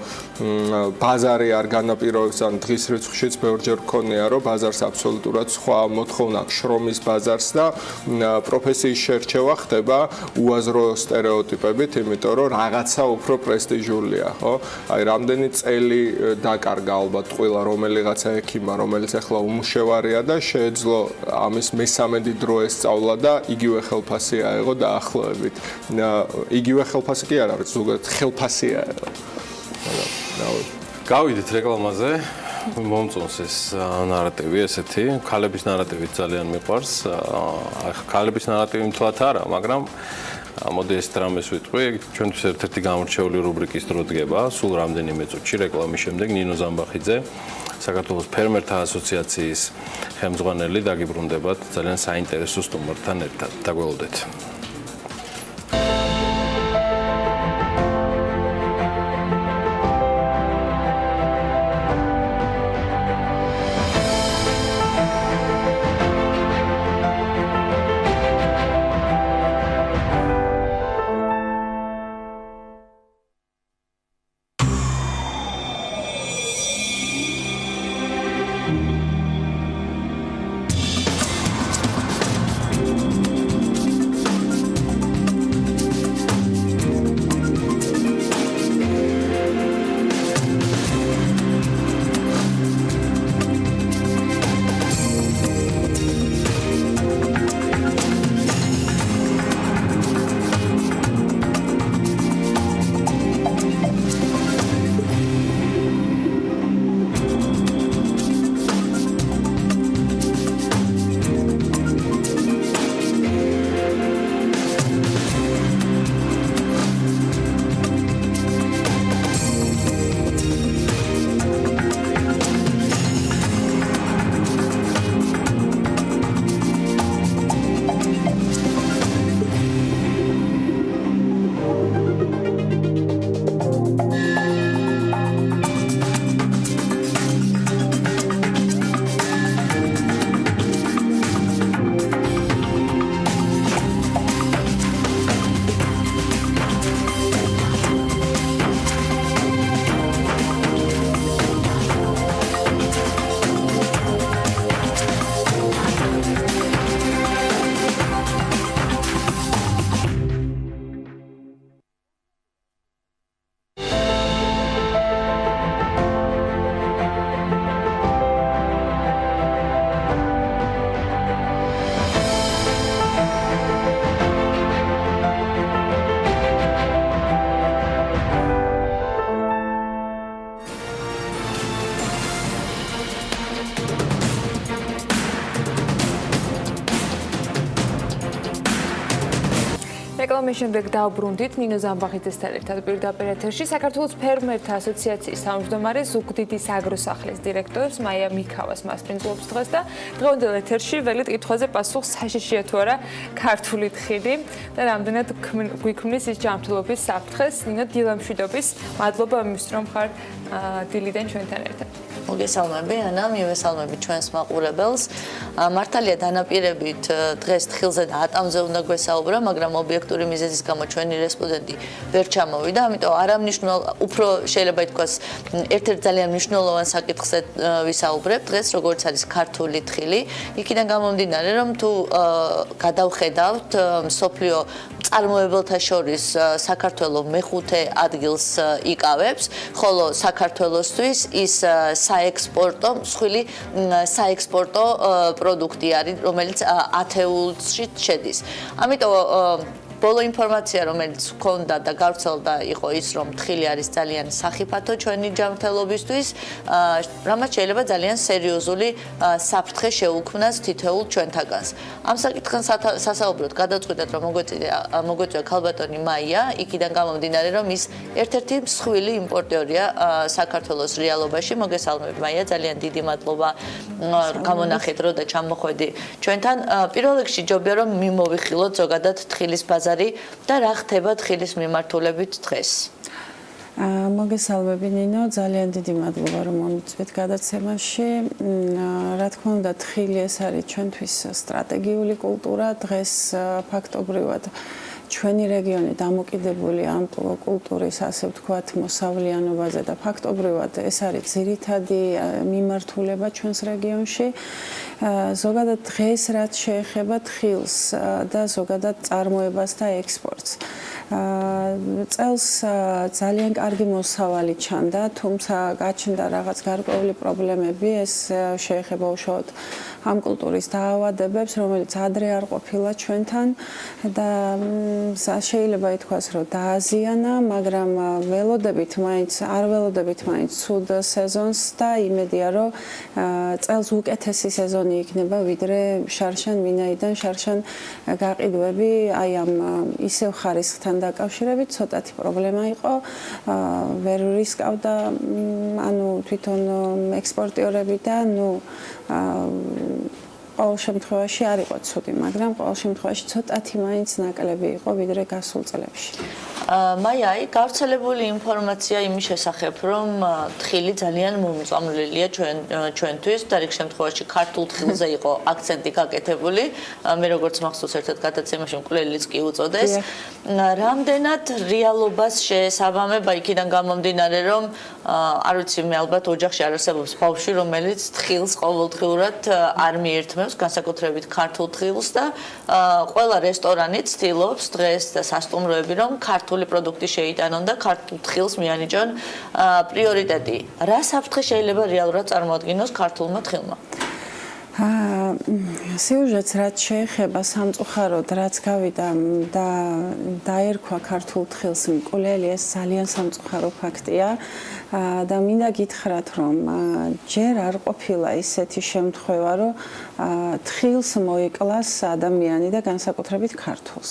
ბაზარი არ განაპირობებს, ან დღის რიცხვშიც ბევრჯერ გქონია, რომ ბაზარს აბსოლუტურად სხვა მოთხოვნა აქვს, შრომის ბაზარს და პროფესიის შერჩევა ხდება უაზრო სტერეოტიპებით, იმიტომ რომ რაღაცა უფრო პრესტიჟულია, ხო? აი რამდენი წელი დაკარგა ალბათ ყველა რომელიღაცა ექიმმა, რომელიც ახლა უმუშევარია და შეეძლო ამის მესამედი დრო ესწავლა და იგივე ხელფასი აეღო დაახლოებით. იგივე ხელფასი კი არ არის, ზოგადად ხელფასი აეღო. გავიდით რეკლამაზე. მომწონს ეს ნარატივი ესეთი. ქალების ნარატივი ძალიან მიყვარს. ქალების ნარატივი მთლად არა, მაგრამ მოდი ეს დრამეს ვიტყვი. ჩვენთვის ერთ-ერთი გამორჩეული რუბრიკის დრო დგება. სულ რამდენიმე წუთში რეკლამის შემდეგ ნინო ზამბახიძე, საქართველოს ფერმერთა ასოციაციის ხელმძღვანელი დაგიბრუნდებათ ძალიან საინტერესო სტუმართან ერთად. დაგველოდეთ. ამის შემდეგ დავბრუნდით ნინო ზამბაღიძესთან ერთად პირდაპირ ეთერში საქართველოს ფერმერთა ასოციაციის თავმჯდომარე ზუგდიდის აგროსახლის დირექტორს მაია მიქავას მასპინძლობს დღეს და დღევანდელ ეთერში ველით კითხვაზე პასუხს საშიშია თუ არა ქართული თხილი და რამდენად გვიქმნის ის ჯანმრთელობის საფრთხეს ნინო დილა მშვიდობის მადლობა იმისთვის რომ ხარ დილიდან ჩვენთან ერთად. მოგესალმები ანა, მივესალმები ჩვენს მაყურებელს. მართალია დანაპირებით დღეს თხილზე და ატამზე უნდა გვესაუბრა, მაგრამ ობიექტური მიზეზის გამო ჩვენი რესპონდენტი ვერ ჩამოვიდა, ამიტომ უფრო შეიძლება ითქვას ერთ-ერთ ძალიან მნიშვნელოვან საკითხზე ვისაუბრებ დღეს, როგორც არის ქართული თხილი. იქიდან გამომდინარე, რომ თუ გადავხედავთ მსოფლიო წარმოებელთა შორის საქართველოს მეხუთე ადგილს იკავებს, ხოლო საქართველოსთვის ის საექსპორტო, მსხვილი საექსპორტო პროდუქტი არის, რომელიც ათეულში შედის. ამიტომ ბოლო ინფორმაცია, რომელიც გვქონდა და გავრცელდა, იყო ის, რომ თხილი არის ძალიან სახიფათო ჩვენი ჯანმრთელობისთვის, რამაც შეიძლება ძალიან სერიოზული საფრთხე შეუქმნას თითოეულ ჩვენთაგანს. ამ საკითხთან სასაუბროდ გადავწყვიტეთ, რომ მოგვეწვია ქალბატონი მაია, იქიდან გამომდინარე, რომ ის ერთ-ერთი მსხვილი იმპორტიორია საქართველოს რეალობაში. მოგესალმებით მაია, ძალიან დიდი მადლობა გამონახეთ რო და ჩამოხვედი ჩვენთან. პირველ რიგში ჯობია რომ მიმოვიხილოთ ზოგადად თხილის ბაზარი და რა ხდება თხილის მიმართულებით დღეს. მოგესალმები ნინო, ძალიან დიდი მადლობა რომ მომიწვით გადაცემაში. რა თქმა უნდა, თხილი ეს არის ჩვენთვის სტრატეგიული კულტურა. დღეს ფაქტობრივად ჩვენი რეგიონი დამოკიდებული ამ კულტურის, ასე ვთქვათ, მოსავლიანობაზე და ფაქტობრივად ეს არის ძირითადი მიმართულება ჩვენს რეგიონში. ზოგადად დღეს რაც შეეხება თხილს და ზოგადად წარმოებას და ექსპორტს. წელს ძალიან კარგი მოსავალი ჩანდა, თუმცა გაჩნდა რაღაც გარკვეული პრობლემები, ეს შეეხება უშუალოდ ამ კულტურის დაავადებებს, რომელიც ადრე არ ყოფილა ჩვენთან და შეიძლება ითქვას, რომ დააზიანა, მაგრამ არ ველოდებით მაინც ცუდ სეზონს და იმედია, რომ წელს უკეთესი სეზონი იქნება, ვიდრე შარშან, ვინაიდან შარშან გაყიდვები აი ამ ისევ ხარისხთან დაკავშირებით ცოტათი პრობლემა იყო, ვერ რისკავდა ანუ თვითონ ექსპორტიორები და ყოველ შემთხვევაში არ იყო ცუდი, მაგრამ ყოველ შემთხვევაში ცოტათი მაინც ნაკლები იყო ვიდრე გასულ წლებში. მაია, გავრცელებული ინფორმაცია იმის შესახებ, რომ თხილი ძალიან მომწამლელია ჩვენთვის და რიგ შემთხვევაში ქართულ თხილზე იყო აქცენტი გაკეთებული. მე როგორც მახსოვს ერთად გადაცემაში მკვლელიც კი უწოდეს. რამდენად რეალობას შეესაბამება იქიდან გამომდინარე, რომ არ ვიცი, მე ალბათ ოჯახში არ არსებობს ბავშვი, რომელიც თხილს ყოველდღიურად არ მიერთმევს, განსაკუთრებით ქართულ თხილს და ყველა რესტორანი ცდილობს დღეს და სასტუმროები, რომ ქართული პროდუქტი შეიტანონ და ქართულ თხილს მიანიჭონ პრიორიტეტი. რა საფრთხე შეიძლება რეალურად წარმოადგინოს ქართულმა თხილმა? სიუჟეტს რაც შეეხება სამწუხაროდ, რაც გავიდა და დაერქვა ქართულ თხილს მკვლელი, ეს ძალიან სამწუხარო ფაქტია და მინდა გითხრათ, რომ ჯერ არ ყოფილა ისეთი შემთხვევა, რომ თხილს მოიკლას ადამიანი და განსაკუთრებით ქართულს.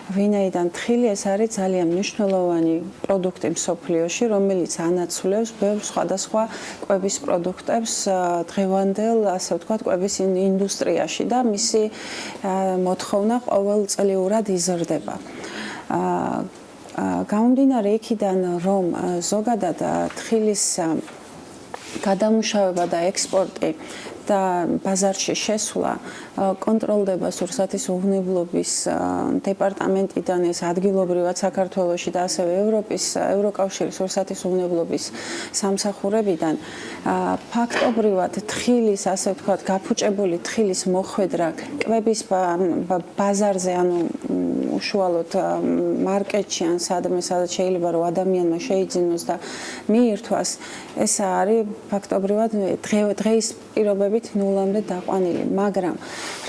ვინაიდან თხილი ეს არის ძალიან მნიშვნელოვანი პროდუქტი მსოფლიოში, რომელიც ანაცვლებს ბევრ სხვადასხვა კვების პროდუქტებს დღევანდელ, ასე ვთქვათ, კვების ინდუსტრიაში და მისი მოთხოვნა ყოველწლიურად იზრდება. გამომდინარე იქიდან, რომ ზოგადად თხილის გადამუშავება და ექსპორტი და ბაზარში შესვლა კონტროლდება სურსათის უღნებლობის დეპარტამენტიდან, ეს ადგილობრივად საქართველოში და ასევე ევროკავშირის სურსათის უღნებლობის სამსახურებიდან. ფაქტობრივად თხილის, ასე ვთქვათ, გაფუჭებული თხილის მოხვედრა კვების ბაზარზე, ანუ უშუალოდ მარკეტში ან სადაც შეიძლება რომ ადამიანმა შეიძინოს და მიირთვას, ეს არის ფაქტობრივად დღეის პირობებით ნულამდე დაყვანილი, მაგრამ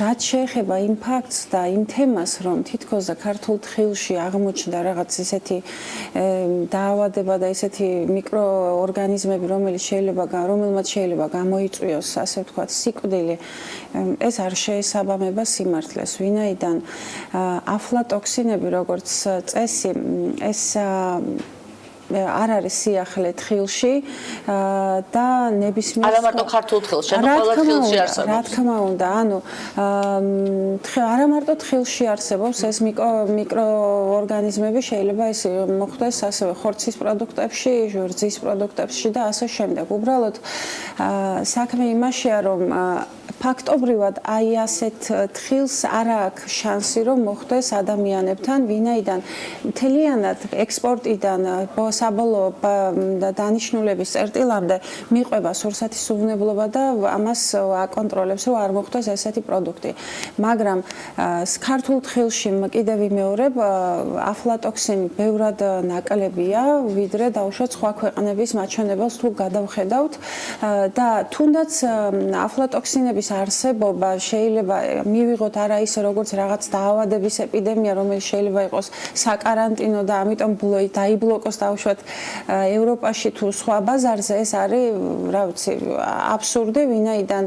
რაც შეეხება იმ ფაქტს და იმ თემას, რომ თითქოს და ქართულ თხილში აღმოჩნდა რაღაც ისეთი დაავადება და ისეთი მიკროორგანიზმები, რომელმაც შეიძლება გამოიწვიოს, ასე ვთქვათ, სიკვდილი, ეს არ შეესაბამება სიმართლეს, ვინაიდან აფლატოქსინები, როგორც წესი, ეს არ არის სიახლე თხილში და ნებისმიერ არა მარტო ქართულ თხილში, ანუ ყველა თხილში არსებობს. რა თქმა უნდა, ანუ არა მარტო თხილში არსებობს, ეს მიკროორგანიზმები შეიძლება ეს მოხდეს ასევე ხორცის პროდუქტებში, რძის პროდუქტებში და ასე შემდეგ. უბრალოდ საქმე იმაშია, რომ ფაქტობრივად აი ასეთ თხილს არ აქვს შანსი რომ მოხდეს ადამიანებთან, ვინაიდან მთლიანად ექსპორტიდან საბოლოო დანიშნულების წერტილამდე მიყვება სურსათის უვნებლობა და ამას აკონტროლებს, რომ არ მოხდეს ესეთი პროდუქტი. მაგრამ ქართულ თხილში კიდევ ვიმეორებ, აფლატოქსინი ბევრად ნაკლებია, ვიდრე დაუშვათ სხვა ქვეყნების მაჩვენებელს თუ გადავხედავთ და თუნდაც აფლატოქსინების არსებობა შეიძლება მივიღოთ არა ისე როგორც რაღაც დაავადების ეპიდემია, რომელიც შეიძლება იყოს საკარანტინო და ამიტომ დაიბლოკოს დაუშვათ ევროპაში თუ სხვა ბაზარზე, ეს არის, რა ვიცი, აბსურდი, ვინაიდან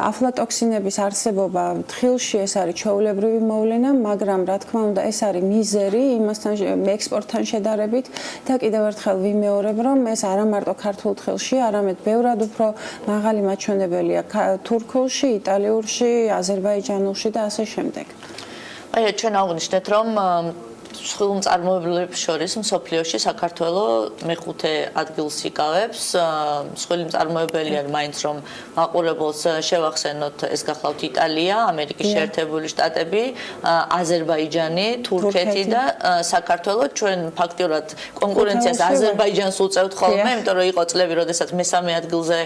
აფლატოქსინების არსებობა თხილში ეს არის ჩვეულებრივი მოვლენა, მაგრამ რა თქმა უნდა ეს არის მიზერი იმასთან ექსპორტთან შედარებით და კიდევ ერთხელ ვიმეორებ, რომ ეს არა მარტო ქართულ თხილში, არამედ ბევრად უფრო მაღალი მაჩვენებელია თურქულში, იტალიურში, აზერბაიჯანულში და ასე შემდეგ. აი, ჩვენ აღვნიშნეთ, რომ მსხვილმწარმოებლებს შორის მსოფლიოში საქართველოს მეხუთე ადგილს იკავებს. მსხვილი მწარმოებელი არის მაინც რომ მაყურებელს შევახსენოთ, ეს გახლავთ იტალია, ამერიკის შეერთებული შტატები, აზერბაიჯანი, თურქეთი და საქართველოს. ჩვენ ფაქტიურად კონკურენციას აზერბაიჯანს უწევთ ხოლმე, იმიტომ რომ იყო წლები, როდესაც მესამე ადგილზე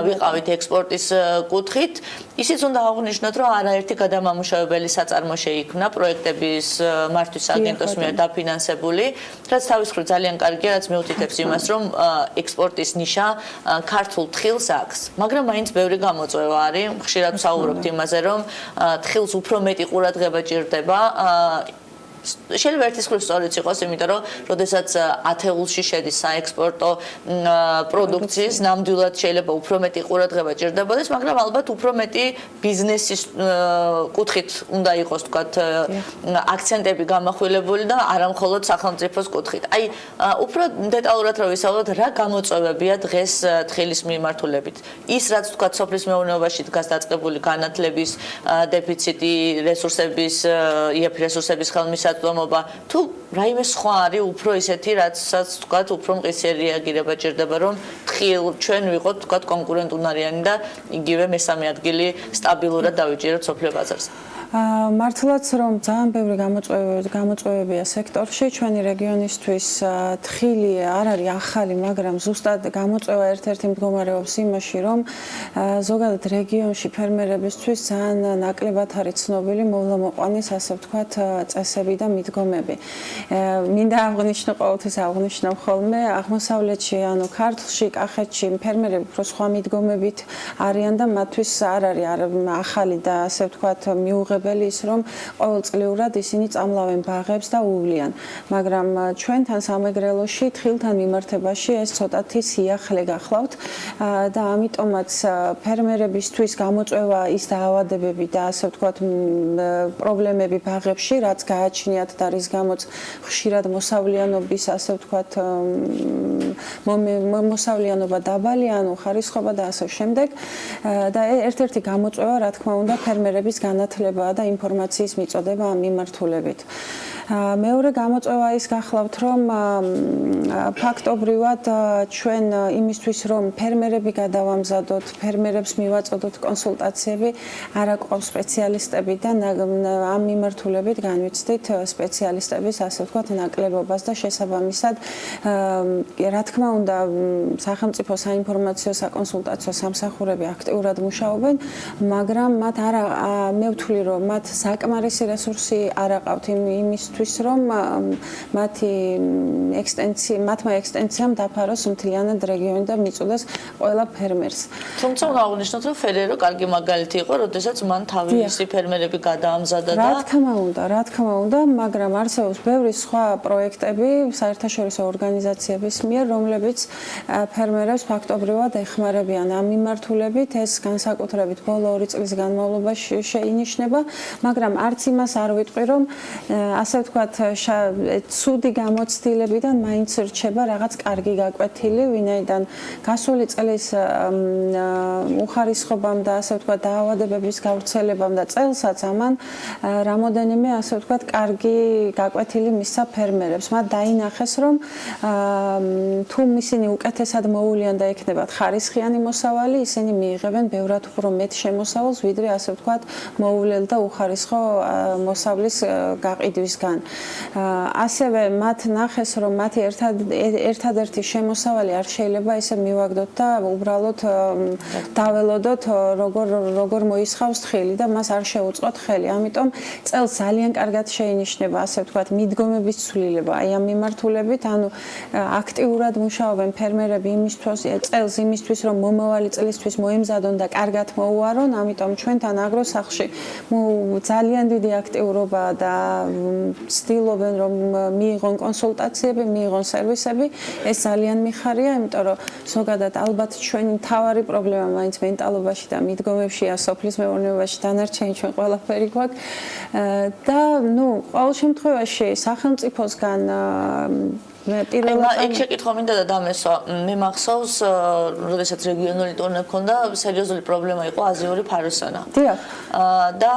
ვიყავით ექსპორტის კუთხით. ისიც უნდა აღვნიშნოთ, რომ არაერთი გადამამუშავებელი საწარმო შეიქმნა პროექტების მართვის აგენტოს მიერ დაფინანსებული, რაც თავის მხრივ ძალიან კარგია, რაც მიუთითებს იმას, რომ ექსპორტის ნიშა ქართულ თხილს აქვს. მაგრამ მაინც ბევრი გამოწვევა არის. ხშირად ვსაუბრობთ იმაზე, რომ თხილს უფრო მეტი ყურადღება ჭირდება. შეიძლება ერთის მხრივ სწორიც იყოს, იმიტომ რომ როდესაც ათეულში შედის საექსპორტო პროდუქციის, ნამდვილად შეიძლება უფრო მეტი ყურადღება ჭირდებოდეს, მაგრამ ალბათ უფრო მეტი ბიზნესის კუთხით უნდა იყოს, თქვათ, აქცენტები გამახვილებული და არა მხოლოდ სახელმწიფოს კუთხით. აი, უფრო დეტალურად რა ვისაუბროთ, რა გამოწვევებია დღეს თხილის მიმართულებით. ის, რაც თქვათ, სოფლის მეურნეობაში დგას დაწყებული განათლების დეფიციტი, რესურსების რესურსების ხელმისაწვდომობა, თუ რაიმე სხვა არის უფრო ისეთი, რაცაც თქვათ, უფრო მყისიერი რეაგირება ჭირდება, რომ ჩვენ ვიყოთ, თქვათ, კონკურენტუნარიანი და იგივე მესამე ადგილი სტაბილურად დავიჭიროთ სოფლიო ბაზარზე. მართლაც რომ ძალიან ბევრი გამოწვევებია სექტორში, ჩვენი რეგიონისთვის თხილი არ არის ახალი, მაგრამ ზუსტად გამოწვევა ერთ-ერთი მდგომარეობს იმაში, რომ ზოგადად რეგიონში ფერმერებისთვის ძალიან ნაკლებად არის ცნობილი მოვლა-მოყვანის, ასე ვთქვათ, წესები და მიდგომები. მინდა აღვნიშნო, ყოველთვის აღვნიშნავ ხოლმე, აღმოსავლეთში, ანუ ქართლში, კახეთში ფერმერები უფრო სხვა მიდგომებით არიან და მათთვის არ არის ახალი და ასე ვთქვათ, მიუღებელი ის რომ ყოველწლიურად ისინი წამლავენ ბაღებს და უვლიან, მაგრამ ჩვენთან სამეგრელოში თხილთან მიმართებაში ეს ცოტათი სიახლე გახლავთ და ამიტომაც ფერმერებისთვის გამოწვევა ის დაავადებები და ასე ვთქვათ პრობლემები ბაღებში, რაც გააჩნიათ და რის გამოც ხშირად მოსავლიანობის ასე ვთქვათ მოსავლიანობა დაბალი, ანუ ხარისხობა და ასე შემდეგ და ერთ-ერთი გამოწვევა რა თქმა უნდა ფერმერების განათლება და ინფორმაციის მიწოდება ამ მიმართულებით. მეორე გამოწვევა ის გახლავთ, რომ ფაქტობრივად ჩვენ იმისთვის, რომ ფერმერები გადავამზადოთ, ფერმერებს მივაწოდოთ კონსულტაციები, არ აყავს სპეციალისტები და ამ მიმართულებით განვიცდით სპეციალისტების, ასე ვთქვათ, ნაკლებობას და შესაბამისად, რა თქმა უნდა, სახელმწიფო საინფორმაციო საკონსულტაციო სამსახურები აქტიურად მუშაობენ, მაგრამ მათ მე ვთვლი, რომ მათ საკმარისი რესურსი არ აყავთ იმისთვის, იმისთვის, რომ მათმა ექსტენციამ დაფაროს მთლიანად რეგიონი და მიწოდეს ყველა ფერმერს. თუმცა უნდა აღნიშნოთ, რომ ფერერო კარგი მაგალითი იყო, როდესაც მან თავისი ფერმერები გადაამზადა და რა თქმა უნდა, მაგრამ არსებობს ბევრი სხვა პროექტები საერთაშორისო ორგანიზაციების მიერ, რომლებიც ფერმერებს ფაქტობრივად ეხმარებიან. ამ მიმართულებით ეს განსაკუთრებით ბოლო 2 წლის განმავლობაში შეინიშნება, მაგრამ არც იმას არ ვიტყვი, რომ ასე ვთქვათ, ცუდი გამოცდილებიდან მაინც რჩება რაღაც კარგი გაკვეთილი, ვინაიდან გასული წლის უხარისხობამ და ასე ვთქვათ, დაავადებების გავრცელებამ და წელსაც ამან რამოდენიმე ასე ვთქვათ, კარგი გაკვეთილი მისცა ფერმერებს. მათ დაინახეს, რომ თუ ისინი უკეთესად მოულიან და ექნებათ ხარისხიანი მოსავალი, ისინი მიიღებენ ბევრად უფრო მეტ შემოსავალს, ვიდრე ასე ვთქვათ, მოულელ და უხარისხო მოსავლის გაყიდვისგან. ასევე მათ ნახეს, რომ მათი ერთადერთი შემოსავალი არ შეიძლება ესე მივაგდოთ და უბრალოდ დაველოდოთ, როგორ მოისხავს თხილი და მას არ შეუწყოთ ხელი. ამიტომ წელს ძალიან კარგად შეინიშნება, ასე ვთქვათ, მიდგომების ცვლილება. აი ამ მიმართულებით, ანუ აქტიურად მუშაობენ ფერმერები წელს იმისთვის, რომ მომავალი წლისთვის მოემზადონ და კარგად მოუარონ, ამიტომ ჩვენთან აგროსახლში ძალიან დიდი აქტიურობა და ცდილობენ, რომ მიიღონ კონსულტაციები, მიიღონ სერვისები. ეს ძალიან მიხარია, იმიტომ რომ ზოგადად ალბათ ჩვენი მთავარი პრობლემა მაინც მენტალობაში და მიდგომებშია, სოფლის მეურნეობაში დანარჩენი ჩვენ ყველაფერი გვაქვს. და ყოველ შემთხვევაში სახელმწიფოსგან იქ შეკითხვა მინდა და დამესვა. მე მახსოვს, როდესაც რეგიონული ტურნე მქონდა, სერიოზული პრობლემა იყო აზიური ფაროსანა. და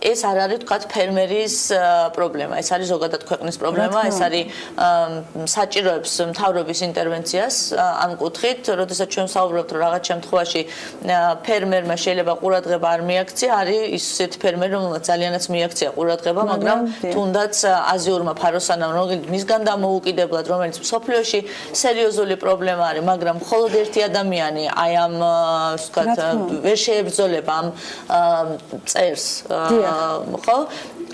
ეს არ არის თქვათ ფერმერის პრობლემა, ეს არის ზოგადად ქვეყნის პრობლემა, ეს არის საჭიროებს მთავრობის ინტერვენციას ამ კუთხით, როდესაც ჩვენ ვსაუბრობთ, რომ რაღაც შემთხვევაში ფერმერმა შეიძლება ყურადღება არ მიაქცია, არის ისეთი ფერმერი, რომელმაც ძალიანაც მიაქცია ყურადღება, მაგრამ თუნდაც აზიურმა ფაროსანამ მისგან დამოუკიდებელ რომელიც მსოფლიოში სერიოზული პრობლემა არის, მაგრამ მხოლოდ ერთი ადამიანი აი ამ ვთქვათ ვერ შეებრძოლება ამ წერს, ხო?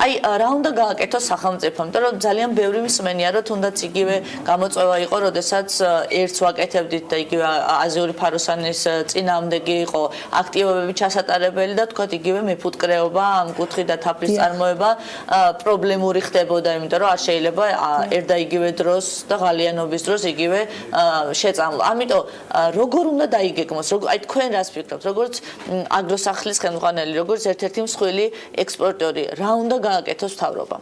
აი რა უნდა გააკეთოს სახელმწიფომ, იმიტომ რომ ძალიან ბევრი მსმენია, რომ თუნდაც იგივე გამოწვევა იყო, როდესაც ერთს ვაკეთებდით და იგივე აზიური ფაროსანის წინააღმდეგი იყო აქტივობები ჩასატარებელი და თქვათ იგივე მეფუტკრეობა ამ კუთხით და თაფლის წარმოება პრობლემური ხდებოდა, იმიტომ რომ არ შეიძლება ერთ და იგივე დროს და ღალიანობის დროს იგივე შეწამლა. ამიტომ როგორ უნდა დაიგეგმოს, აი თქვენ რას ფიქრობთ, როგორც აგროსახლის ხელმძღვანელი, როგორც ერთ-ერთი მსხვილი ექსპორტიორი, რა უნდა გააკეთოს მთავრობა?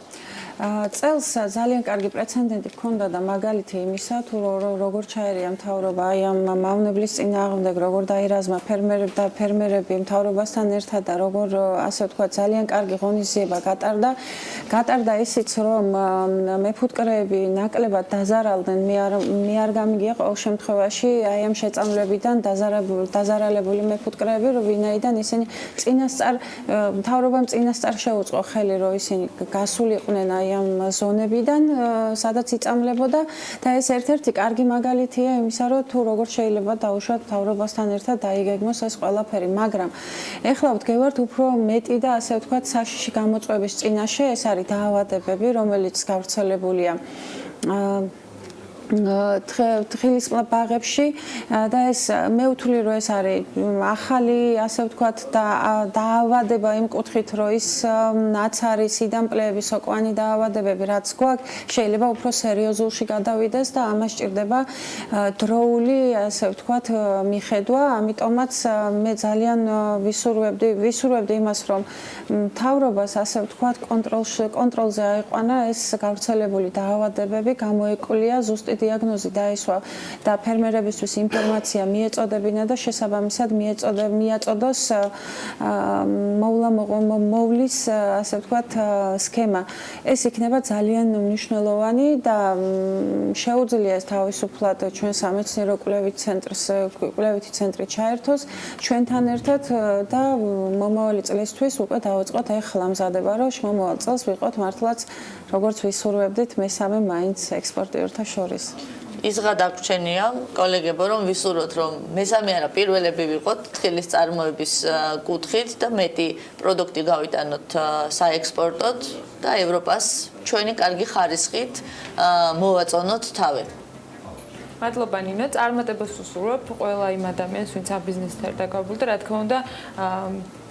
წელს ძალიან კარგი პრეცედენტი ჰქონდა და მაგალითი იმისა, თუ როგორ ჩაერია მთავრობა აი ამ მავნებლის წინააღმდეგ, როგორ დაირაზმა ფერმერები მთავრობასთან ერთად და როგორ ასე ვთქვათ, ძალიან კარგი ღონისძიება გატარდა ისიც, რომ მეფუტკრეები ნაკლებად დაზარალდნენ, მე არ გამიგია ყოველ შემთხვევაში აი ამ შეწამლებიდან დაზარალებული მეფუტკრეები, ვინაიდან ისინი მთავრობამ წინასწარ შეუწყო ხელი, რომ ისინი გასულიყვნენ აი ამ ზონებიდან, სადაც იწამლებოდა და ეს ერთ-ერთი კარგი მაგალითია იმისა, რომ თუ როგორ შეიძლება დაუშვათ მთავრობასთან ერთად დაიგეგმოს ეს ყველაფერი, მაგრამ ეხლა ვდგევართ უფრო მეტი და ასე ვთქვათ საშიში გამოწვევების წინაშე, ეს არის დაავადებები, რომელიც გავრცელებულია თხილის ბაღებში და ეს მე ვთვლი, რომ ეს არის ახალი, ასე ვთქვათ, დაავადება იმ კუთხით, რომ ის ნაცარი სიდამპლეები, სოკვანი დაავადებები, რაც გვაქვს, შეიძლება უფრო სერიოზულში გადავიდეს და ამას სჭირდება დროული, ასე ვთქვათ, მიხედვა, ამიტომაც მე ძალიან ვისურვებდი იმას, რომ მთავრობას, ასე ვთქვათ, კონტროლზე აიყვანა ეს გავრცელებული დაავადებები, გამოეკვლია ზუსტი დიაგნოზი დაისვა და ფერმერებისთვის ინფორმაცია მიეწოდებინა და შესაბამისად მიაწოდოს მოვლის, ასე ვთქვათ, სქემა. ეს იქნება ძალიან მნიშვნელოვანი და შეუძლია ეს თავისუფლად ჩვენ სამეცნიერო კვლევითი ცენტრი ჩაერთოს ჩვენთან ერთად და მომავალი წლისთვის უკვე დავიწყოთ ეხლა მზადება, რომ მომავალ წელს ვიყოთ მართლაც როგორც ვისურვებდით მესამე მაინც ექსპორტიორთა შორის. ისღა დაგვრჩენია კოლეგებო რომ ვისურვოთ რომ მესამე არა პირველები ვიყოთ თხილის წარმოების კუთხით და მეტი პროდუქტი გავიტანოთ საექსპორტოდ და ევროპას ჩვენი კარგი ხარისხით მოვაწონოთ თავი. მადლობა ნინო, წარმატებას ვუსურვებ ყველა იმ ადამიანს, ვინც ამ ბიზნესთან დაკავებული და რა თქმა უნდა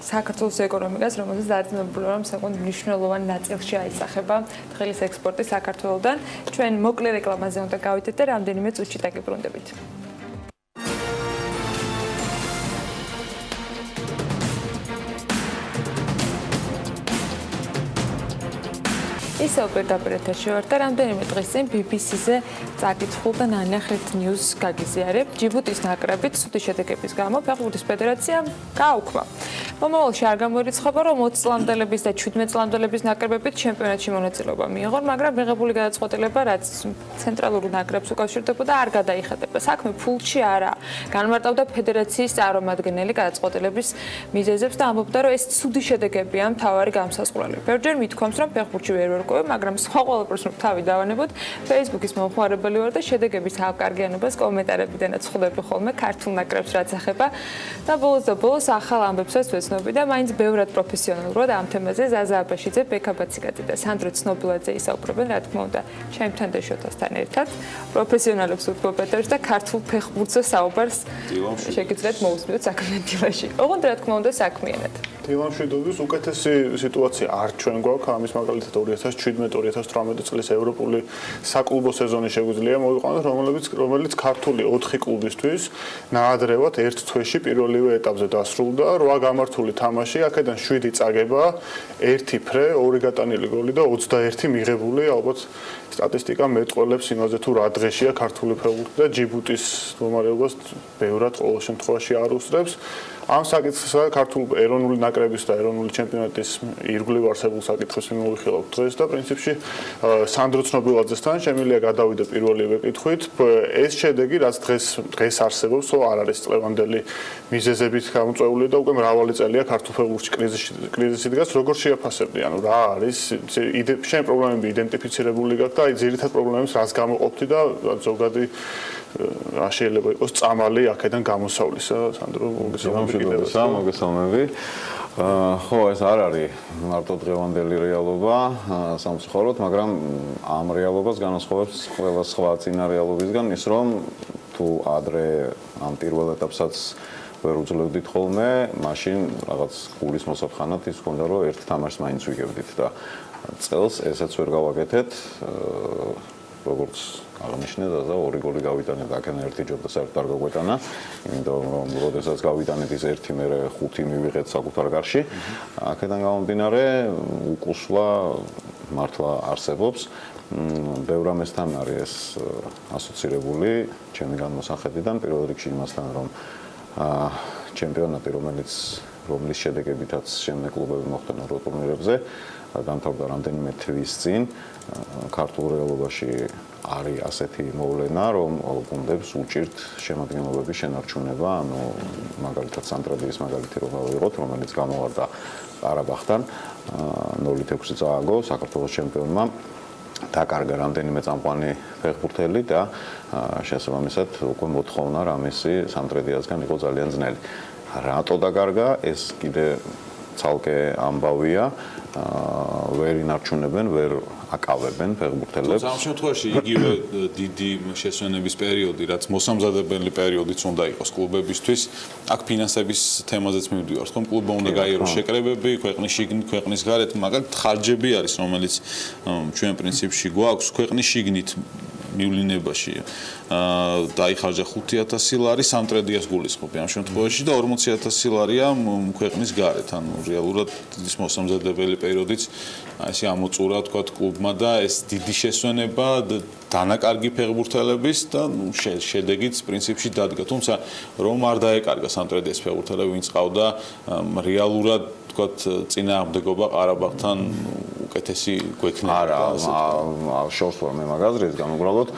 საქართველოს ეკონომიკას, რომელზეც დარწმუნებული ვარ, საკმაოდ მნიშვნელოვანი ნაწილში აისახება თხილის ექსპორტი საქართველოდან. ჩვენ მოკლე რეკლამაზე უნდა გავიდეთ და რამდენიმე წუთში დაგიბრუნდებით. ისევ პირდაპირ ეთერში ვარ და რამდენიმე დღის წინ BBC-ზე წაკითხულ და ნანახეთ news გაგიზიარებ. ჯიბუტის ნაკრებით ცუდი შედეგების გამო ფეხბურთის ფედერაციამ გააუქმა. მომავალში არ გამოირიცხება, რომ 20 წლამდელების და 17 წლამდელების ნაკრებებით ჩემპიონატში მონაწილეობა მიიღონ, მაგრამ მიღებული გადაწყვეტილება, რაც ცენტრალურ ნაკრებს უკავშირდებოდა, არ გადაიხადება. საქმე ფულში არა. განმარტავდა ფედერაციის წარმომადგენელი გადაწყვეტილების მიზეზებს და ამბობდა, რომ ეს ცუდი შედეგებია მთავარი გამსაზღვრელი. ბევრჯერ მithქვამს, რომ ფეხბურთში ვერ მაგრამ სხვა ყველაფერს რომ თავი დავანებოთ, Facebook-ის მომხმარებელი ვარ და შედეგების ავკარგიანობას კომენტარებიდანაც ხვდები ხოლმე ქართულ ნაკრებს რაც ახება და ბოლოს ახალ ამბებსაც ვეცნობი და მაინც ბევრად პროფესიონალურად ამ თემაზე ზაზა აბაშიძე, ბექა ბაციკაძე და სანდრო ცნობილაძე ისაუბრებენ, რა თქმა უნდა, ჩემთან და შოთასთან ერთად. პროფესიონალებს ვუთქვობ ეთერში და ქართულ ფეხბურთზე საუბარს შეგიძლიათ მოусმინოთ საქმიან დილაში. ოღონდ რა თქმა უნდა საქმიანად. დილამშვიდობის უკეთესი სიტუაცია არ ჩვენ გვაქვს ამის მაგალითად 2017-2018 წლის ევროპული საკლუბო სეზონი შეგვიძლია მოვიყვანოთ, რომელიც ქართული 4 კლუბისთვის ნაადრევად ერთ თვეში პირველივე ეტაპზე დასრულდა. 8 გამართული თამაში, აქედან 7 წაგება, 1 ფრე, 2 გატანილი გოლი და 21 მიღებული, ალბათ სტატისტიკა მეტყველებს იმაზე თუ რა დღეშია ქართული ფეხბურთი და ჯიბუტის მდგომარეობას ბევრად ყოველ შემთხვევაში არ უსწრებს. ამ საკითხს ქართულ ეროვნული ნაკრების და ეროვნული ჩემპიონატის ირგვლივ არსებულ საკითხებს მოვიხილავთ დღეს და პრინციპში სანდრო ცნობილაძესთან შემიძლია გადავიდე პირველივე კითხვით. ეს შედეგი, რაც დღეს არსებობს, არ არის წლევანდელი მიზეზებით გამოწვეული და უკვე მრავალი წელია ქართულ ფეხბურთში კრიზისი დგას. როგორ შეაფასებდი? ანუ რა არის შენ პრობლემები იდენტიფიცირებული გაქვს და აი ძირითად პრობლემებს რას გამოყოფთი და ზოგადი რა შეიძლება იყოს წამალი აქედან გამოსავლისა, სანდრო მოგესალმები. ხო, ეს არ არის მარტო დღევანდელი რეალობა სამწუხაროდ, მაგრამ ამ რეალობას განასხვავებს ყველა სხვა წინა რეალობისგან ის, რომ თუ ადრე ამ პირველ ეტაპსაც ვერ უძლევდით ხოლმე, მაშინ რაღაც გულის მოსაფხანად ის ჰქონდა, რომ ერთ თამაშს მაინც ვიგებდით და წელს ესეც ვერ გავაკეთეთ. როგორც აღნიშნე და 2 გოლი გავიტანეთ, აქედან 1 ჯობდა საერთოდ არ გაგვეტანა, იმიტომ რომ როდესაც გავიტანეთ ის 1 მერე 5 მივიღეთ საკუთარ გარში. აქედან გამომდინარე, უკუსვლა მართლა არსებობს. ბევრ ამასთან არის ეს ასოცირებული ჩემი განმოსახედიდან, პირველ რიგში იმასთან, რომ ჩემპიონატი, რომლის შედეგებითაც შემდეგ კლუბები მოხვდნენ ევროპულ ტურნირებზე, დამთავრდა რამდენიმე თვის წინ. ქართულ რეალობაში არის ასეთი მოვლენა, რომ გუნდებს უჭირთ შემადგენლობების შენარჩუნება, ანუ მაგალითად სამტრედიის მაგალითი რომ გავიღოთ, რომელიც გამოვარდა ყარაბაღთან 0-6 წააგო საქართველოს ჩემპიონმა. დაკარგა რამდენიმე წამყვანი ფეხბურთელი და შესაბამისად უკვე მოთხოვნა რამესი სამტრედიასგან იყო ძალიან ძნელი. რატო დაკარგა? ეს კიდე ცალკე ამბავია, ვერ ინარჩუნებენ, ვერ აკავებენ ფეხბურთელებს. ამ შემთხვევაში იგივე დიდი შესვენების პერიოდი, რაც მოსამზადებელი პერიოდიც უნდა იყოს კლუბებისთვის, აქ ფინანსების თემაზეც მივდივართ, ხომ კლუბმა უნდა გაიაროს შეკრებები, ქვეყნის შიგნით, ქვეყნის გარეთ, მაგალითად ხარჯები არის, რომელიც ჩვენ პრინციპში გვაქვს ქვეყნის შიგნით მივლინებაში დაიხარჯა 5000 ლარი სამტრედიას გულისხმობ ამ შემთხვევაში და 40000 ლარია ქვეყნის გარეთ. ანუ რეალურად ის მოსამზადებელი პერიოდიც ესე ამოწურა თქვა კლუბმა და ეს დიდი შესვენება დანაკარგი ფეხბურთელების და შედეგიც პრინციპში დადგა. თუმცა რომ არ დაეკარგა სამტრედიას ფეხბურთელები, ვინც ყავდა რეალურად თქვათ წინააღმდეგობა ყარაბაღთან უკეთესი გვექნება. არა, შორს ვარ მე მაგაზრით, განუბრალოდ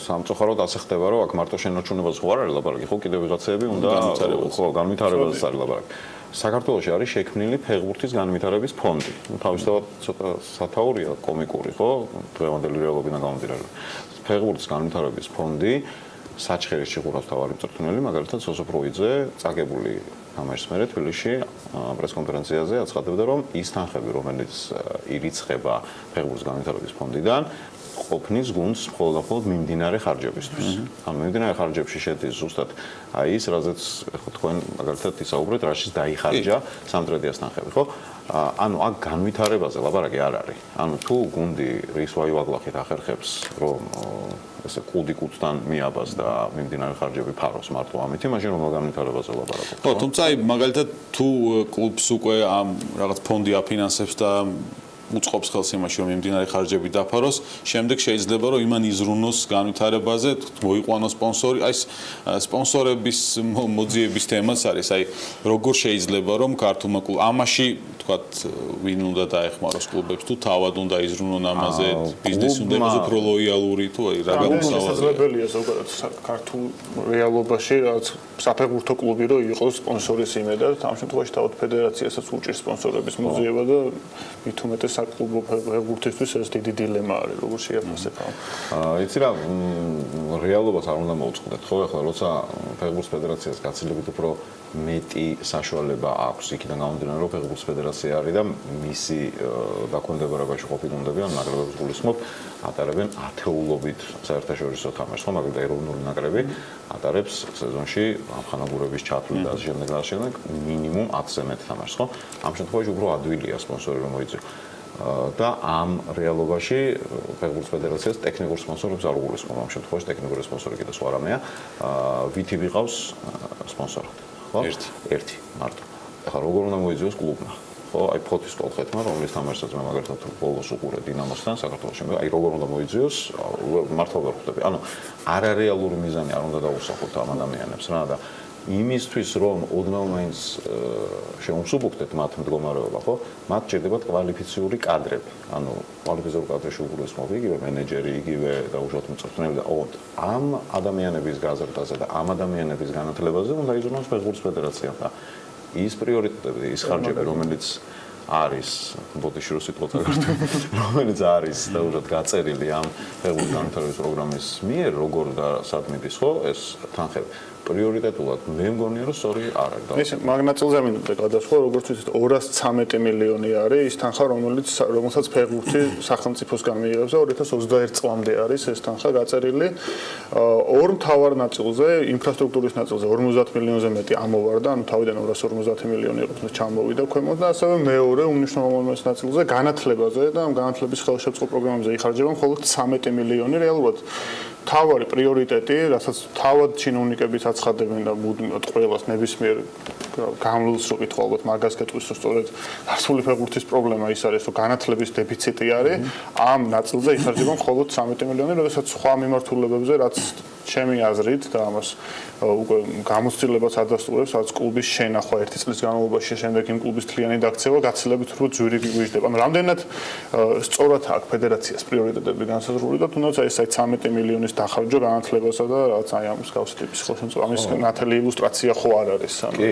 სამწუხაროდ ასე ხდება, რომ აქ მარტო შენარჩუნებას ხო არ არის ლაპარაკი, ხო კიდევ ვიღაცები უნდა ხო განვითარებაზე არის ლაპარაკი. საქართველოში არის შექმნილი ფეხბურთის განვითარების ფონდი. თავისთავად ცოტა სათაურია, კომიკური, ხო? დღევანდელი რეალობიდან გამომდინარე. ფეხბურთის განვითარების ფონდი საჩხერის ჩიხურავს თავარი მწვრთნელი, მაგალითად სოსოფროიძე წაგებული თამაშის მერე თბილისში პრესკონფერენციაზე აცხადებდა, რომ ის თანხები, რომელიც ირიცხება ფეხბურთის განვითარების ფონდიდან, ყოფნის გუნდს მხოლოდ მიმდინარე ხარჯებისთვის. ანუ მიმდინარე ხარჯებში შედის ზუსტად აი ის, რაზეც თქვენ მაგალითად ისაუბრეთ, რაშიც დაიხარჯა სამტრედიას თანხები, ხო? ანუ აქ განვითარებაზე ლაპარაკი არ არის. ანუ თუ გუნდი რის ვაიუაღლახით ახერხებს, რომ ესე კუდი კუდთან მიაბას და მიმდინარე ხარჯები ფაროს მარტო ამით, მაშინ რომ განვითარებაზე ლაპარაკობთ. ხო, თუმცა აი მაგალითად თუ კლუბს უკვე ამ რაღაც ფონდი აფინანსებს და უწყობს ხელს იმაში, რომ მიმდინარე ხარჯები დაფაროს, შემდეგ შეიძლება რომ იმან იზრუნოს განვითარებაზე, მოიყვანოს სპონსორი, აი სპონსორების მოძიების თემაც არის, აი როგორ შეიძლება რომ ქართულმა ამაში თქვათ ვინ უნდა დაეხმაროს კლუბებს, თუ თავად უნდა იზრუნონ ამაზე, ბიზნესი უნდა იყოს უფრო ლოიალური, თუ აი რა გამოსავალია. შესაძლებელია ზოგადად ქართულ რეალობაში რაც საფეხბურთო კლუბი რო იყოს სპონსორის იმედად, ამ შემთხვევაში თავად ფედერაციასაც უჭირს სპონსორების მოძიება და მით უმეტეს საკლუბო ფეხბურთისთვის ეს დიდი დილემა არის, როგორ შეაფასებ ამ. იცი რა, რეალობას არ უნდა მოუწყდეთ, ხო, ახლა როცა ფეხბურთის ფედერაციას გაცილებით უფრო მეტი საშუალება აქვს იქიდან გამომდინარე, რომ ფეხბურთის ფედერაცია არის და მისი დაქვემდებარებაში ყოფილი გუნდები ან ნაკრებების გულისხმობ ატარებენ ათეულობით საერთაშორისო თამაშს, ხო, მაგალითად ეროვნული ნაკრები ატარებს სეზონში ამხანაგურების ჩათვლით და ასე შემდეგ მინიმუმ 10-ზე მეტ თამაშს, ხო? ამ შემთხვევაში უფრო ადვილია სპონსორი რომ მოიწვიოს. და ამ რეალობაში ფეხბურთის ფედერაციას ტექნიკურ სპონსორებს არ უგულისხმობ ამ შემთხვევაში ტექნიკური სპონსორი კიდე სხვა რამეა ვითი ვიყავს სპონსორად ხო ერთი მარტო ახლა როგორ უნდა მოიძიოს კლუბმა ხო აი ფოთის კოლხეთმა რომლის თამაშსაც მე მაგალითად ბოლოს უყურე დინამოსთან საქართველოში აი როგორ უნდა მოიძიოს მართლა ვერ ხვდები ანუ არარეალური მიზანი არ უნდა დაუსახოთ ამ ადამიანებს რა და იმისთვის რომ ოდნავ მაინც შეუმსუბუქდეთ მათ მდგომარეობა, ხო? მათ ჭირდებათ კვალიფიციური კადრები. ანუ კვალიფიციური კადრებში უგულისხმობ იგივე მენეჯერი, იგივე დაუშვათ მწვრთნელი და ამ ადამიანების გაზრდაზე და ამ ადამიანების განათლებაზე უნდა იზრუნოს ფეხბურთის ფედერაცია და ის პრიორიტეტები, ის ხარჯები, რომელიც არის ბოდიში რო სიტყვა წაგართვა, რომელიც არის დაუშვათ გაწერილი ამ ფეხბურთის განვითარების პროგრამის მიერ, როგორ და სად მიდის, ხო, ეს თანხები პრიორიტეტულად მე მგონია რომ სწორი არ არის. ისე მაგნაწილზე მინდა გადასვლა, როგორც ვიცით 213 მილიონი არის ის თანხა, რომელსაც ფეხბურთი სახელმწიფოსგან მიიღებს და 2021 წლამდე არის ეს თანხა გაწერილი. ორ მთავარ ნაწილზე, ინფრასტრუქტურის ნაწილზე 50 მილიონზე მეტი ამოვარდა, ანუ თავიდან 250 მილიონი იყო ჩამოვიდა ქვემოთ და ასევე მეორე უმნიშვნელოვანეს ნაწილზე განათლებაზე და ამ განათლების ხელშეწყო პროგრამებზე იხარჯება მხოლოდ 13 მილიონი რეალურად. თავარი პრიორიტეტი, რასაც თავად ჩინოვნიკებიც აცხადებენ და მუდმივად ყველას ნებისმიერ გამლულს რო კითხვა ალბათ მაგას გეტყვის რომ სწორედ ქართული ფეხბურთის პრობლემა ის არის რომ განათლების დეფიციტი არის ამ ნაწილზე იხარჯება მხოლოდ 13 მილიონი, როდესაც სხვა მიმართულებებზე რაც ჩემი აზრით და ამას უკვე გამოცდილებას ადასტურებს, რაც კლუბის შენახვა 1 წლის განმავლობაში შემდეგ იმ კლუბის თლიანი დაქცევა გაცილებით უფრო ძვირი გვიждდება. ანუ რამდენად სწორად აქვს ფედერაციას პრიორიტეტები განსაზღვრული და თუნდაც ეს 13 მილიონის დახარჯვა განათლებასა და რაც აი ამ მსგავსი ტიპის ხელშემწყობ ამის ნათელი ილუსტრაცია ხო არ არის? კი,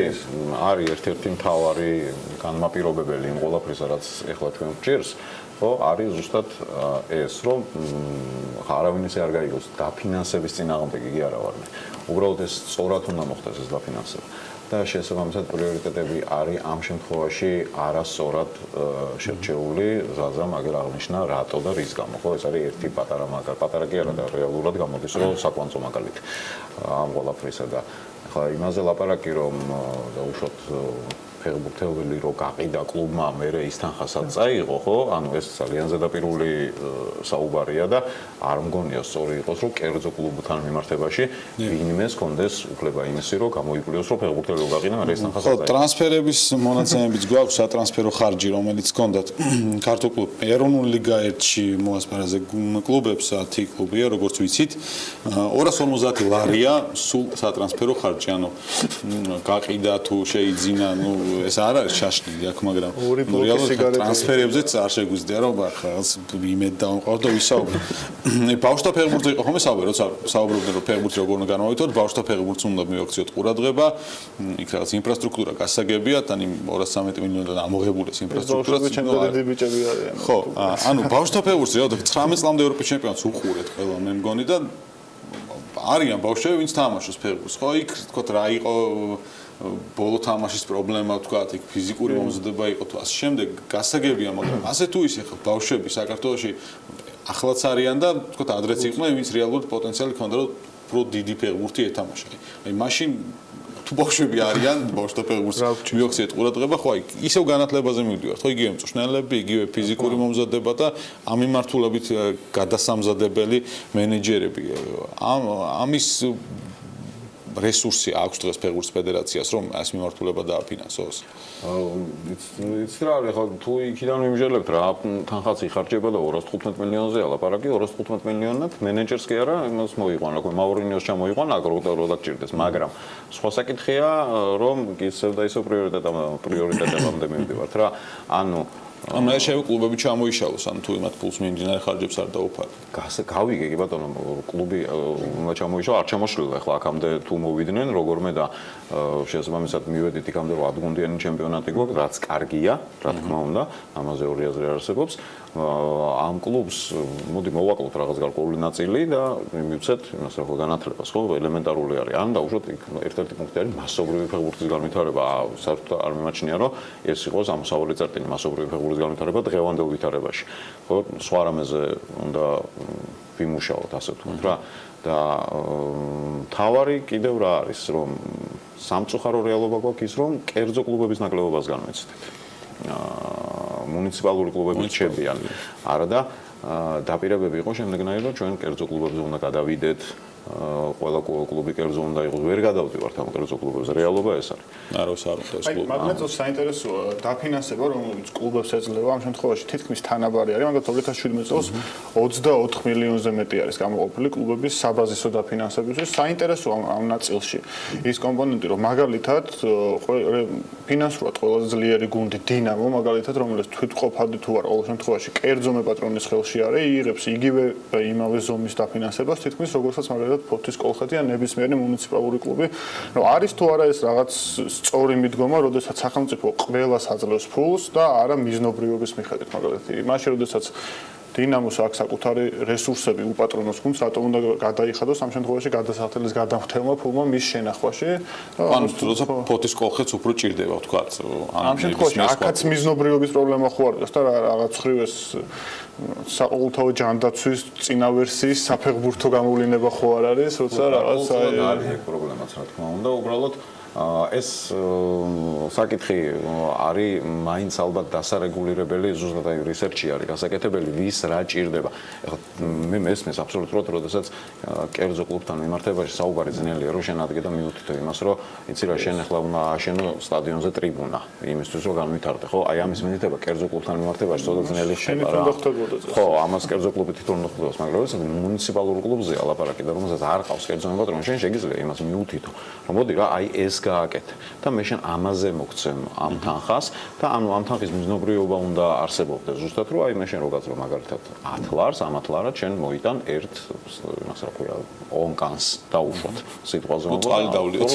არის ერთ-ერთი მთავარი განმაპირობებელი იმ ყველაფრისა, რაც ეხლა ჩვენ გვჭირს. ხო, არის ზუსტად ეს, რომ არავინ ისე არ გაიგოს დაფინანსების წინააღმდეგ იგი არა ვარ მე. უბრალოდ ეს სწორად უნდა მოხდეს ეს დაფინანსება. და შესაბამისად პრიორიტეტები არის ამ შემთხვევაში არასწორად შერჩეული, ზაზა მაგერ აღნიშნა რატო და რის გამო. ხო, ეს არის ერთი პატარა მაგალითი, პატარა კი არა და რეალურად გამოდის, რომ საკვანძო მაგალითი ამ ყველაფრისა და ახლა იმაზე ლაპარაკი რომ დაუშვათ ფეხბურთელი რო გაყიდა კლუბმა, მერე ის თანხასაც წაიღო, ხო? ანუ ეს ძალიან ზედაპირული საუბარია და არ მგონია სწორი იყოს, რომ კერძო კლუბთან მიმართებაში ვინმეს კონდეს უფლება იმისი, რომ გამოიკვლიოს, რომ ფეხბურთელი რო გაყიდა, მერე ის თანხასაც წაიღო. ხო, ტრანსფერების მონაცემებიც გვაქვს, სატრანსფერო ხარჯი, რომელიც ჰქონდათ ქართულ კლუბ ეროვნული ლიგა 1-ში მოასპარეზე კლუბებს 10 კლუბია, როგორც ვიცით, 250 ლარია სულ სატრანსფერო ხარჯი, ანუ გაყიდა თუ შეიძინა, ну ეს არ არის ჩაშლილი აქ, მაგრამ ორი ბლოკი სიგარეტები. ტრანსფერებზეც არ შეგვიძლია რომ რაღაც იმედ დავამყავ და ვისაუბრ. ბავშვთა ფეხბურთზე იყო ხომ საუბარი, როცა საუბრობდნენ რომ ფეხბურთი როგორ უნდა განმოვიდოთ, ბავშვთა ფეხბურთს უნდა მივაქციოთ ყურადღება, იქ რაღაც ინფრასტრუქტურა გასაგებია, თან იმ 213 მილიონიდან ამოღებული ეს ინფრასტრუქტურა. ჩემპიონატები ბიჭები არიან. ხო, ანუ ბავშვთა ფეხბურთზე რა 19 წლამდე ევროპის ჩემპიონატს უყურეთ ყველა მე მგონი და არიან ბავშვები, ვინც თამაშობს ფეხბურთს. ხო, იქ თქო რა იყო ბოლო თამაშის პრობლემა, თქვა, იქ ფიზიკური მომზადება იყო თუ ასე შემდეგ, გასაგებია, მაგრამ ასე თუ ისე ხო ბავშვები საქართველოში ახლაც არიან და თქო ადრეც იყვნენ, ვინც რეალურად პოტენციალი ჰქონდა რომ პრო დიდი ფეხბურთი ეთამაშა. აი მაშინ თუ ბავშვები არიან, ბავშვთა ფეხბურთს მიაქციეთ ყურადღება, ხო, აი ისევ განათლებაზე მივდივართ, ხო, იგივე მწვრთნელები, იგივე ფიზიკური მომზადება და ამ მიმართულებით გადასამზადებელი მენეჯერები. ამის რესურსი აქვს დღეს ფეხბურთის ფედერაციას, რომ ეს მიმართულება დააფინანსოს? იცით რა არის, ხო, თუ იქიდან ვიმჟელებთ რა, თანხაც იხარჯება და 215 მილიონზეა ლაპარაკი, 215 მილიონად მენეჯერს კი არა, იმას მოიყვანა, როგორ მაურინიოს ჩამოიყვანა, აგროტო რა გჭირდეს, მაგრამ სხვა საკითხია, რომ ისევ და ისევ პრიორიტეტებამდე მივდივართ რა. ანუ ამ რა შეიძლება კლუბები ჩამოიშალოს, ან თუ იმათ ფულს მიმდინარე ხარჯებს არ დაუფარდ. გავიგე კი ბატონო, კლუბი უნდა ჩამოიშალა, არ ჩამოშლილა ახლა აქამდე თუ მოვიდნენ, როგორმე და შესაბამისად მივედით იქამდე რომ ადგუნდიანი ჩემპიონატი გვაქვს, რაც კარგია, რა თქმა უნდა, ამაზე ორი აზრი არსებობს. ამ კლუბს მოდი მოვაკლოთ რაღაც გარკვეული ნაწილი და მივცეთ იმას რა ხო განათლებას, ხო, ელემენტარული არის. ან დაუშვათ ერთ-ერთი პუნქტი არის მასობრივი ფეხბურთის განვითარება. საერთოდ არ მიმაჩნია რომ ეს იყოს ამოსავალი წერტილი მასობრივი ფეხბურთის განვითარება დღევანდელ ვითარებაში. ხო, სხვა რამეზე უნდა ვიმუშაოთ, ასე ვთქვათ რა. და თავარი კიდევ რა არის, რომ სამწუხარო რეალობა გვაქვს ის, რომ კერძო კლუბების ნაკლებობას განვეცდით. მუნიციპალური კლუბები რჩებიან. არა და დაპირებები იყო შემდეგნაირი, რომ ჩვენ კერძო კლუბებზე უნდა გადავიდეთ. ყველა კლუბი კერძო უნდა იყოს, ვერ გადავდივართ ამ კერძო კლუბებზე. რეალობა ეს არის. აროს არ უნდა ეს კლუბი. მაგრამ ეს საინტერესოა დაფინანსება, რომელიც კლუბებს ეძლევა, ამ შემთხვევაში თითქმის თანაბარი არის, მაგრამ 2017 წელს 24 მილიონზე მეტი არის გამოყოფილი კლუბების საბაზისო დაფინანსებისთვის. საინტერესოა ამ ნაწილში ის კომპონენტი, რომ მაგალითად ფინანსურად ყველაზე ძლიერი გუნდი დინამო, მაგალითად, რომელიც თვითყოფადი თუ არა, ყოველ შემთხვევაში კერძო მეპატრონის ხელში არის, იღებს იგივე იმავე ზომის დაფინანსებას, თითქმის როგორცაც მაგალითად ფოთის კოლხეთი ან ნებისმიერი მუნიციპალური კლუბი. რომ არის თუ არა ეს რაღაც სწორი მიდგომა, როდესაც სახელმწიფო ყველას აძლევს ფულს და არა მიზნობრიობის მიხედვით, მაგალითად. მაშინ როდესაც დინამოს აქვს საკუთარი რესურსები უპატრონოს გუნდს, რატომ უნდა გადაიხადოს ამ შემთხვევაში გადასახდელის გადამხდელმა ფულმა მის შენახვაში? ანუ როცა ფოთის კოლხეთს უფრო ჭირდება, ვთქვათ. ამ შემთხვევაში აქაც მიზნობრიობის პრობლემა ხო არ დგას და რაღაც ხრივ ეს საყოველთაო ჯანდაცვის წინა ვერსიის საფეხბურთო გამოვლინება ხო არ არის, როცა რაღაც არის ეგ პრობლემაც რა თქმა უნდა, უბრალოდ ეს საკითხი არის მაინც ალბათ დასარეგულირებელი, ზუსტად აი რისერჩი არის გასაკეთებელი, ვის რა ჭირდება. ეხლა მე მესმის აბსოლუტურად, როდესაც კერძო კლუბთან მიმართებაში საუბარი ძნელია, რომ შენ ადგე და მიუთითო იმას, რომ იცი რა, შენ ეხლა უნდა აშენო სტადიონზე ტრიბუნა, იმისთვის რომ განვითარდე, ხო? აი ამის მითითება კერძო კლუბთან მიმართებაში ცოტა ძნელი ხდება რა. ხო, ამას კერძო კლუბი თვითონ უნდა ხდებოდეს, მაგრამ როდესაც მუნიციპალურ კლუბზეა ლაპარაკი და რომელსაც არ ყავს კერძო მეპატრონი, შენ შეგიძლია იმას მიუთითო, რომ მოდი რა, აი ეს გააკეთე და მე შენ ამაზე მოგცემ ამ თანხას და ანუ ამ თანხის მიზნობრიობა უნდა არსებობდეს ზუსტად რომ აი მე შენ რო გაწრო მაგალითად 10 ლარს ამ 10 ლარად შენ მოიტან ერთ იმას რა ქვია ონკანს დაუშვათ სიტყვაზე წყალი დავლიოთ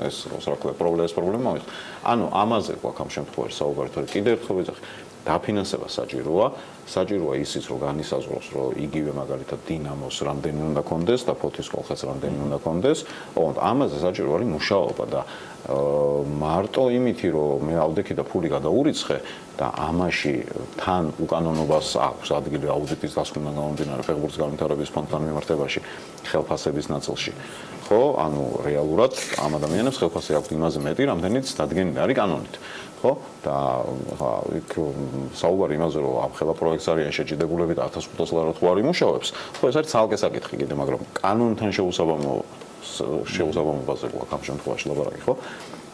ეს რა ქვია პრობლემა ანუ ამაზე გვაქვს ამ შემთხვევაში საუბარი თორე კიდევ ერთხელ ვეძახი დაფინანსება საჭიროა ისიც რომ განისაზღვროს რომ იგივე მაგალითად დინამოს რამდენი უნდა კონდეს და ფოთის კოლხეთს რამდენი უნდა კონდეს ოღონდ ამაზე საჭირო არის მუშაობა და მარტო იმითი რომ მე ავდექი და ფული გადაურიცხე და ამაში თან უკანონობას აქვს ადგილი აუდიტის დასკვნიდან გამომდინარე ფეხბურთის განვითარების ფონდთან მიმართებაში ხელფასების ნაწილში ხო ანუ რეალურად ამ ადამიანებს ხელფასი აქვს იმაზე მეტი რამდენიც დადგენილი არის კანონით ხო და ხა იქ საუბარი იმაზე რომ ამ ხელა პროექტს არიან შეჭიდებულები და 1500 ლარად ხო არ იმუშავებს ხო ეს არის ცალკე საკითხი კიდე მაგრამ კანონთან შეუსაბამობაზე გვაქვს ამ შემთხვევაში ლაპარაკი ხო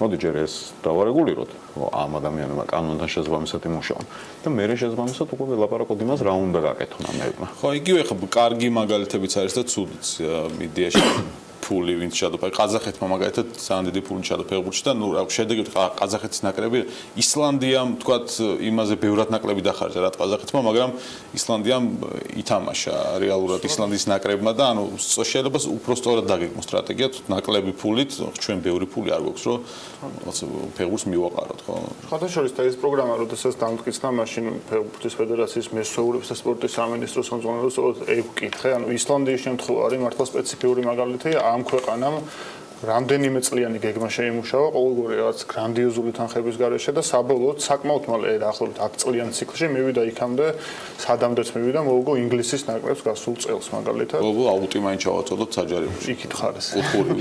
მოდი ჯერ ეს დავარეგულიროთ ამ ადამიანებმა კანონთან შესაბამისად იმუშაონ და მე შესაბამისად უკვე ლაპარაკობ იმას რა უნდა გაკეთონ ამებმა ხო იგივე ხო კარგი მაგალითებიც არის და ცუდიც იდეაში ფული ვინც ჩადო ყაზახეთმა მაგალითად ძალიან დიდი ფული ჩადო ფეხბურთში და ნუ შედეგი ყაზახეთის ნაკრები ისლანდიამ თქვათ იმაზე ბევრად ნაკლები დახარჯა რა ყაზახეთმა მაგრამ ისლანდიამ ითამაშა რეალურად ისლანდიის ნაკრებმა და ანუ შეიძლება უფრო სწორად დაგეგმოს სტრატეგია ნაკლები ფულით ჩვენ ბევრი ფული არ გვაქვს რომ ფეხბურთს მივაყაროთ ხო ხათაშორის და ეს პროგრამა როდესაც დამტკიცდა მაშინ ფეხბურთის ფედერაციის მესვეურების და სპორტის სამინისტროს ხელმძღვანელს ეკითხე ანუ ისლანდიის შემთხვევა არის მართლა სპეციფიური მაგალითია ამ ქვეყანამ რამდენიმე წლიანი გეგმა შეიმუშავა ყოველგვარი რაღაც გრანდიოზული თანხების გარეშე და საბოლოოდ საკმაოდ მალე დაახლოებით 10 წლიან ციკლში მივიდა იქამდე სადამდეც მივიდა მოუგო ინგლისის ნაკრებს გასულ წელს მაგალითად მოუგო აუტი მაინც ჩავაწოდოთ საჯარიმოში იქით ხარეს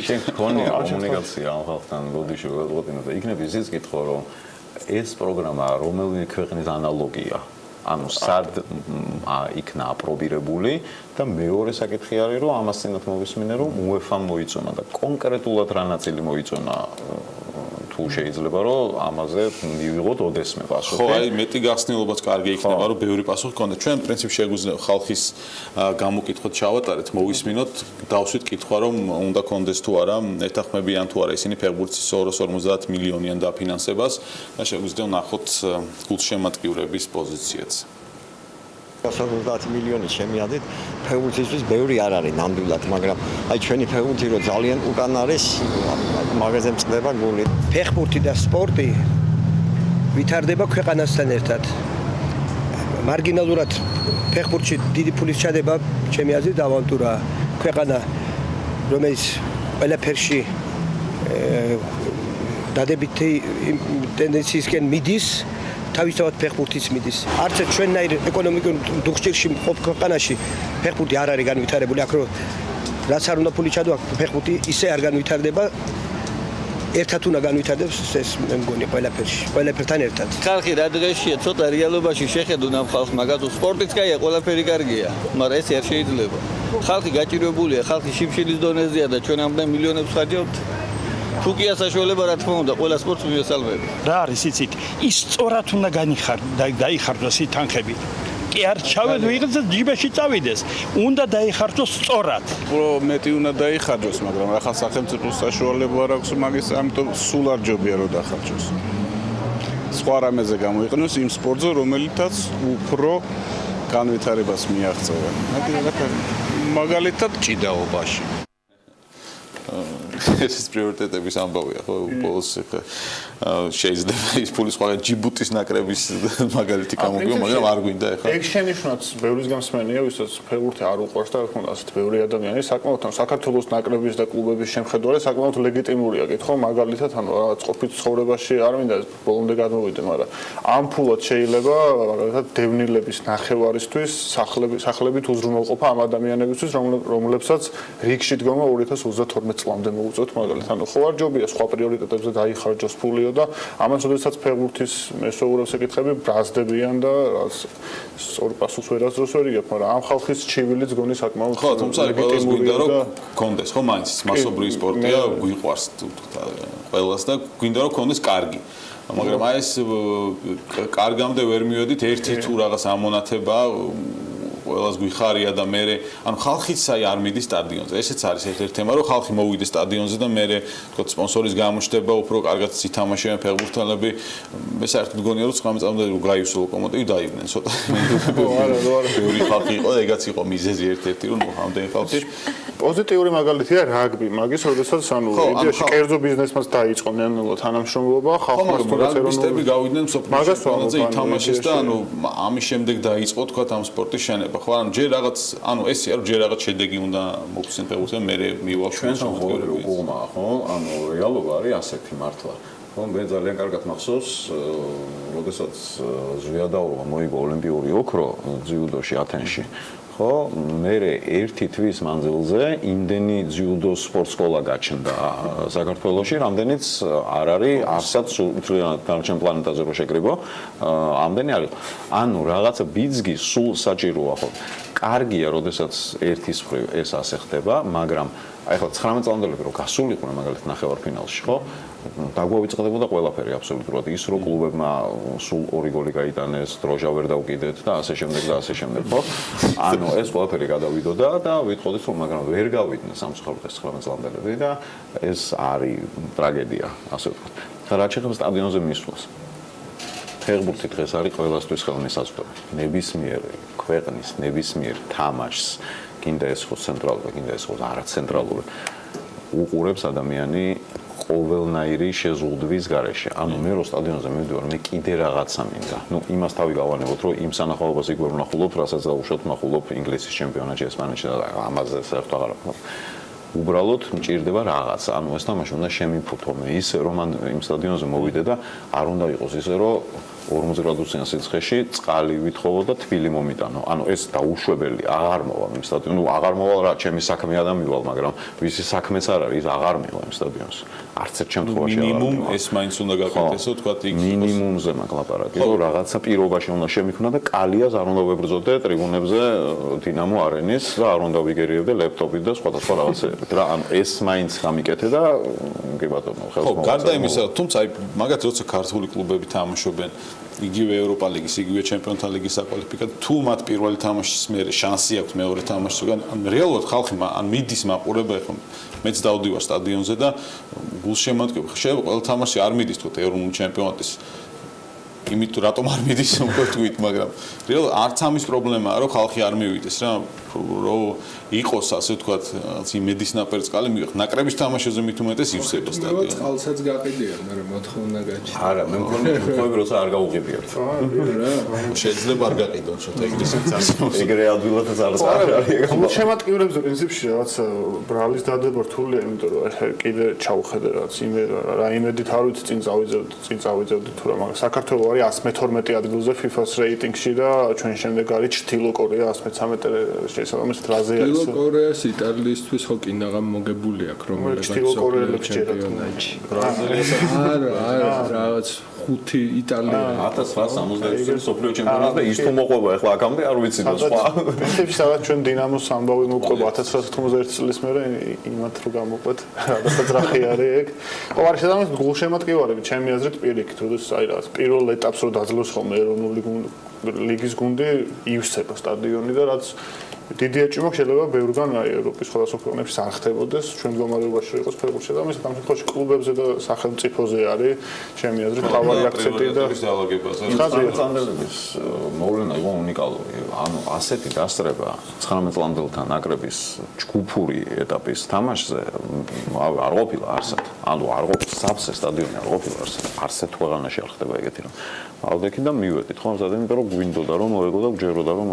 შენ გქონია კომუნიკაცია ამ ხალხთან ბოდიში გადავყვინა და იქნებ ისიც გითხო რომ ეს პროგრამა რომელი ქვეყნის ანალოგია ანუ სად იქნა აპრობირებული და მეორე საკითხი არის რომ ამასთანავე მოვისმინე რომ UEFA-მ მოიწონა და კონკრეტულად რა ნაწილი მოიწონა თუ შეიძლება რომ ამაზე მივიღოთ ოდესმე პასუხი. ხო, აი მეტი გახსნილობაც კარგი იქნება რომ ბევრი პასუხი გქონდა. ჩვენ პრინციპში შეგვიძლია ხალხის გამოკითხვით ჩავატარეთ, მოვისმინოთ, დავსვით კითხვა რომ უნდა კონდეს თუ არა, ეთანხმებიან თუ არა ისინი ფეხბურთის 250 მილიონიან დაფინანსებას და შეგვიძლია ნახოთ გულშემატკივრების პოზიციაც. 150 მილიონი შემიადით ფეხბურთისთვის ბევრი არ არის ნამდვილად, მაგრამ აი ჩვენი ფეხბურთი რო ძალიან უკან არის, მაგაზე მწყდება გული. ფეხბურთი და სპორტი ვითარდება ქვეყანასთან ერთად. მარგინალურად ფეხბურთში დიდი ფულის ჩადება ჩემი აზრით ავანტურა. ქვეყანა რომელიც ყველაფერში დადებითი ტენდენციისკენ მიდის თავისთავად ფეხბურთიც მიდის. არც ჩვენნაირ ეკონომიკურ დუხჭირში მყოფ ქვეყანაში ფეხბურთი არ არის განვითარებული, აქ რომ რაც არ უნდა ფული ჩადო, აქ ფეხბურთი ისე არ განვითარდება. ერთად უნდა განვითარდეს ეს მე მგონი ყველაფერთან ერთად. ხალხი რა დღეშია ცოტა რეალობაში შეხედონ ამ ხალხს, მაგათ სპორტიც კაია, ყველაფერი კარგია, მაგრამ ეს არ შეიძლება. ხალხი გაჭირვებულია, ხალხი შიმშილის დონეზეა და ჩვენ ამდენ მილიონებს ხარჯავთ. თუ კი ასაშველება რა თქმა უნდა ყველა სპორტს მივესალმები. რა არის იცით? ის სწორად უნდა დაიხარჯოს ის თანხები. კი არ ჩავედ ვიღებს და ჯიბეში წავიდეს. უნდა დაიხარჯოს სწორად. უფრო მეტი უნდა დაიხარჯოს, მაგრამ ახლა სახელმწიფოს საშუალება არ აქვს მაგის, ამიტომ სულ არ ჯობია რომ დახარჯოს. სხვა რამეზე გამოიყენოს იმ სპორტზე, რომელიცაც უფრო განვითარებას მიაღწევენ. მაგალითად ჭიდაობაში. ეს პრიორიტეტების ამბავია, ხო, ბოლოს შეიძლება ის ფული სხვა ჯიბუტის ნაკრების მაგალითი გამოგიო, მაგრამ არ გვინდა ახლა. ეგ შენიშვნაც ბევრის გამსმენია, ვისაც ფეხბურთი არ უყვარს და თქო ასეთ ბევრი ადამიანი საკმაოდ საქართველოს ნაკრების და კლუბების შემხედვარი საკმაოდ ლეგიტიმურია, კითხო, მაგალითად, ანუ რაღაც ყოფით ცხოვრებაში არ მინდა ბოლომდე გადმოვიდე, მაგრამ ამ ფულად შეიძლება მაგალითად დევნილების ნახევარისთვის სახლებით უზრუნველყოფა ამ ადამიანებისთვის, რომლებსაც რიგში დგომა 2032 წლამდე მოუწევთ მაგალითად, ანუ ხო არ ჯობია სხვა პრიორიტეტებზე დაიხარჯოს ფულიო და ამას შესაძაც ფეხბურთის მესვეურებს ეკითხები ბრაზდებიან და სწორი პასუხს ვერასდროს ვერ იგებ, მაგრამ ამ ხალხის ჩივილიც გონი საკმაოდ ხო, თუმცა ყველას გვინდა რომ კონდეს, ხო, მაინც მასობრივი სპორტია, გვიყვარს ყველას და გვინდა რომ კონდეს კარგი. მაგრამ აი ეს კარგამდე ვერ მივედით, ერთი თუ რაღაც ამონათება ყველას გვიხარია და მე ანუ ხალხიც აი არ მიდის სტადიონზე. ესეც არის ერთ-ერთი თემა, რომ ხალხი მოვიდეს სტადიონზე და მე თქო სპონსორის გამოჩნდება, უფრო კარგად ითამაშებენ ფეხბურთელები. მე საერთოდ მგონია რომ 19 წამდე რომ გაიუსო ლოკომოტივი დაიდნენ ცოტა. ბევრი ხალხი იყო, ეგაც იყო მიზეზი ერთ-ერთი, რომ ამდენი ხალხი პოზიტიური მაგალითია რაგბი, მაგის როდესაც ანუ იდეაში კერძო ბიზნესმაც დაიწყო ნელ-ნელა თანამშრომლობა, ხალხმა რაგბისტები გავიდნენ სოფლიოს ითამაშეს და ანუ ამის შემდეგ დაიწყო თქვა ამ სპორტის შენება. ხო, ანუ ჯერ რაღაც, ანუ ესეა რომ ჯერ რაღაც შედეგი უნდა მოგვცენ ფეხბურთზე, მე მივაქვს ჩვენთან უყურმა, ხო? ანუ რეალობა არის ასეთი მართლა. ხო, მე ძალიან კარგად მახსოვს, როდესაც ზვიადაურმა მოიგო ოლიმპიური ოქრო ძიუდოში ათენში. ხო, მე ერთი თვის მანძილზე იმდენი ძიუდო სპორტ სკოლა გაჩნდა საქართველოში, რამდენიც არ არის არცაც დანარჩენ პლანეტაზე რო შეკრიბო, ამდენი არის. ანუ რაღაცა ბიძგი სულ საჭიროა, ხო. კარგია, როდესაც ერთის მხრივ ეს ასე ხდება, მაგრამ აი ხო 19 წლამდელები რო გასულიყვნენ მაგალითად ნახევარფინალში, ხო? დაგვავიწყდებოდა ყველაფერი აბსოლუტურად ის რომ კლუბებმა სულ 2 გოლი გაიტანეს, დროჟა ვერ დავკიდეთ და ასე შემდეგ და ასე შემდეგ, ხო? ანუ ეს ყველაფერი გადავიდოდა და ვიტყოდით რომ მაგრამ ვერ გავიდნენ სამწუხაროდ ეს 19 წლამდელები და ეს არის ტრაგედია, ასე ვთქვათ. და რაც შეეხება სტადიონზე მისვლას. ფეხბურთი დღეს არის ყველასთვის ხელმისაწვდომი. ნებისმიერ ქვეყნის, ნებისმიერ თამაშს, კიდე ეს ხო ცენტრალური, კიდე ეს ხო არაცენტრალური, უყურებს ადამიანი ყოველნაირი შეზღუდვის გარეშე. ანუ მე რო სტადიონზე მივდივარ, მე კიდე რაღაცა მინდა. ნუ იმას თავი გავანებოთ, რომ იმ სანახაობას იქ ვერ ვნახულობ, რასაც გავუშვათ, ვნახულობ ინგლისის ჩემპიონატში, ესპანეთში და ამაზე საერთოდ აღარ ვქნა. უბრალოდ მჭირდება რაღაცა. ანუ ეს თამაში უნდა შემიფუთო მე ისე, რომ მან იმ სტადიონზე მოვიდე და არ უნდა იყოს ისე, რომ 40 გრადუსიან სიცხეში წყალი ვითხოვო და თბილი მომიტანო. ანუ ეს დაუშვებელი, აღარ მოვალ იმ სტადიონს. ნუ აღარ მოვალ რა, ჩემი საქმეა და მივალ, მაგრამ ვისი საქმეც არ არის, ის აღარ მივალ იმ სტადიონს. არც ერთ შემთხვევაში აღარ. მინიმუმ ეს მაინც უნდა გაკეთდეს, თქვა იქ მინიმუმზე მაგლაპარაკი, რომ რაღაცა პირობაში უნდა შემიქმნა და კალიას არ უნდა ვებრძოდე ტრიბუნებზე დინამო არენის და არ უნდა ვიგერიებდე ლეპტოპით და სხვადასხვა რაღაცეებით. რა, ანუ ეს მაინც გამიკეთე და კი ბატონო, ხელს ხო, გარდა იმისა, თუმცა აი მაგათ როცა ქართული კლუბები თამაშობენ იგივე ევროპა ლიგის, იგივე ჩემპიონთა ლიგის საკვალიფიკაციო, თუ მათ პირველი თამაშის მერე შანსი აქვს მეორე თამაშს უკან, ან რეალურად ხალხი ან მიდის მაყურება, ხო, მეც დავდივარ სტადიონზე და გულშემატკივარი. შეიძლება ყველა თამაში არ მიდის თქო ევროპული ჩემპიონატის იმით რატომ არ მიდის უკვე თქვით, მაგრამ რეალურად არც ამის პრობლემაა, რომ ხალხი არ მივიდეს რა, რომ იყოს ასე ვთქვათ, იმედის ნაპერწკალი მივიღოთ. ნაკრების თამაშებზე მით უმეტეს ივსება სტადიონი. წყალსაც გაყიდიან, მაგრამ მოთხოვნა გაჩნდა. არა, მე მგონი თქვენ როცა არ გაუღებიათ. შეიძლება არ გაყიდონ, შოთა ეგრესაც არსებობს. ეგრე ადვილადაც არ არის. შემატკივრებზე პრინციპში რაღაც ბრალის დადება რთულია, იმიტომ რომ კიდე ჩავხედე რაღაც რა იმედით არ ვიცი წინ წავიძებდი თუ რა, მაგრამ საქართველოს არის 112 ადგილზე FIFA-ს რეიტინგში და ჩვენ შემდეგ არის ჩრდილო კორეა 113 შესაბამისად რაზე არის. ჩრდილო კორეას იტალიისთვის ხო კინაღამ მოგებული აქვს რომელიღაც ჩემპიონატში. არა, რაღაც 5 იტალია 1966 სოფლიო ჩემპიონატი და ის თუ მოყვება ახლა აქამდე არ ვიცი და სხვა. პრინციპში სადაც ჩვენ დინამოს ამბავი მოყვება 1991 წლის მერე იმათ რო გამოყვეთ, რადგან ძრახი არის ეგ. ხო, არის შესაბამისად გულშემატკივარები, ჩემი აზრით პირიქით, როდესაც აი რაღაც პირველ ეტაპს რო დაძლევს ხოლმე ეროვნული ლიგის გუნდი ივსება სტადიონი და რაც დიდი ეჭვი მაქვს შეიძლება ბევრგან აი ევროპის სხვადასხვა ქვეყნებში არ ხდებოდეს ჩვენ მდგომარეობაში რომ იყოს ფეხბურთში და ამის ამ შემთხვევაში კლუბებზე და სახელმწიფოზე არის ჩემი აზრით თავარი აქცენტი და წლამდელების მოვლენა იყო უნიკალური. ანუ ასეთი დასწრება 19 წლამდელთან ნაკრების ჯგუფური ეტაპის თამაშზე არ ყოფილა არსად. ანუ არ ყოფილა საბსე სტადიონი არ ყოფილა არსად. არსად ქვეყანაში არ ხდება ეგეთი რომ. ავდექი და მივედით ხო ამაზე, იმიტომ რომ გვინდოდა რომ მოეგო და გჯეროდა რომ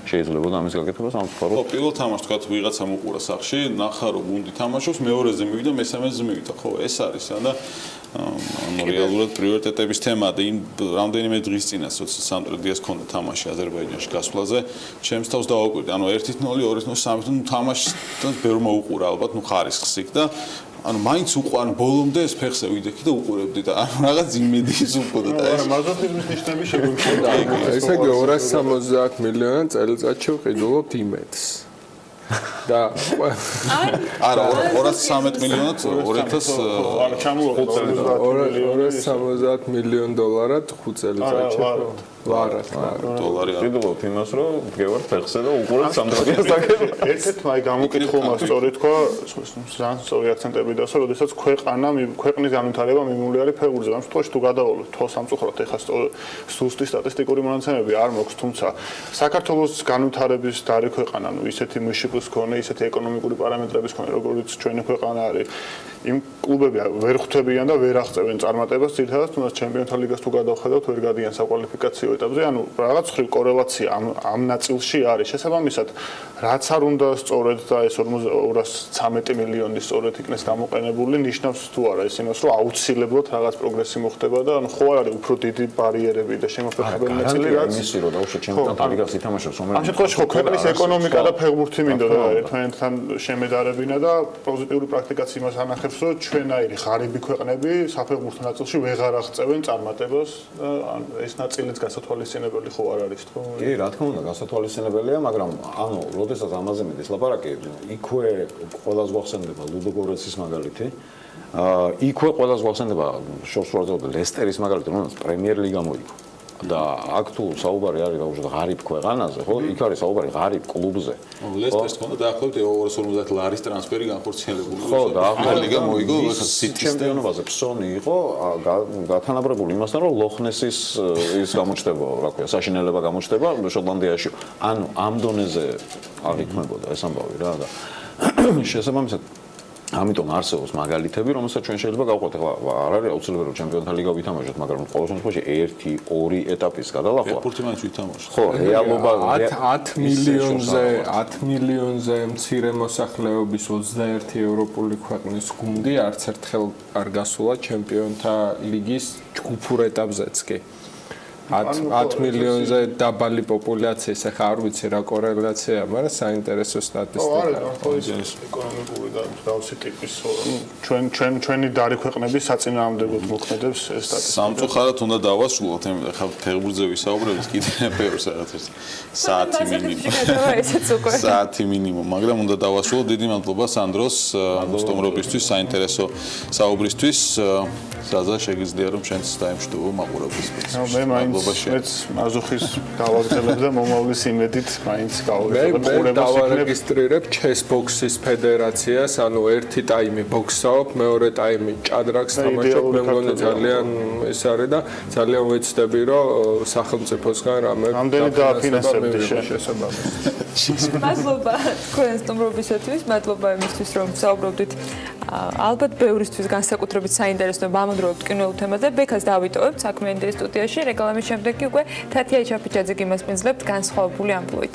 შეიძლება და ამის გაკეთება სამწუხაროდ. ხო, პირველ თამაშს თქვა ვიღაცა მოყურა სახში, ნახა რომ გუნდი თამაშობს, მეორეზე მივიდა, მესამეზე მივიდა. ხო, ეს არის და რეალურად პრიორიტეტების თემაა და იმ რამდენიმე დღის წინას როცა სამტრედიას ქონდა თამაში აზერბაიჯანში გასვლაზე, ჩემს თავს დავაკვირდი. ანუ 1-0, 2-0, 3-0, ნუ თამაშს ბევრ მოუყურა ალბათ, ნუ ხარისხს იქ და ანუ მაინც უყვან ბოლომდე ეს ფეხზე ვიდექი და უყურებდი და ანუ რაღაც იმედის უყოდა და ეს მაზოთიზმის ნიშნები შეგვიძლია. ესე იგი 270 მილიონი წელიწადში ვყიდულობთ იმედს. და არა 213 მილიონად 270 მილიონ დოლარად 5 წელიწადში ვარად დოლარი ვიდეოთ იმას რომ ვდგევარ ფეხზე და უყურებ სამტრედიას დაგება. ერთ-ერთ მაი გამოკითხულმა სწორი თქვა, ძალიან სწორი აქცენტები დასვა, როდესაც ქვეყნის განვითარება მიმული არის ფეხბურთზე. ამ შემთხვევაში თუ გადავალოთ თო სამწუხაროდ ეხა სუსტი სტატისტიკური მონაცემები არ მაქვს, თუმცა საქართველოს განვითარების დარი ქვეყანა, ნუ ისეთი მშპ-ს ქონე, ისეთი ეკონომიკური პარამეტრების ქონე, როგორც ჩვენი ქვეყანა არის. იმ კლუბები ვერ ხვდებიან და ვერ აღწევენ წარმატებას, ძირითადად თუნდაც ჩემპიონთა ლიგას თუ გადავხედავთ, ვერ გადიან საკვალიფიკაციო ეტაპზე, ანუ რაღაც ხრივ კორელაცია ამ ნაწილში არის. შესაბამისად, რაც არ უნდა სწორედ და ეს 213 მილიონი სწორედ იქნეს გამოყენებული, ნიშნავს თუ არა ეს იმას, რომ აუცილებლად რაღაც პროგრესი მოხდება და ანუ ხო არ არის უფრო დიდი ბარიერები და შემოფეხებელი ნაწილი, რაც ისე რომ დაუშვათ ჩემპიონთა ლიგას ითამაშოს, ამ შემთხვევაში ხო ქვეყნის ეკონომიკა და ფეხბურთი მინდოდა ერთმანეთთან შემედარებინა და პოზიტიური პრაქტიკაც იმას ანახებს ნიშნავს, რომ ჩვენაირი ღარიბი ქვეყნები საფეხბურთო ნაწილში ვეღარ აღწევენ წარმატებას და ეს ნაწილიც გასათვალისწინებელი ხო არ არის თქო? კი, რა თქმა უნდა, გასათვალისწინებელია, მაგრამ ანუ, როდესაც ამაზე მიდის ლაპარაკი, იქვე ყველას გვახსენდება ლუდოგორეცის მაგალითი. იქვე ყველას გვახსენდება შორს ვარაუდობ ლესტერის მაგალითი, რომელსაც პრემიერ ლიგა მოიგო. და აქ თუ საუბარი არის დაუშვათ ღარიბ ქვეყანაზე, ხო? იქ არის საუბარი ღარიბ კლუბზე. ლესტერს თქონდა დაახლოებით 250 ლარის ტრანსფერი განხორციელებული. ხო, დაახლოებით ლიგა მოიგო, სიტის ჩემპიონობაზე ფსონი იყო, გათანაბრებული იმასთან, რომ ლოხნესის ის გამოჩნდება, რა ქვია, საშინელება გამოჩნდება შოტლანდიაში. ანუ ამ დონეზე აღიქმებოდა ეს ამბავი რა და შესაბამისად ამიტომ არსებობს მაგალითები, რომელსაც ჩვენ შეიძლება გავყვეთ. ახლა არ არის აუცილებელი რომ ჩემპიონთა ლიგა ვითამაშოთ, მაგრამ ყოველ შემთხვევაში 1-2 ეტაპის გადალახვა. ფურთი მაინც ვითამაშოთ. ხო, რეალობა 10 მილიონზე მცირე მოსახლეობის 21 ევროპული ქვეყნის გუნდი არც ერთხელ არ გასულა ჩემპიონთა ლიგის ჯგუფურ ეტაპზეც კი. 10 მილიონზე დაბალი პოპულაციას ახლა არ ვიცი რა კორელაციაა, მაგრამ საინტერესო სტატისტიკაა. ხო, არის ეკონომიკური და მსგავსი ტიპის ჩვენი დარი ქვეყნები საწინააღმდეგოდ მოქმედებს ეს სტატისტიკა. სამწუხაროდ უნდა დავასრულოთ, ახლა ფეხბურთზე ვისაუბრებთ კიდე ბევრს რაღაცას. საათი მინიმუმ. საათი მინიმუმ, მაგრამ უნდა დავასრულოთ. დიდი მადლობა სანდროს სტუმრობისთვის, საინტერესო საუბრისთვის. ზაზა შეგიძლია რომ შენც დაემშვიდობო მაყურებლის პროცესში. მე მეც აზუხის გავაგზავნებ და მომავლის იმედით მაინც გავაგზავნებ მე დავარეგისტრირებ ჩეს ბოქსის ფედერაციას, ანუ ერთი ტაიმი ბოქსაობ, მეორე ტაიმი ჭადრაკს თამაშობ, მე მგონი ძალიან ეს არის და ძალიან ვეცდები რომ სახელმწიფოსგან რამდენი დააფინანსებდი შესაბამისად. მადლობა თქვენ სტუმრობისათვის, მადლობა იმისთვის რომ საუბრობდით ალბათ ბევრისთვის განსაკუთრებით საინტერესო ვამონდროებთ კინოურ თემაზე. ბექას დავიტოვებთ საქმიანი სტუდიაში, რეკლამის შემდეგ კი უკვე თათია ჩაფიჩაძე გიმასპინძლებთ განსხვავებული ამბლოით.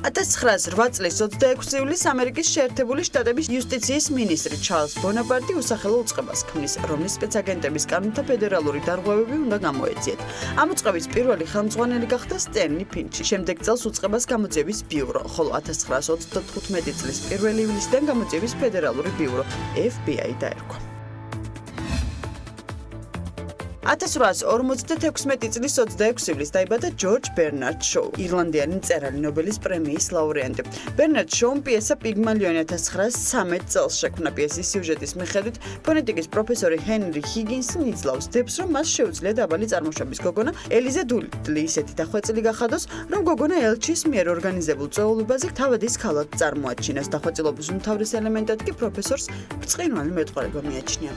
1908 წლის 26 ივლისს ამერიკის შეერთებული შტატების იუსტიციის მინისტრი ჩარლზ ბონაპარტი უსახელო უწყებას ქმნის, რომლის სპეცაგენტების კანონთა ფედერალური დარღვევები უნდა გამოეძიათ. ამ უწყების პირველი ხელმძღვანელი გახდა სტენლი ფინჩი. შემდეგ წელს უწყებას გამოძიების ბიურო, ხოლო 1935 წლის 1 ივლისიდან გამოძიების ფედერალური ბიურო FBI დაერქვა. 1856 წლის 26 ივლისს დაიბადა ჯორჯ ბერნარდ შოუ, ირლანდიანი მწერალი, ნობელის პრემიის ლაურეატი. ბერნარდ შოუმ პიესა პიგმალიონი 1913 წელს შექმნა. პიესის სიუჟეტის მიხედვით, ფონეტიკის პროფესორი ჰენრი ჰიგინსი იძლავს დებს, რომ მას შეუძლია დაბალი წარმოშობის გოგონა ელიზა დულიტლი ისეთი დახვეწილი გახადოს, რომ გოგონა ელჩის მიერ ორგანიზებულ წვეულებაზე თავადის ქალად წარმოაჩინოს. დახვეწილობის უმთავრეს ელემენტად კი პროფესორს ბრწყინვალე მეტყველება მიაჩნია.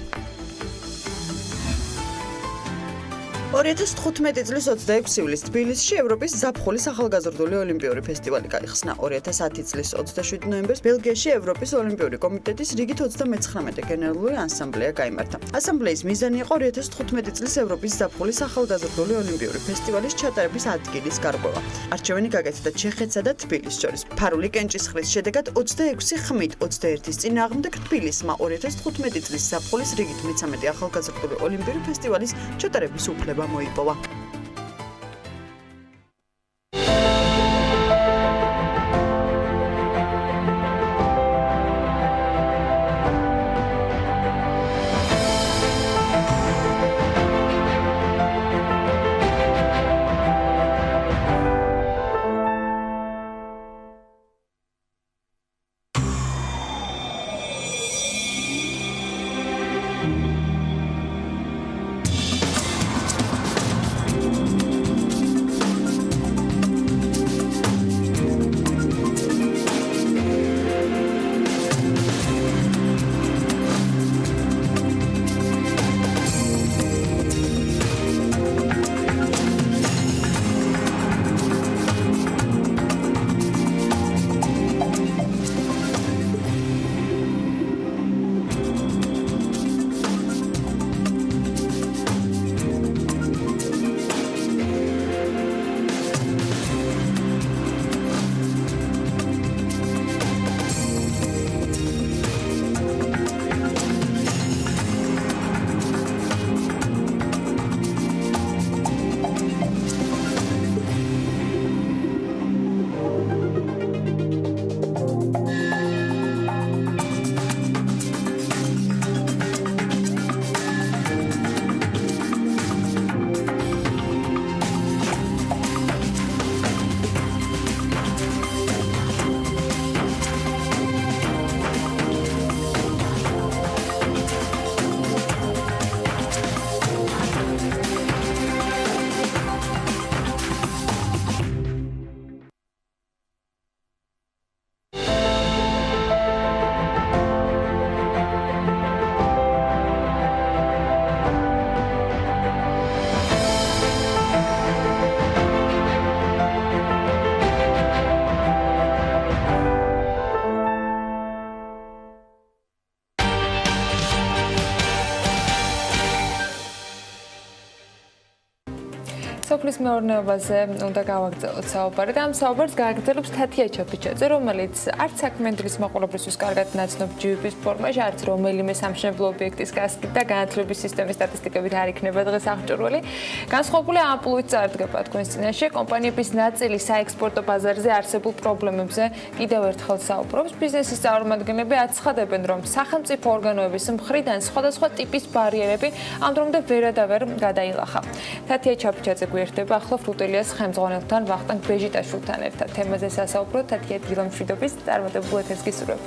2015 წლის 26 ივლისს თბილისში ევროპის ზაფხულის ახალგაზრდული ოლიმპიური ფესტივალი გაიხსნა. 2010 წლის 27 ნოემბერს ბელგიაში ევროპის ოლიმპიური კომიტეტის რიგით 39 გენერალური ასამბლეა გაიმართა. ასამბლეის მიზანი იყო 2015 წლის ევროპის ზაფხულის ახალგაზრდული ოლიმპიური ფესტივალის ჩატარების ადგილის გარღვევა. არჩევანი გაკეთდა ჩეხეთსა და თბილისს შორის. ფარული კენჭისყრის შედეგად 26 ხმით 21-ის წინააღმდეგ თბილისმა 2015 წლის ზაფხულის რიგით 13 ახალგაზრდული ოლიმპიური ფესტივალის ჩატარების უფლება მოიპოვა. სოფლის მეურნეობაზე უნდა გავაგრძელოთ საუბარი და ამ საუბარს გააგრძელებს თათია ჩაფიჩაძე, რომელიც არც საქმიანობის მაყურებლისთვის კარგად ნაცნობ GVP-ის ფორმაში, არც რომელიმე სამშენებლო ობიექტის გასკით და განათლების სისტემის სტატისტიკებით არ იქნება დღეს აღჭურვილი. განსხვავებული ამპლუით წარდგება თქვენს წინაშე კომპანიების ნაწილი საექსპორტო ბაზარზე არსებულ პრობლემებზე კიდევ ერთხელ საუბრობს. ბიზნესის წარმომადგენლები აცხადებენ, რომ სახელმწიფო ორგანოების მხრიდან სხვადასხვა ტიპის ბარიერები ამ დრომდე ვერადავერ გადაილახა. თათია ჩაფიჩაძე გვერდება ახლა ფრუტელიას ხელმძღვანელთან ვახტანგ ბეჟიტაშვილთან ერთად. თემაზე სასაუბროთ თათია დილა მშვიდობის წარმატებულ ეთერს გისურვებ.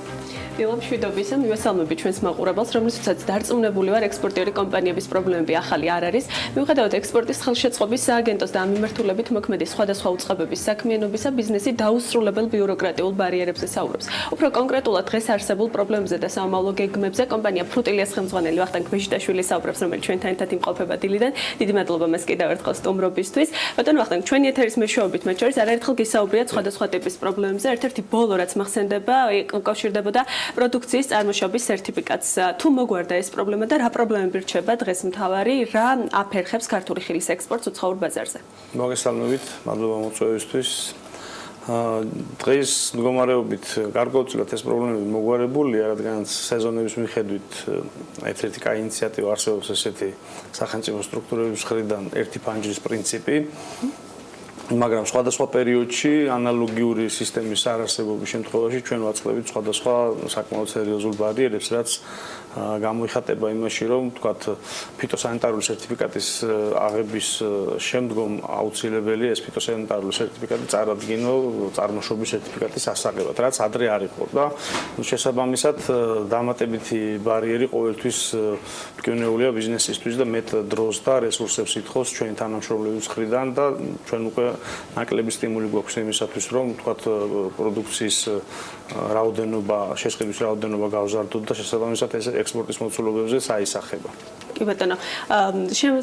დილა მშვიდობისა, მივესალმები ჩვენს მაყურებელს, რომლისთვისაც დარწმუნებული ვარ ექსპორტიორი კომპანიების პრობლემები ახალი არ არის. მიუხედავად ექსპორტის ხელშეწყობის სააგენტოს და ამ მიმართულებით მოქმედი სხვადასხვა უწყებების საქმიანობისა ბიზნესი დაუსრულებელ ბიუროკრატიულ ბარიერებზე საუბრობს. უფრო კონკრეტულად დღეს არსებულ პრობლემებზე და საომავლო გეგმებზე კომპანია ფრუტელიას ხელმძღვანელი ვახტანგ ბეჟიტაშვილი საუბრობს, რომელიც ჩვენთან ერთად იმყოფება დილიდან. დიდი მადლობა მას კიდევ ერთხელ სტუმრობისთვის. ბატონო ვახტანგ, ჩვენი ეთერის მეშვეობით მათ შორის არაერთხელ გისაუბრიათ სხვადასხვა ტიპის პრობლემებზე. ერთ-ერთი ბოლო რაც მახსენდება, უკავშირდებოდა პროდუქციის წარმოშობის სერტიფიკატს. თუ მოგვარდა ეს პრობლემა და რა პრობლემები რჩება დღეს მთავარი, რა აფერხებს ქართული ხილის ექსპორტს უცხოურ ბაზარზე? მოგესალმებით, მადლობა მოწვევისთვის. დღეს მდგომარეობით გარკვეულწილად ეს პრობლემები მოგვარებულია, რადგან სეზონების მიხედვით ერთ-ერთი კაი ინიციატივა არსებობს ესეთი სახელმწიფო სტრუქტურების მხრიდან ერთი ფანჯრის პრინციპი. მაგრამ სხვადასხვა პერიოდში ანალოგიური სისტემის არარსებობის შემთხვევაში ჩვენ ვაწყდებით სხვადასხვა საკმაოდ სერიოზულ ბარიერებს, რაც გამოიხატება იმაში, რომ თქვათ ფიტოსანიტარული სერტიფიკატის აღების შემდგომ აუცილებელი ეს ფიტოსანიტარული სერტიფიკატი წარადგინო წარმოშობის სერტიფიკატის ასაღებად, რაც ადრე არ იყო და შესაბამისად დამატებითი ბარიერი ყოველთვის მტკივნეულია ბიზნესისთვის და მეტ დროს და რესურსებს ითხოვს ჩვენი თანამშრომლების მხრიდან და ჩვენ უკვე ნაკლები სტიმული გვაქვს იმისათვის, რომ თქვათ პროდუქციის რაოდენობა, შესყიდვის რაოდენობა გავზარდოთ და შესაბამისად ეს ექსპორტის მოცულობებზე საისახება. კი ბატონო,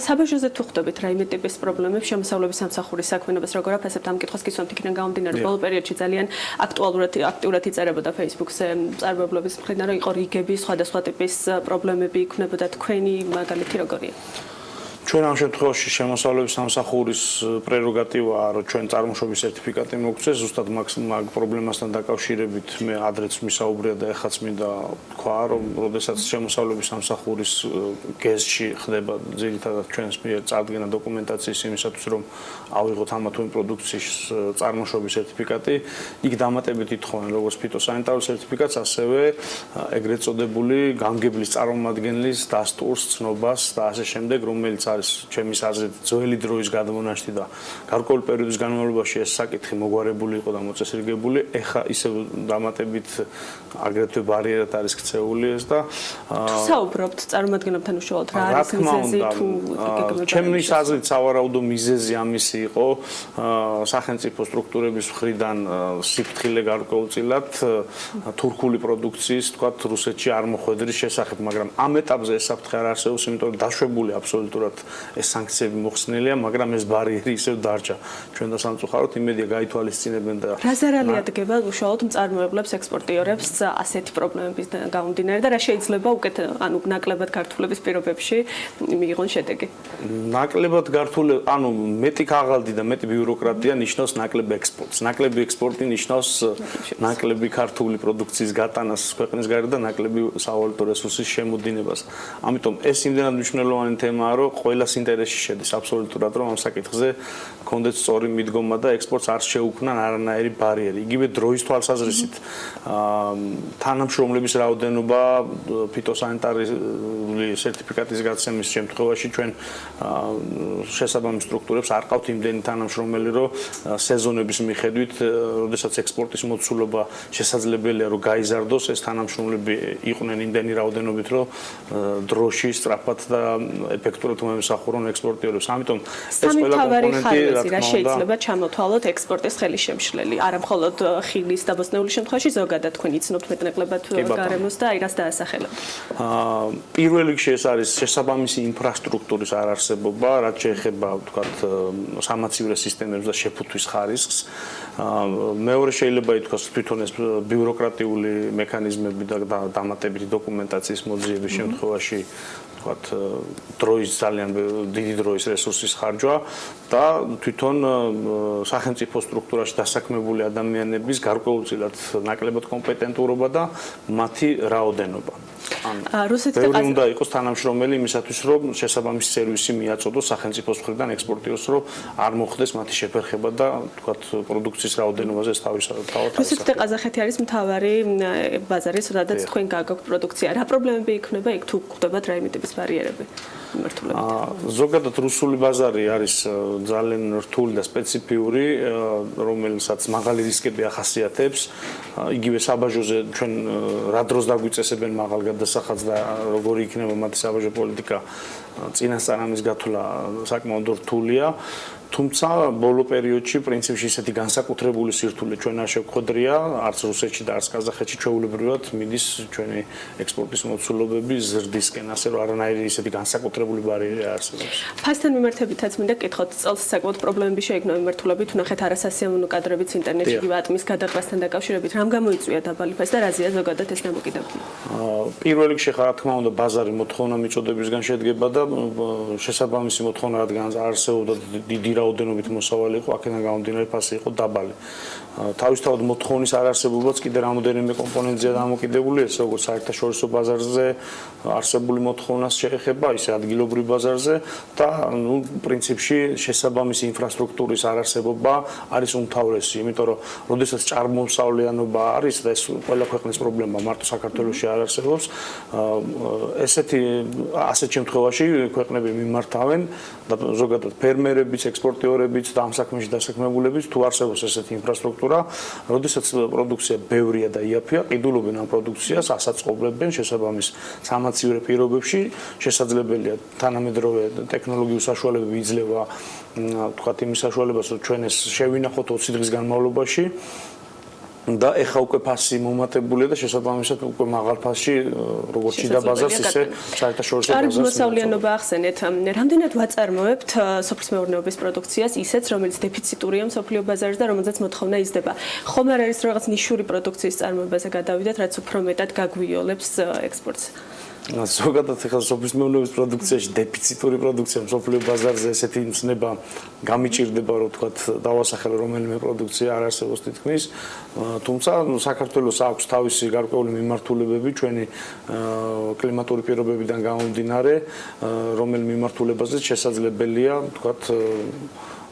საბაჟოზე თუ ხვდებით რაიმე ტიპის პრობლემებს შემოსავლების სამსახურის საქმიანობას როგორ აფასებთ ამ კითხვას გისვამთ იქიდან გამომდინარე ბოლო პერიოდში ძალიან აქტიურად იწერებოდა Facebook-ზე მწარმოებლების მხრიდან რომ იყო რიგები სხვადასხვა ტიპის პრობლემები იქნებოდა თქვენი მაგალითი როგორია? ჩვენ ამ შემთხვევაში შემოსავლების სამსახურის პრეროგატივაა რომ ჩვენ წარმოშობის სერტიფიკატი მოგცეს ზუსტად მაგ პრობლემასთან დაკავშირებით მე ადრეც მისაუბრია და ეხაც მინდა თქვა რომ როდესაც შემოსავლების სამსახურის გეზში ხდება ძირითადად ჩვენს მიერ წარდგენა დოკუმენტაციის იმისათვის რომ ავიღოთ ამა თუ იმ პროდუქციის წარმოშობის სერტიფიკატი იქ დამატებით ითხოვენ როგორც ფიტოსანიტარულ სერტიფიკატს ასევე ეგრეთ წოდებული გამგებლის წარმომადგენლის დასტურს ცნობას და ასე შემდეგ რომელიც არის ჩემის აზრით ძველი დროის გადმონაშთი და გარკვეული პერიოდის განმავლობაში ეს საკითხი მოგვარებული იყო და მოწესრიგებული. ეხა ისე დამატებით აგრეთვე ბარიერად არის ქცეული ეს და საუბრობთ წარმომადგენლებთან უშუალოდ რა არის მიზეზი თუ ჩემის აზრით სავარაუდო მიზეზი ამისი იყო სახელმწიფო სტრუქტურების მხრიდან სიფრთხილე გარკვეულწილად თურქული პროდუქციის თქვათ რუსეთში არ მოხვედრის შესახებ, მაგრამ ამ ეტაპზე ეს საფრთხე არ არსებობს, იმიტომ რომ დაშვებული აბსოლუტურად ეს სანქციები მოხსნილია, მაგრამ ეს ბარიერი ისევ დარჩა. ჩვენ და სამწუხაროდ იმედია გაითვალისწინებენ და რა ზარალი ადგება უშუალოდ მწარმოებლებს ექსპორტიორებს ასეთი პრობლემების გამომდინარე და რა შეიძლება უკეთ ანუ ნაკლებად გართულების პირობებში მიიღონ შედეგი? ნაკლებად გართული, ანუ მეტი ქაღალდი და მეტი ბიუროკრატია ნიშნავს ნაკლები ექსპორტს. ნაკლები ექსპორტი ნიშნავს ნაკლები ქართული პროდუქციის გატანას ქვეყნის გარეთ და ნაკლები სავალუტო რესურსის შემოდინებას. ამიტომ ეს იმდენად მნიშვნელოვანი თემაა, რომ ყველას ინტერესში შედის აბსოლუტურად, რომ ამ საკითხზე კონდეთ სწორი მიდგომა და ექსპორტს არ შეუქმნან არანაირი ბარიერი. იგივე დროის თვალსაზრისით თანამშრომლების რაოდენობა ფიტოსანიტარული სერტიფიკატის გაცემის შემთხვევაში ჩვენ შესაბამის სტრუქტურებს არ ყავთ იმდენი თანამშრომელი, რომ სეზონების მიხედვით, როდესაც ექსპორტის მოცულობა შესაძლებელია, რომ გაიზარდოს, ეს თანამშრომლები იყვნენ იმდენი რაოდენობით, რომ დროში სწრაფად და ეფექტურად მომსახურონ ექსპორტიორებს. ამიტომ ეს ყველა კომპონენტი რა შეიძლება ჩამოთვალოთ ექსპორტის ხელისშემშლელი, არა მხოლოდ ხილის დაბოსნეული შემთხვევაში, ზოგადად თქვენ იცნობთ მეტნაკლებად გარემოს და აი რას დაასახელებთ? პირველ რიგში ეს არის შესაბამისი ინფრასტრუქტურის არარსებობა, რაც შეეხება, ვთქვათ, სამაცივრე სისტემებს და შეფუთვის ხარისხს. მეორე შეიძლება ითქვას თვითონ ეს ბიუროკრატიული მექანიზმები და დამატებითი დოკუმენტაციის მოძიების შემთხვევაში ვთქვათ დროის ძალიან დიდი დროის რესურსის ხარჯვა და თვითონ სახელმწიფო სტრუქტურაში დასაქმებული ადამიანების გარკვეულწილად ნაკლებად კომპეტენტურობა და მათი რაოდენობა. ბევრი უნდა იყოს თანამშრომელი იმისათვის, რომ შესაბამისი სერვისი მიაწოდოს სახელმწიფოს მხრიდან ექსპორტიორს, რომ არ მოხდეს მათი შეფერხება და თქვათ პროდუქციის რაოდენობაზე თავისთავად. რუსეთი და ყაზახეთი არის მთავარი ბაზარი, სადაც თქვენ გააქვთ პროდუქცია. რა პრობლემები იქნება იქ თუ გვხვდებათ რაიმე ტიპის ბარიერები მიმართულებით? ზოგადად რუსული ბაზარი არის ძალიან რთული და სპეციფიური, რომელსაც მაღალი რისკები ახასიათებს. იგივე საბაჟოზე ჩვენ რა დროს დაგვიწესებენ მაღალ გადასახადს და როგორი იქნება მათი საბაჟო პოლიტიკა წინასწარ ამის გათვლა საკმაოდ რთულია. თუმცა ბოლო პერიოდში პრინციპში ისეთი განსაკუთრებული სირთულე ჩვენ არ შევხვედრია, არც რუსეთში და არც ყაზახეთში ჩვეულებრივად მიდის ჩვენი ექსპორტის მოცულობები ზრდისკენ, ასე რომ არანაირი ისეთი განსაკუთრებული ბარიერი არ არსებობს. ფასთან მიმართებითაც მინდა გკითხოთ, წელს საკმაოდ პრობლემები შეიქმნა მიმართულებით, ნახეთ არასასიამოვნო კადრებიც ინტერნეტში იგივე ატმის გადაყვასთან დაკავშირებით, რამ გამოიწვია დაბალი ფასი და რაზეა ზოგადად ეს დამოკიდებული? პირველ რიგში რა თქმა უნდა ბაზარი მოთხოვნა მიწოდებისგან შედგება და შესაბამისი მოთხოვნა რადგან არსებობდა დიდი რაოდენობით მოსავალი იყო, აქედან გამომდინარე ფასი იყო დაბალი. თავისთავად მოთხოვნის არარსებობაც კიდე რამოდენიმე კომპონენტზეა დამოკიდებული, ეს როგორც საერთაშორისო ბაზარზე არსებული მოთხოვნას შეეხება, ისე ადგილობრივ ბაზარზე და პრინციპში შესაბამისი ინფრასტრუქტურის არარსებობა არის უმთავრესი, იმიტომ რომ როდესაც ჭარბმომსავლიანობა არის და ეს ყველა ქვეყნის პრობლემა, მარტო საქართველოში არ არსებობს, ასეთ შემთხვევაში ქვეყნები მიმართავენ და ზოგადად ფერმერებიც, ექსპორტიორებიც და ამ საქმეში დასაქმებულებიც თუ არსებობს ესეთი ინფრასტრუქტურა, როდესაც პროდუქცია ბევრია და იაფია, ყიდულობენ ამ პროდუქციას, ასაწყობლებენ შესაბამის სამაცივრო პირობებში, შესაძლებელია თანამედროვე ტექნოლოგიურ საშუალებები იძლევა, თქვათ იმის საშუალებას, რომ ჩვენ ეს შევინახოთ 20 დღის განმავლობაში. და ეხა უკვე ფასი მომატებულია და შესაბამისად უკვე მაღალ ფასში როგორც შიდა ბაზარს ისე საერთაშორისო ბაზარს. ჭარბ მოსავლიანობა ახსენეთ. რამდენად ვაწარმოებთ სოფლის მეურნეობის პროდუქციას ისეთ, რომელიც დეფიციტურია მსოფლიო ბაზარზე და რომელზეც მოთხოვნა იზრდება? ხომ არ არის რაღაც ნიშური პროდუქციის წარმოებაზე გადავიდეთ, რაც უფრო მეტად გაგვიოლებს ექსპორტს? ზოგადად ახლა სოფლის მეურნეობის პროდუქციაში დეფიციტური პროდუქცია მსოფლიო ბაზარზე ესეთი მცნება გამიჭირდება, რომ თქვათ დავასახელო რომელიმე პროდუქცია არ არსებობს თითქმის, თუმცა საქართველოს აქვს თავისი გარკვეული მიმართულებები ჩვენი კლიმატური პირობებიდან გამომდინარე, რომელ მიმართულებაზეც შესაძლებელია თქვათ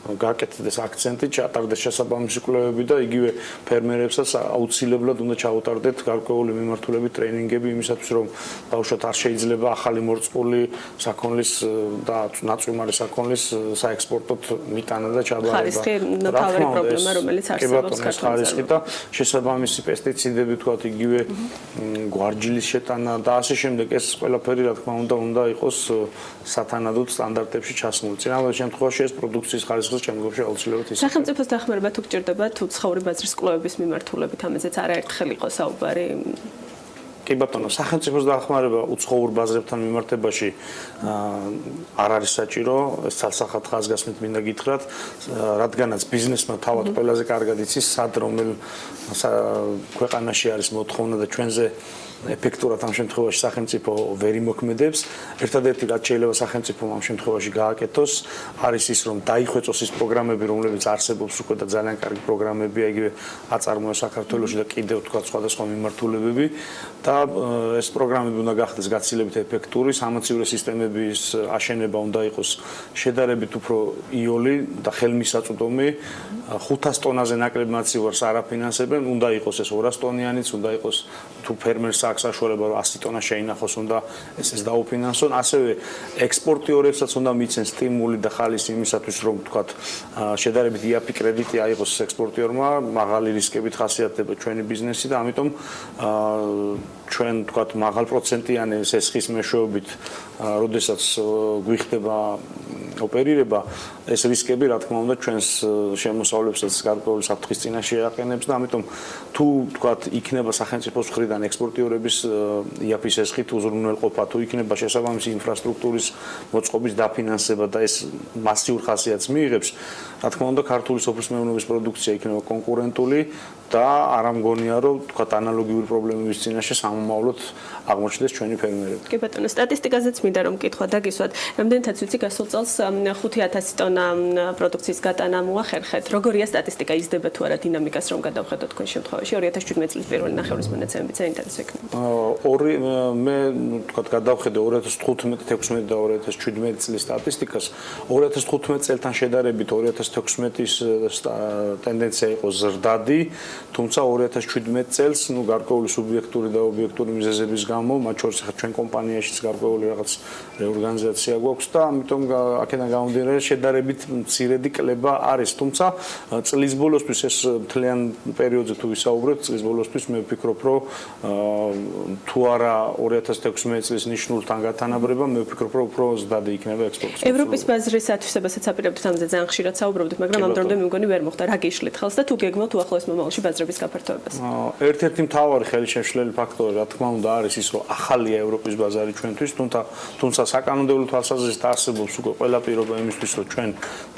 გააკეთდეს აქცენტი, ჩატარდეს შესაბამისი კვლევები და იგივე ფერმერებსაც აუცილებლად უნდა ჩაუტარდეთ გარკვეული მიმართულებით ტრეინინგები იმისათვის, რომ ბავშვად არ შეიძლება ახალი მორწყული საქონლის და ნაწვიმარი საქონლის საექსპორტოდ მიტანა და ჩაბარება. ხარისხი თავი პრობლემა, რომელიც არსებობს ხარისხი და შესაბამისი პესტიციდები, თქვათ იგივე გვარჯილის შეტანა და ასე შემდეგ, ეს ყველაფერი რა თქმა უნდა იყოს სათანადოდ სტანდარტებში ჩასმული. წინავე შემთხვევაში ეს პროდუქციის ხარისხი შემდგომში აუცილებლად ის. სახელმწიფოს დახმარება თუ გჭირდება თუ ცხოვრი ბაზრის კვლევების მიმართულებით, ამაზეც არაერთხელ იყო საუბარი. კი ბატონო, სახელმწიფოს დახმარება უცხოურ ბაზრებთან მიმართებაში არ არის საჭირო, ეს ცალსახად ხაზგასმით მინდა გითხრათ, რადგანაც ბიზნესმა თავად ყველაზე კარგად იცის, სად რომელ ქვეყანაში არის მოთხოვნა და ჩვენზე ეფექტურად ამ შემთხვევაში სახელმწიფო ვერ იმოქმედებს. ერთადერთი რაც შეიძლება სახელმწიფომ ამ შემთხვევაში გააკეთოს, არის ის, რომ დაიხვეწოს ის პროგრამები, რომლებიც არსებობს უკვე და ძალიან კარგი პროგრამებია, იგივე აწარმოა საქართველოში და კიდევ თქვა სხვადასხვა მიმართულებები და ეს პროგრამები უნდა გახდეს გაცილებით ეფექტური, სამაცივრო სისტემების აშენება უნდა იყოს შედარებით უფრო იოლი და ხელმისაწვდომი. 500 ტონაზე ნაკლებ მაცივარს არაფინანსებენ, უნდა იყოს ეს 200 ტონიანიც, უნდა იყოს თუ ფერმერს აქვს საშუალება 100 ტონა შეინახოს, უნდა ეს დაუფინანსონ. ასევე ექსპორტიორებსაც უნდა მიცენ სტიმული და ხალისი იმისათვის, რომ თქვათ შედარებით იაფი კრედიტი აიღოს ექსპორტიორმა, მაღალი რისკებით ხასიათდება ჩვენი ბიზნესი და ამიტომ ჩვენ თქვათ მაღალ პროცენტიანი სესხის მეშვეობით, როდესაც გვიხდება ოპერირება, ეს რისკები რა თქმა უნდა ჩვენს შემოსავლებსაც გარკვეული საფრთხის წინაშე აყენებს და ამიტომ თუ თუ თქვათ იქნება სახელმწიფოს მხრიდან ექსპორტიორების იაფის ესხით უზრუნველყოფა, თუ იქნება შესაბამისი ინფრასტრუქტურის მოწყობის დაფინანსება და ეს მასიურ ხასიათს მიიღებს, რა თქმა უნდა, ქართული სოფლის მეურნეობის პროდუქცია იქნება კონკურენტული და არ ამგონია, რომ თქვათ ანალოგიური პრობლემების წინაშე სამომავლოდ აღმოჩნდეს ჩვენი ფერმერები. კი ბატონო, სტატისტიკაზეც მინდა რომ მკითხვა დაგისვათ. რამდენთაც ვიცი, გასულ წელს 5000 ტონა პროდუქციის გატანა მოახერხეთ. როგორია სტატისტიკა, იზრდება თუ არა დინამიკას რომ გადავხედოთ თქვენ შემთხვევაში 2017 წლის პირველი ნახევრის მონაცემებით საინტერესო იქნება. მე თქვათ გადავხედე 2015-16 და 2017 წლის სტატისტიკას. 2015 წელთან შედარებით 2016-ის ტენდენცია იყო ზრდადი, თუმცა 2017 წელს გარკვეული სუბიექტური და ობიექტური მიზეზების გამო, მათ შორის ჩვენ კომპანიაშიც გარკვეული რაღაც რეორგანიზაცია გვაქვს და ამიტომ აქედან გამომდინარე შედარებით მცირედი კლება არის. თუმცა წლის ბოლოსთვის ეს მთლიან პერიოდზე თუ ვისაუბრებთ, წლის ბოლოსთვის მე ვფიქრობ, რომ თუ არა 2016 წლის ნიშნულთან გათანაბრება, მე ვფიქრობ, რომ უფრო ზრდადი იქნება ექსპორტი. ევროპის ბაზრის ათვისებასაც აპირებთ ამაზე ძალიან ხშირად საუბრობთ, მაგრამ ამ დრომდე მე მგონი ვერ მოხდა. რა გიშლით ხელს და თუ გეგმავთ უახლოეს მომავალში ბაზრების გაფართოებას? ერთ-ერთი მთავარი ხელშემშლელი ფაქტორი, რა თქმა უნდა, არის ის, რომ ახალია ევროპის ბაზარი ჩვენთვის, თუმცა საკანონმდებლო თვალსაზრისით არსებობს უკვე ყველა პირობა იმისთვის, რომ ჩვენ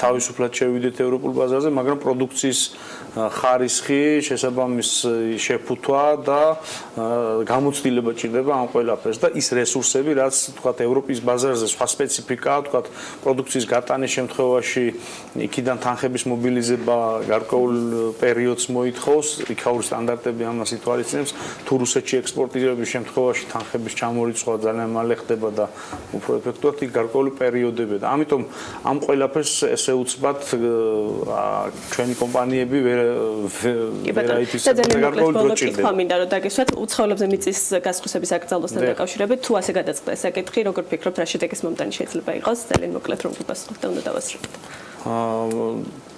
თავისუფლად შევიდეთ ევროპულ ბაზარზე, მაგრამ პროდუქციის ხარისხი, შესაბამის შეფუთვა და გამოცდილება ჭირდება ამ ყველაფერს და ის რესურსები, რაც თქვათ ევროპის ბაზარზე სხვა სპეციფიკაა, თქვათ პროდუქციის გატანის შემთხვევაში იქიდან თანხების მობილიზება გარკვეულ პერიოდს მოითხოვს, იქაური სტანდარტები ამას ითვალისწინებს, თუ რუსეთში ექსპორტირების შემთხვევაში თანხების ჩამორიცხვა ძალიან მალე ხდება და უფრო ეფექტურად იქ გარკვეული პერიოდებია და ამიტომ ამ ყველაფერს ესე უცბად ჩვენი კომპანიები ვერაითისებენ და გარკვეული დრო ჭირდება. მინდა რომ დაგესვათ უცხოელებზე მიწის გასხვისების აკრძალვასთან დაკავშირებით, თუ ასე გადაწყდა ეს საკითხი, როგორ ფიქრობთ, რა შედეგის მომტანი შეიძლება იყოს? ძალიან მოკლედ რომ გიპასუხოთ და უნდა დავასრულოთ.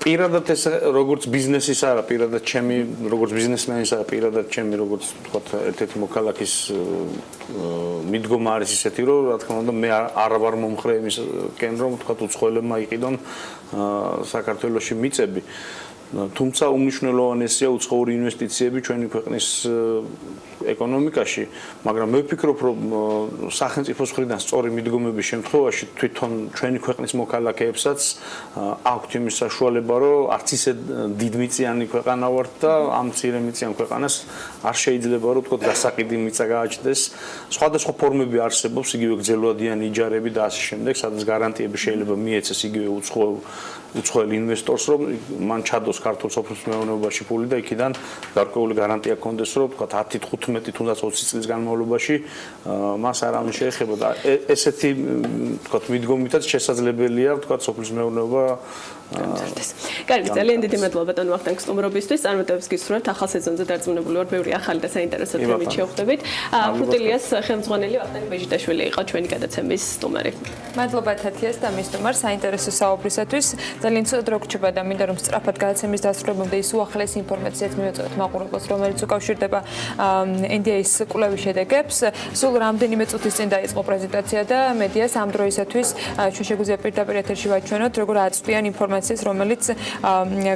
პირადად ეს როგორც ბიზნესის არა, პირადად ჩემი როგორც ბიზნესმენის არა, პირადად ჩემი როგორც თქვათ ერთ-ერთი მოქალაქის მიდგომა არის ისეთი, რომ რა თქმა უნდა მე არ ვარ მომხრე იმისკენ, რომ თქვათ უცხოელებმა იყიდონ საქართველოში მიწები. თუმცა უმნიშვნელოვანესია უცხოური ინვესტიციები ჩვენი ქვეყნის ეკონომიკაში, მაგრამ მე ვფიქრობ, რომ სახელმწიფოს მხრიდან სწორი მიდგომების შემთხვევაში თვითონ ჩვენი ქვეყნის მოქალაქეებსაც აქვთ იმის საშუალება, რომ არც ისე დიდმიწიანი ქვეყანა ვართ და ამ მცირემიწიან ქვეყანას არ შეიძლება რომ თქო გასაყიდი მიწა გააჩნდეს. სხვადასხვა ფორმები არსებობს, იგივე გრძელვადიანი იჯარები და ასე შემდეგ, სადაც გარანტიები შეიძლება მიეცეს იგივე უცხოელ ინვესტორს, რომ მან ჩადოს ქართულ სოფლის მეურნეობაში ფული და იქიდან გარკვეული გარანტია ჰქონდეს, რომ თქვა 10-15 თუნდაც 20 წლის განმავლობაში მას არავინ შეეხება და ესეთი თქვა მიდგომითაც შესაძლებელია თქვა სოფლის მეურნეობა გამწარდეს. კარგი, ძალიან დიდი მადლობა ბატონო ვახტანგ სტუმრობისთვის. წარმატებებს გისურვებთ ახალ სეზონზე დარწმუნებული ვარ, ბევრი ახალი და საინტერესო თემით შევხვდებით. ფრუტილიას ხელმძღვანელი ვახტანგ ბეჟიტაშვილი იყო ჩვენი გადაცემის სტუმარი. მადლობა თათიას და მის სტუმარს საინტერესო საუბრისათვის. ძალიან ცუდად რო გრჩება და მინდა რომ სწრაფად გადაცემის დასრულებამდე ის უახლეს ინფორმაციაც მივეწოდოთ მაყურებელს, რომელიც უკავშირდება NDA-ის კვლევის შედეგებს. სულ რამდენიმე წუთის წინ დაიწყო პრეზენტაცია და მედიას ამ დროისათვის ჩვენ შეგვიძლია პირდაპირ ეთერში ვაჩვენოთ, როგორ აწვდიან ინფორმაციას, რომელიც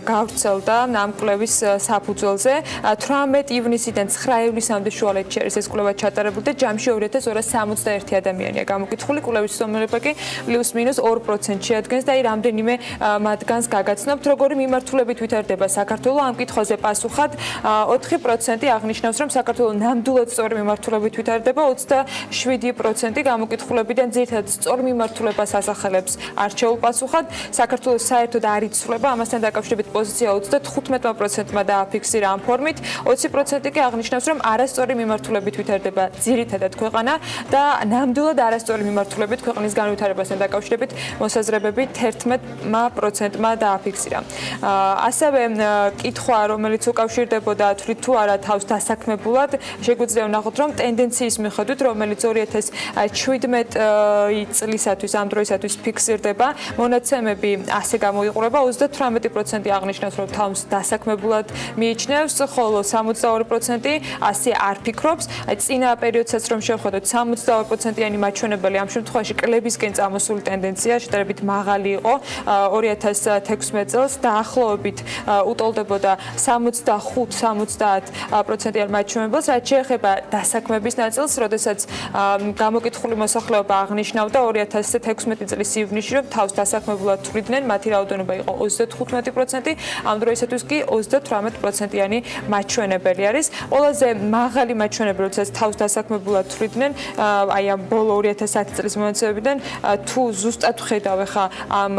გავრცელდა ამ კვლევის საფუძველზე. 18 ივნისიდან 9 ივლისამდე შუალედში არის ეს კვლევა ჩატარებული და ჯამში 2261 ადამიანია გამოკითხული. კვლევის სტუმრობა კი პლუს-მინუს 2% შეადგენს და რამდენიმე მათგანს გაგაცნობთ, როგორი მიმართულებით ვითარდება საქართველო ამ კითხვაზე პასუხად 4% აღნიშნავს, რომ საქართველო ნამდვილად სწორი მიმართულებით ვითარდება, 27% გამოკითხულებიდან ძირითადად სწორ მიმართულებას ასახელებს არჩეულ პასუხად. საქართველოს საერთოდ არ იცვლება, ამასთან დაკავშირებით პოზიცია 35%-მა დააფიქსირა ამ ფორმით, 20% კი აღნიშნავს, რომ არასწორი მიმართულებით ვითარდება ძირითადად ქვეყანა და ნამდვილად არასწორი მიმართულებით ქვეყნის განვითარებასთან დაკავშირებით მოსაზრებები 11%-მა დააფიქსირა. ასევე კითხვა, რომელიც უკავშირდებოდა თვლით თუ არა თავს დასაქმებულად, შეგვიძლია ვნახოთ, რომ ტენდენციის მიხედვით, რომელიც 2017 წლისათვის ამ დროისათვის ფიქსირდება, მონაცემები ასე გამოიყურება, 38% აღნიშნავს, რომ თავს დასაქმებულად მიიჩნევს, ხოლო 62% ასე არ ფიქრობს. წინა პერიოდსაც რომ შევხედოთ, 62%-იანი მაჩვენებელი ამ შემთხვევაში კლებისკენ წამოსული ტენდენცია შედარებით მაღალი იყო 2016 წელს, დაახლოებით ფაქტობით უტოლდებოდა 65-70%-იან მაჩვენებელს, რაც შეეხება დასაქმების ნაწილს, როდესაც გამოკითხული მოსახლეობა აღნიშნავდა 2016 წლის ივნისში, რომ თავს დასაქმებულად თვლიდნენ, მათი რაოდენობა იყო 35%, ამ დროისათვის კი 38%-იანი მაჩვენებელი არის. ყველაზე მაღალი მაჩვენებელი, როდესაც თავს დასაქმებულად თვლიდნენ, აი ამ ბოლო 2010 წლის მონაცემებიდან, თუ ზუსტად ვხედავ ხა ამ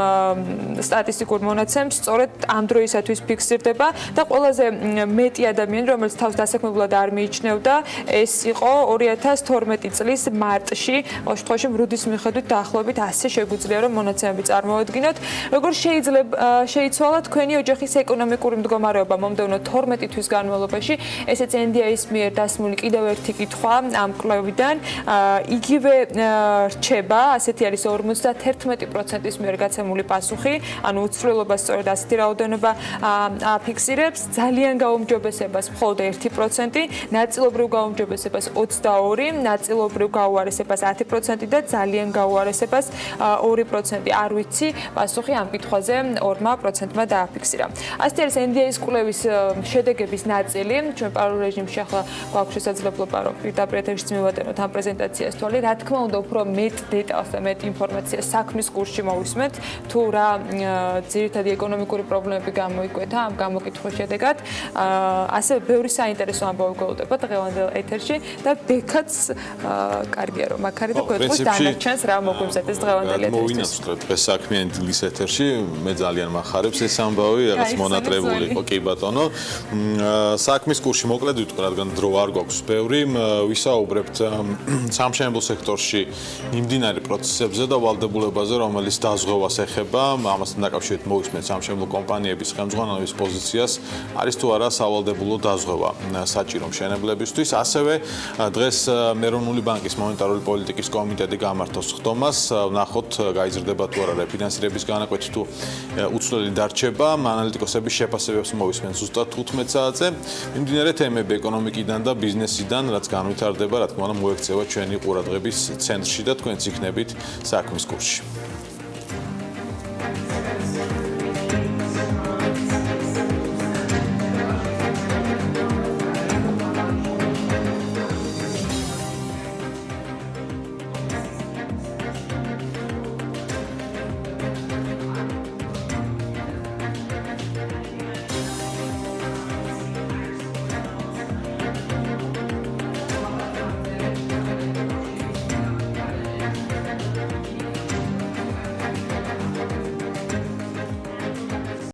სტატისტიკურ მონაცემს, სწორედ ამ დროისათვის ფიქსირდება და ყველაზე მეტი ადამიანი, რომელიც თავს დასაქმებულად არ მიიჩნევდა, ეს იყო 2012 წლის მარტში, ყოველ შემთხვევაში მრუდის მიხედვით დაახლოებით 100 შეგვიძლია რომ მონაცემები წარმოადგინოთ. Როგორ შეიცვალა თქვენი ოჯახის ეკონომიკური მდგომარეობა მომდევნო 12 თვის განმავლობაში? ესეც NDI-ის მიერ დასმული კიდევ ერთი კითხვა ამ კვლევიდან. იგივე რჩება, ასეთი არის 51%-ის მიერ გაცემული პასუხი, ანუ უცვლელობა სწორედ ასეთი რაოდენობა აფიქსირებს, ძალიან გაუმჯობესებას მხოლოდ 1%, ნაწილობრივ გაუმჯობესებას 22%, ნაწილობრივ გაუარესებას 10% და ძალიან გაუარესებას 2%. არ ვიცი, პასუხი ამ კითხვაზე 2%-მა დააფიქსირა. ასეთი არის NDI-ის კვლევის შედეგების ნაწილი. ჩვენ პარალელურ რეჟიმში ახლა გვაქვს შესაძლებლობა რომ პირდაპირ ეთერში მივატენოთ ამ პრეზენტაციას თვალი. რა თქმა უნდა, უფრო მეტ დეტალს და მეტ ინფორმაციას საქმის კურსში მოვისმენთ, თუ რა ძირითადი ეკონომიკური პრობლემები გამოიკვეთა ამ გამოკითხვის შედეგად. ასევე ბევრი საინტერესო ამბავი გველოდება დღევანდელ ეთერში და ბექაც კარგია რომ აქ არის და გვეტყვის დანარჩენს რა მოგვიმზადეს დღევანდელ ეთერში. მოვინაცვლეთ დღეს საქმიანი დილის ეთერში, მე ძალიან მახარებს ეს ამბავი, რაღაც მონატრებული იყო, კი ბატონო. საქმის კურსში მოკლედ ვიტყვი, რადგან დრო არ გვაქვს ბევრი, ვისაუბრებთ სამშენებლო სექტორში მიმდინარე პროცესებზე და ვალდებულებაზე, რომელიც დაზღვევას ეხება. ამასთან დაკავშირებით მოვისმენთ სამშენებლო კომპანიების ხელმძღვანელების პოზიციას, არის თუ არა სავალდებულო დაზღვევა საჭირო მშენებლებისთვის. ასევე დღეს ეროვნული ბანკის მონეტარული პოლიტიკის კომიტეტი გამართავს ხდომას, ვნახოთ გაიზრდება თუ არა რეფინანსირების განაკვეთი თუ უცვლელი დარჩება. ანალიტიკოსების შეფასებებს მოვისმენთ ზუსტად 15 საათზე. მიმდინარე თემები ეკონომიკიდან და ბიზნესიდან, რაც განვითარდება, რა თქმა უნდა, მოექცევა ჩვენი ყურადღების ცენტრში და თქვენც იქნებით საქმის კურსში.